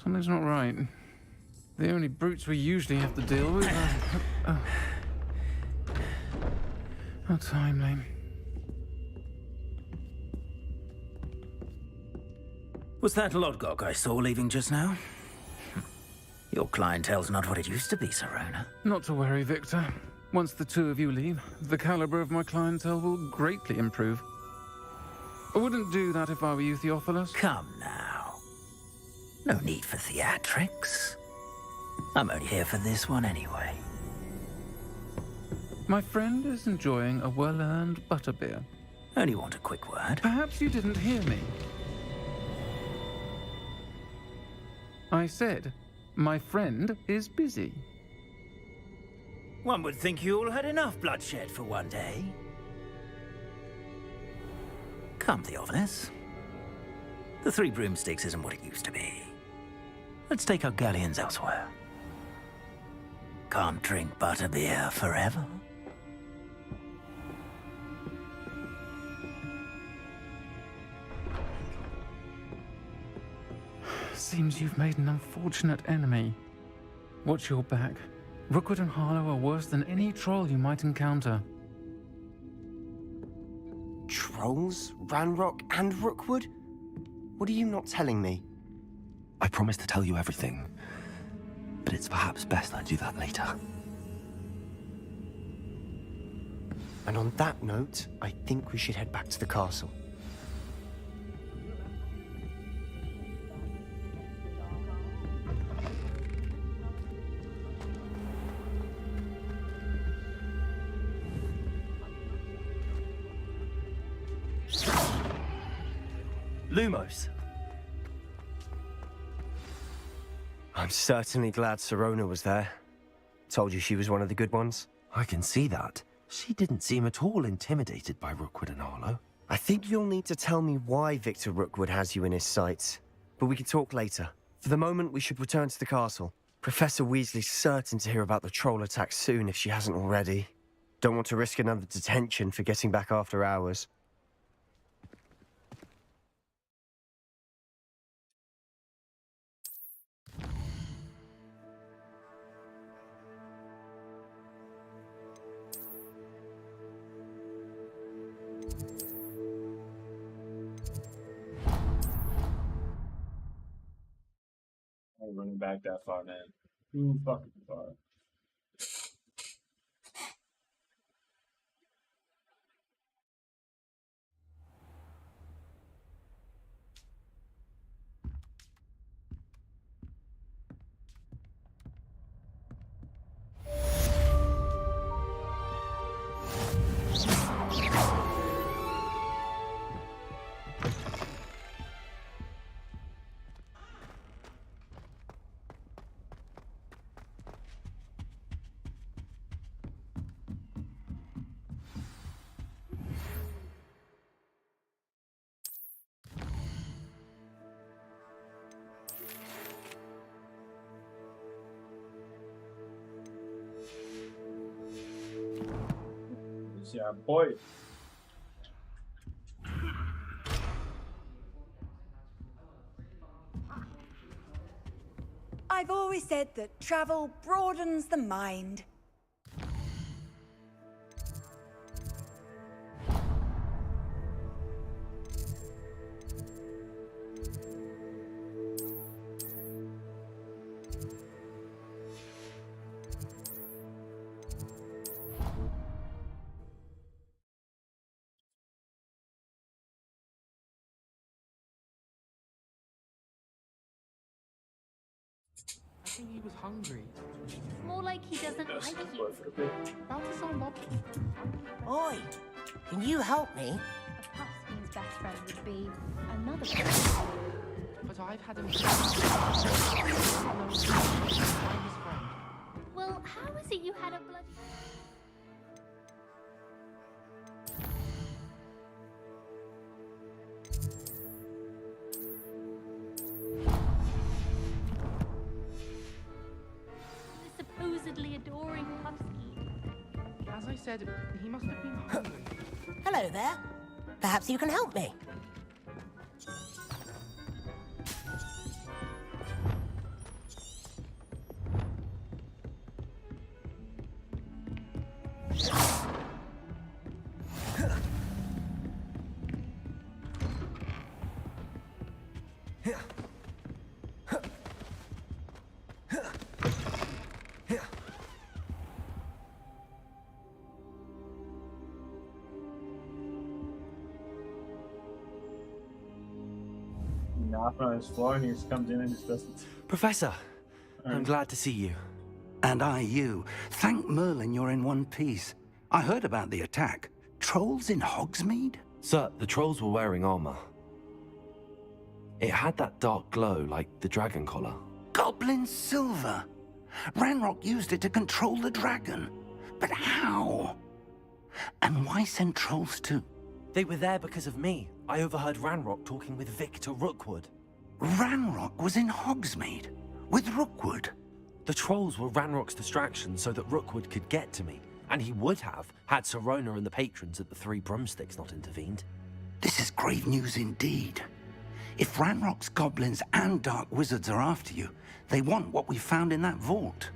Something's not right. The only brutes we usually have to deal with are... How timely. Was that Lodgok I saw leaving just now? Your clientele's not what it used to be, Sirona. Not to worry, Victor. Once the two of you leave, the caliber of my clientele will greatly improve. I wouldn't do that if I were you, Theophilus. Come now. No need for theatrics. I'm only here for this one anyway. My friend is enjoying a well-earned butterbeer. Only want a quick word. Perhaps you didn't hear me. I said, my friend is busy. One would think you all had enough bloodshed for one day. Come, Theophilus. The 3 broomsticks isn't what it used to be. Let's take our galleons elsewhere. Can't drink butterbeer forever. Seems you've made an unfortunate enemy. Watch your back. Rookwood and Harlow are worse than any troll you might encounter. Trolls? Ranrock and Rookwood? What are you not telling me? I promise to tell you everything, but it's perhaps best I do that later. And on that note, I think we should head back to the castle. Lumos. I'm certainly glad Sirona was there. Told you she was one of the good ones. I can see that. She didn't seem at all intimidated by Rookwood and Harlow. I think you'll need to tell me why Victor Rookwood has you in his sights. But we can talk later. For the moment, we should return to the castle. Professor Weasley's certain to hear about the troll attack soon if she hasn't already. Don't want to risk another detention for getting back after hours. I ain't running back that far, man. Too fucking far. Yeah, boy. I've always said that travel broadens the mind. I think he was hungry. More like he doesn't like you. Balthasar loved him. Oi, can you help me? A Puffskein's best friend would be another person. But I've had him. Well, how is it you had a bloody... The supposedly adoring Puffskein. As I said, he must have been hungry. Hello there. Perhaps you can help me. Knocking on his floor and he just comes in and just doesn't. Professor, I'm glad to see you. And I you. Thank Merlin you're in one piece. I heard about the attack. Trolls in Hogsmeade? Sir, the trolls were wearing armor. It had that dark glow like the dragon collar. Goblin silver. Ranrock used it to control the dragon. But how? And why send trolls too? They were there because of me. I overheard Ranrock talking with Victor Rookwood. Ranrock was in Hogsmeade? With Rookwood? The trolls were Ranrock's distraction so that Rookwood could get to me. And he would have, had Sirona and the patrons at the Three Broomsticks not intervened. This is grave news indeed. If Ranrock's goblins and dark wizards are after you, they want what we found in that vault.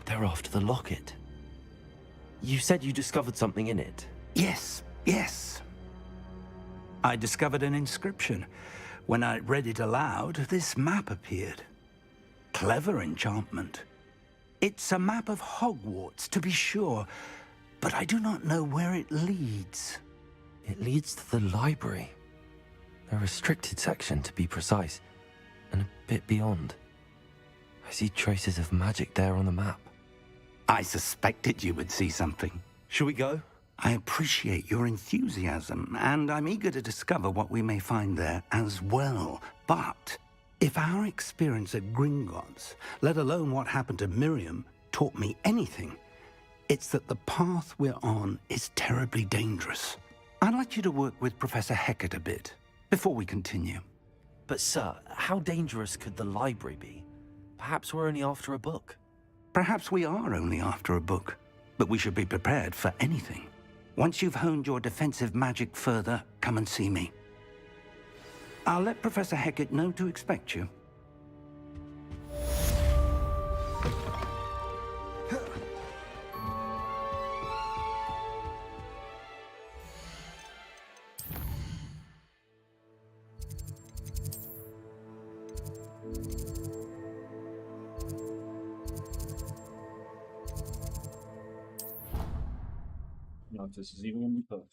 They're after the locket. You said you discovered something in it. Yes, yes. I discovered an inscription. When I read it aloud, this map appeared. Clever enchantment. It's a map of Hogwarts, to be sure, but I do not know where it leads. It leads to the library. A restricted section, to be precise, and a bit beyond. I see traces of magic there on the map. I suspected you would see something. Shall we go? I appreciate your enthusiasm, and I'm eager to discover what we may find there as well. But if our experience at Gringotts, let alone what happened to Miriam, taught me anything, it's that the path we're on is terribly dangerous. I'd like you to work with Professor Hecat a bit before we continue. But sir, how dangerous could the library be? Perhaps we're only after a book. Perhaps we are only after a book, but we should be prepared for anything. Once you've honed your defensive magic further, come and see me. I'll let Professor Hecat know to expect you. No, if this is even gonna be close.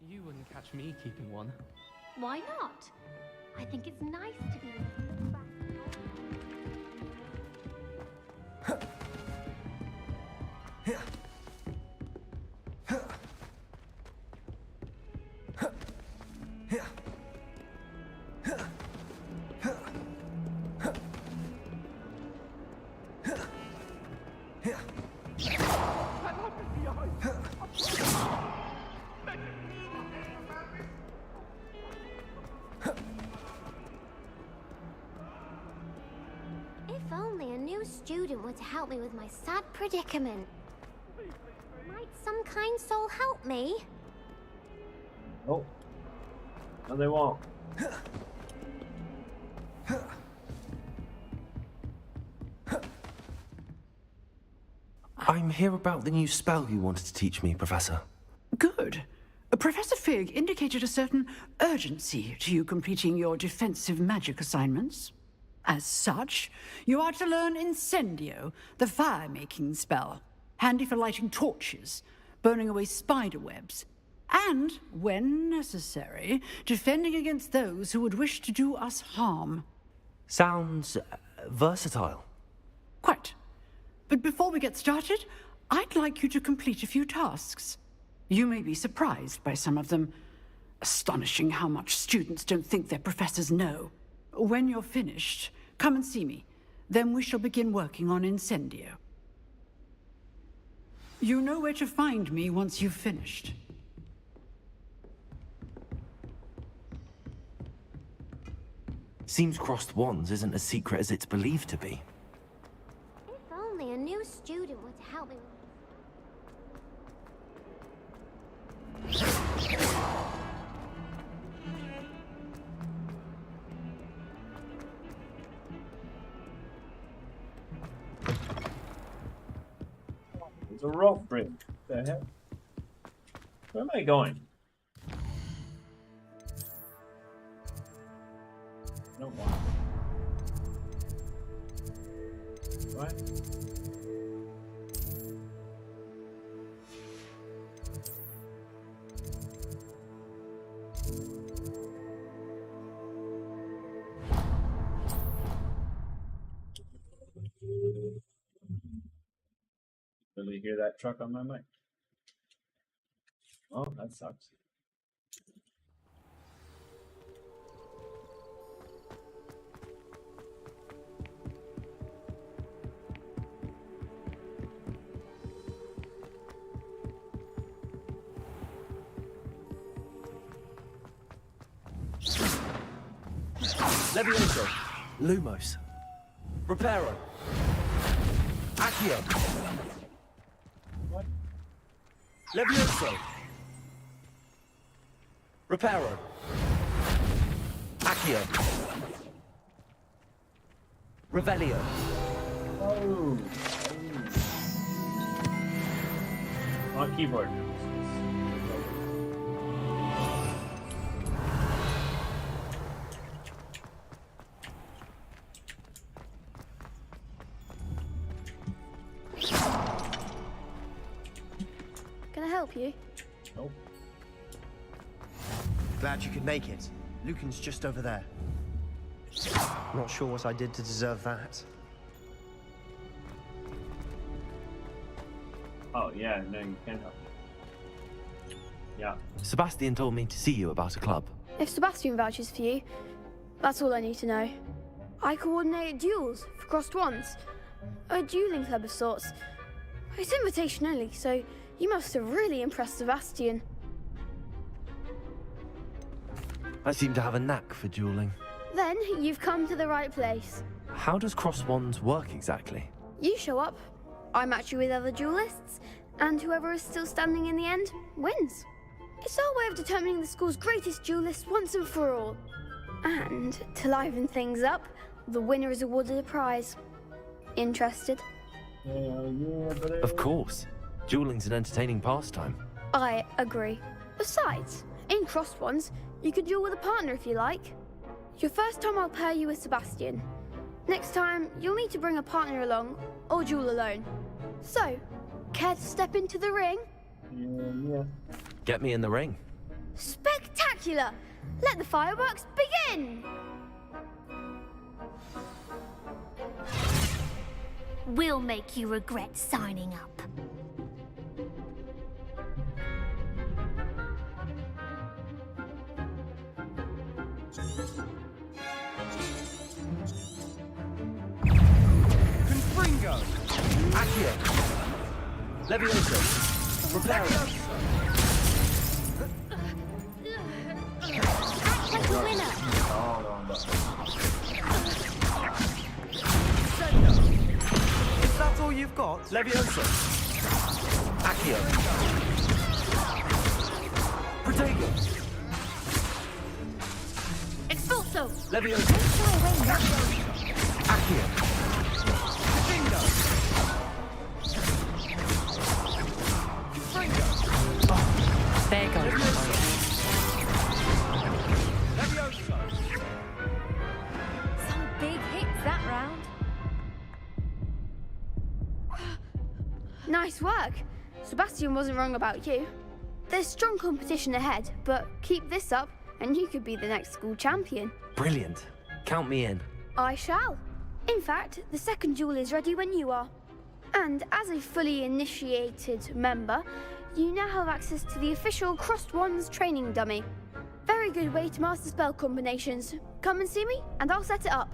You wouldn't catch me keeping one. Why not? I think it's nice to be able to look back. If only a new student were to help me with my sad predicament. some kind soul help me? Oh. No, they won't. I'm here about the new spell you wanted to teach me, Professor. Good. Professor Fig indicated a certain urgency to you completing your defensive magic assignments. As such, you are to learn Incendio, the fire-making spell, handy for lighting torches, burning away spider webs, and, when necessary, defending against those who would wish to do us harm. Sounds versatile. Quite. But before we get started, I'd like you to complete a few tasks. You may be surprised by some of them. Astonishing how much students don't think their professors know. When you're finished, come and see me. Then we shall begin working on Incendio. You know where to find me once you've finished. Seems crossed wands isn't as secret as it's believed to be. If only a new student would help me. There's a rope bridge. What the heck? Where am I going? I don't want it. What? Really hear that truck on my mic. Oh, that sucks. Levioso. Lumos. Reparo. Accio. What? Levioso. Reparo. Accio. Revelio. Oh. On keyboard. Can I help you? Nope. Glad you could make it. Lucan's just over there. Not sure what I did to deserve that. Oh, yeah, no, you can help. Yeah. Sebastian told me to see you about a club. If Sebastian vouches for you, that's all I need to know. I coordinate duels for crossed wands. A dueling club of sorts. It's invitation only, so you must have really impressed Sebastian. I seem to have a knack for dueling. Then you've come to the right place. How does cross wands work exactly? You show up, I match you with other duelists, and whoever is still standing in the end wins. It's our way of determining the school's greatest duelist once and for all. And to liven things up, the winner is awarded a prize. Interested? Of course. Dueling's an entertaining pastime. I agree. Besides, in crossed ones, you can duel with a partner if you like. Your first time I'll pair you with Sebastian. Next time, you'll need to bring a partner along, or duel alone. So, care to step into the ring? Yeah. Get me in the ring. Spectacular! Let the fireworks begin! We'll make you regret signing up. Confringo. Accio. Levioso. Reparo. Act like a winner! Is that all you've got? Levioso. Accio. Protego. Expulso! Levioso. Accio. Bingo! There goes my mind. Some big hits that round. Nice work. Sebastian wasn't wrong about you. There's strong competition ahead, but keep this up and you could be the next school champion. Brilliant. Count me in. I shall. In fact, the second duel is ready when you are. And as a fully initiated member, you now have access to the official Crossed Wands training dummy. Very good way to master spell combinations. Come and see me, and I'll set it up.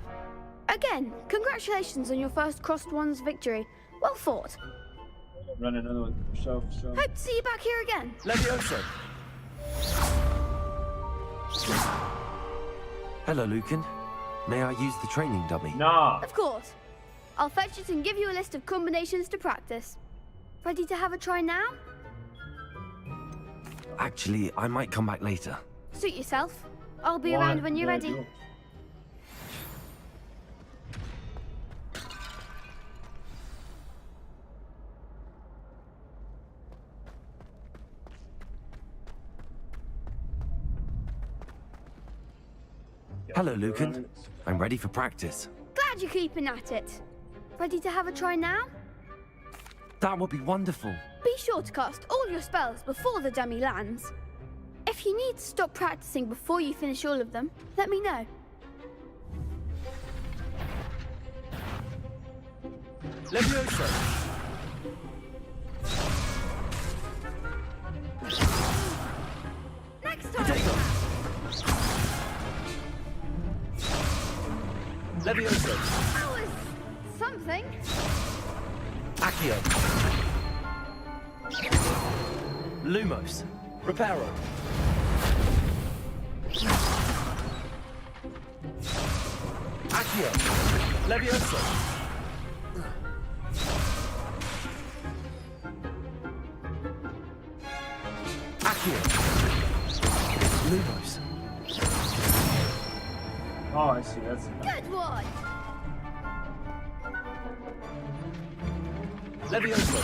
Again, congratulations on your first Crossed Wands victory. Well fought. Run another one yourself, so. Hope to see you back here again. Levioso. Hello, Lucan. May I use the training dummy? Nah. Of course. I'll fetch it and give you a list of combinations to practice. Ready to have a try now? Actually, I might come back later. Suit yourself. I'll be around when you're ready. Hello, Lucan. I'm ready for practice. Glad you're keeping at it. Ready to have a try now? That would be wonderful. Be sure to cast all your spells before the dummy lands. If you need to stop practicing before you finish all of them, let me know. Levioso. Next time! Potato. Levioso. That was something. Accio. Lumos. Reparo. Accio. Levioso. Accio. Lumos. Oh, I see. That's Good one. Levioso.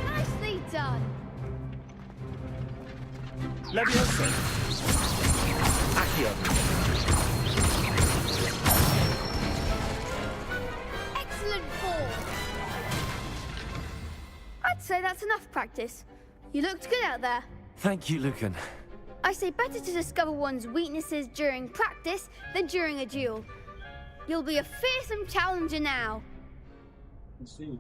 Nicely done. Levioso. Accio. Excellent form. I'd say that's enough practice. You looked good out there. Thank you, Lucan. I say better to discover one's weaknesses during practice than during a duel. You'll be a fearsome challenger now. Let's see.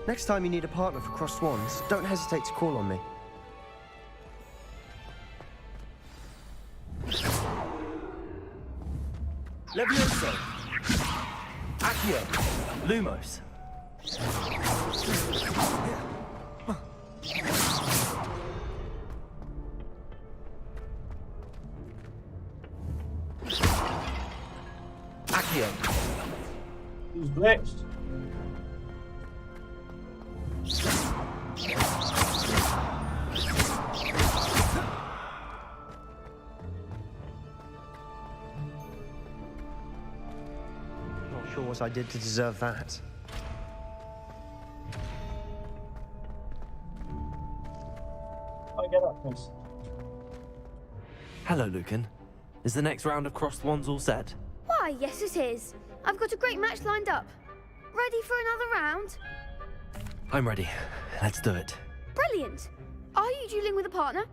Next time you need a partner for Crossed Wands, don't hesitate to call on me. Levioso. Accio. Lumos. Accio. Who's glitched? Not sure what I did to deserve that. I get up, please. Hello, Lucan. Is the next round of Crossed Wands all set? Why, yes it is. I've got a great match lined up. Ready for another round? I'm ready. Let's do it. Brilliant. Are you dueling with a partner?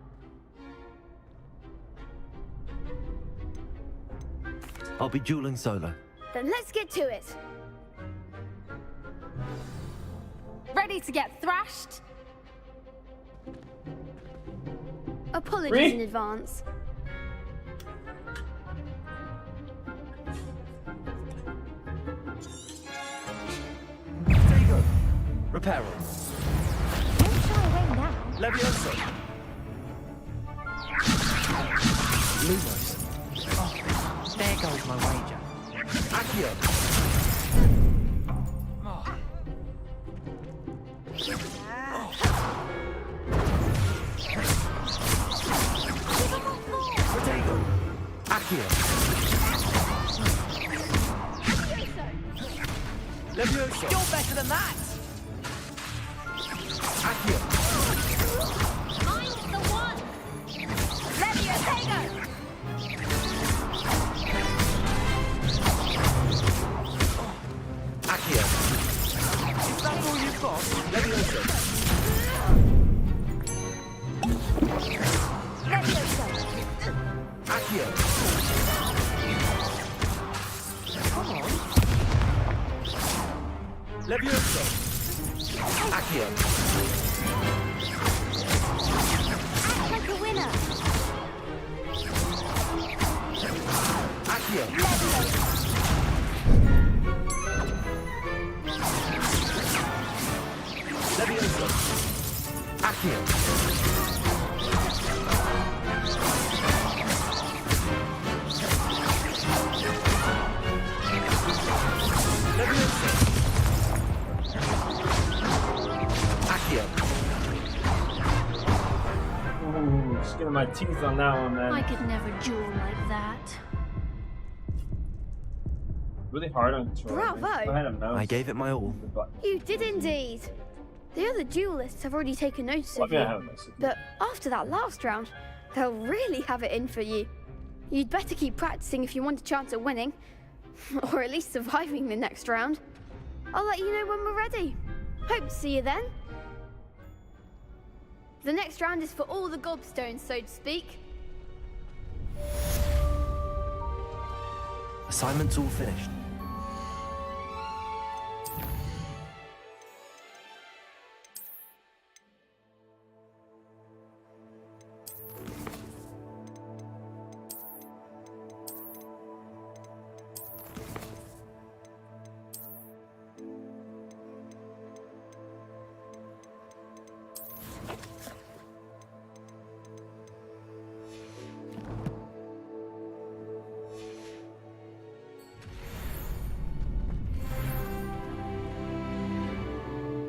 I'll be dueling solo. Then let's get to it. Ready to get thrashed? Apologies in advance. Potato. Reparo. Don't shy away now. Levioso. Lumos. There goes my way. Accio. Protego. Accio. Levioso. You're better than that! Accio. I'm the one! Leviosago! Accio. Is that all you've got? Levioso. Levioso! Accio. Come on. Levioso. Accio. Act like a winner! Accio. Levioso. Accio. Levioso. Accio. Ooh, skin of my teeth on that one, man. I could never duel like that. Really hard on control. Bravo! I had a mouse. I gave it my all. You did indeed. The other duelists have already taken notice of I you. have a mouse. But after that last round, they'll really have it in for you. You'd better keep practicing if you want a chance at winning. Or at least surviving the next round. I'll let you know when we're ready. Hope to see you then. The next round is for all the gobstones, so to speak. Assignment's all finished.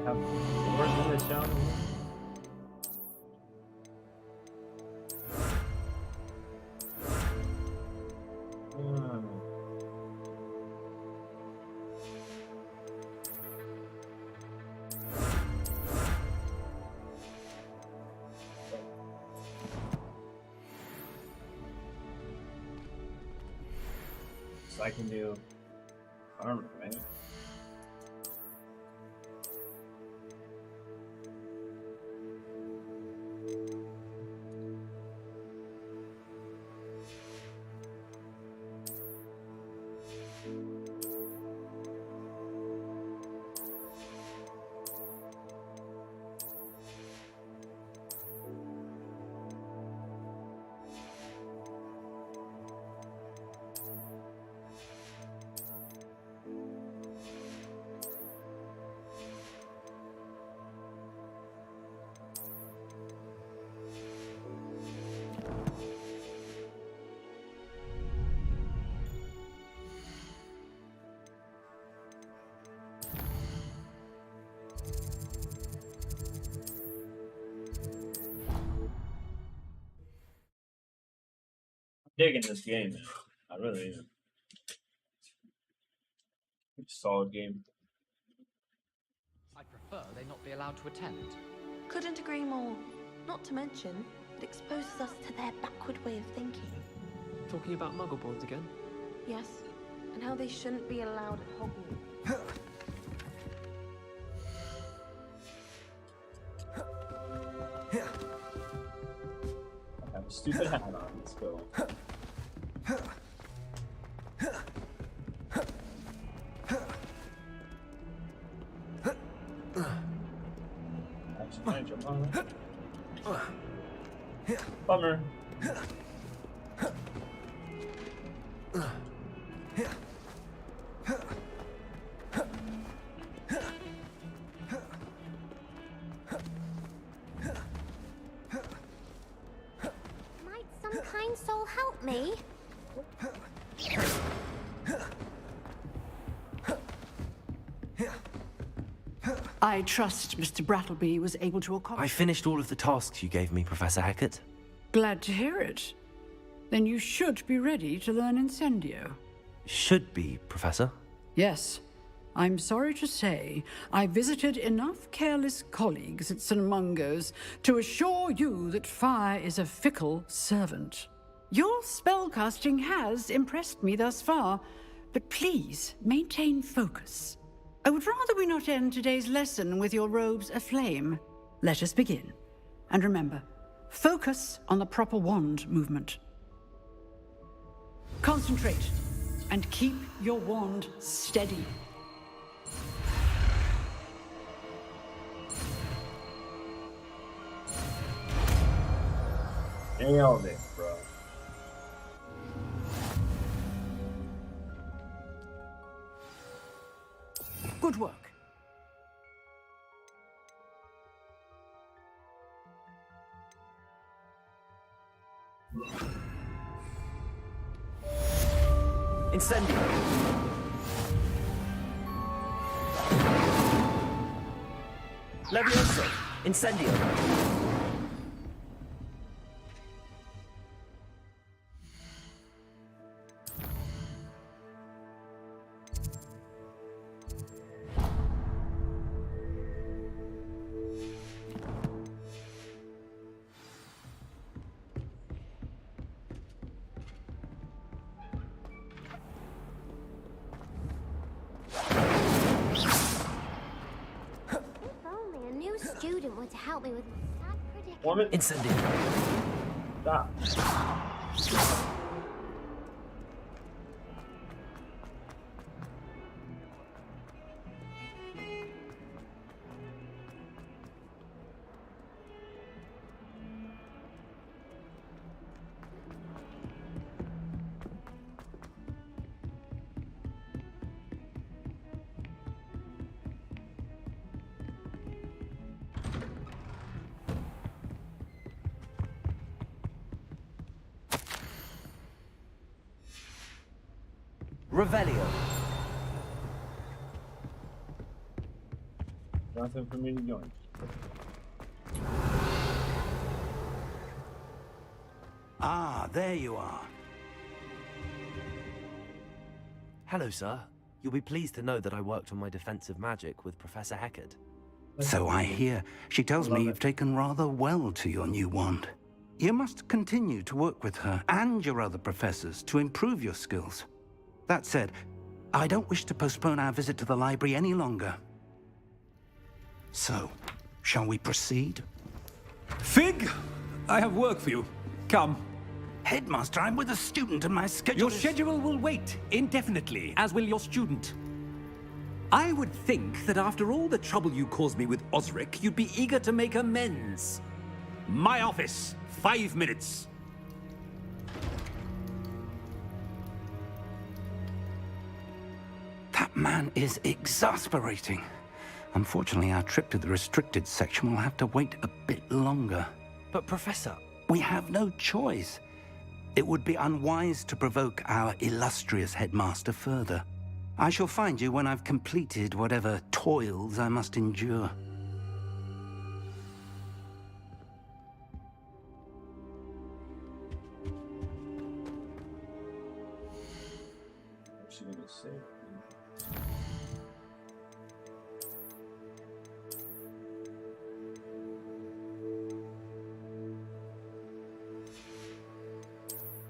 Have doors in this show. So I can do armor, right? Digging this game, man. I really am. It's a solid game. I prefer they not be allowed to attend. Couldn't agree more. Not to mention, it exposes us to their backward way of thinking. Talking about muggle boards again? Yes, and how they shouldn't be allowed at Hogwarts. I have a stupid hat on. Let's go. Actually, can I jump on that? Bummer. Might some kind soul help me? I trust Mr. Brattleby was able to accomplish. I finished all of the tasks you gave me, Professor Hackett. Glad to hear it. Then you should be ready to learn Incendio. Should be, Professor. Yes. I'm sorry to say, I visited enough careless colleagues at St. Mungo's to assure you that fire is a fickle servant. Your spellcasting has impressed me thus far, but please maintain focus. I would rather we not end today's lesson with your robes aflame. Let us begin. And remember, focus on the proper wand movement. Concentrate, and keep your wand steady. Nailed it, bro. Good work. Incendio. Levioso. Incendio. Student were to help me with my sad predicament. Incendio. Stop. Revelio. Nothing for me to join. Ah, there you are. Hello, sir. You'll be pleased to know that I worked on my defensive magic with Professor Hackett. So I hear. She tells me you've taken rather well to your new wand. You must continue to work with her and your other professors to improve your skills. That said, I don't wish to postpone our visit to the library any longer. So, shall we proceed? Fig, I have work for you. Come. Headmaster, I'm with a student and my schedule Your schedule will wait indefinitely, as will your student. I would think that after all the trouble you caused me with Osric, you'd be eager to make amends. My office, 5 minutes. That man is exasperating. Unfortunately, our trip to the restricted section will have to wait a bit longer. But, Professor... We have no choice. It would be unwise to provoke our illustrious headmaster further. I shall find you when I've completed whatever toils I must endure. What's she gonna say?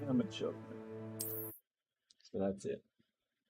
I'm a joke, man. So that's it.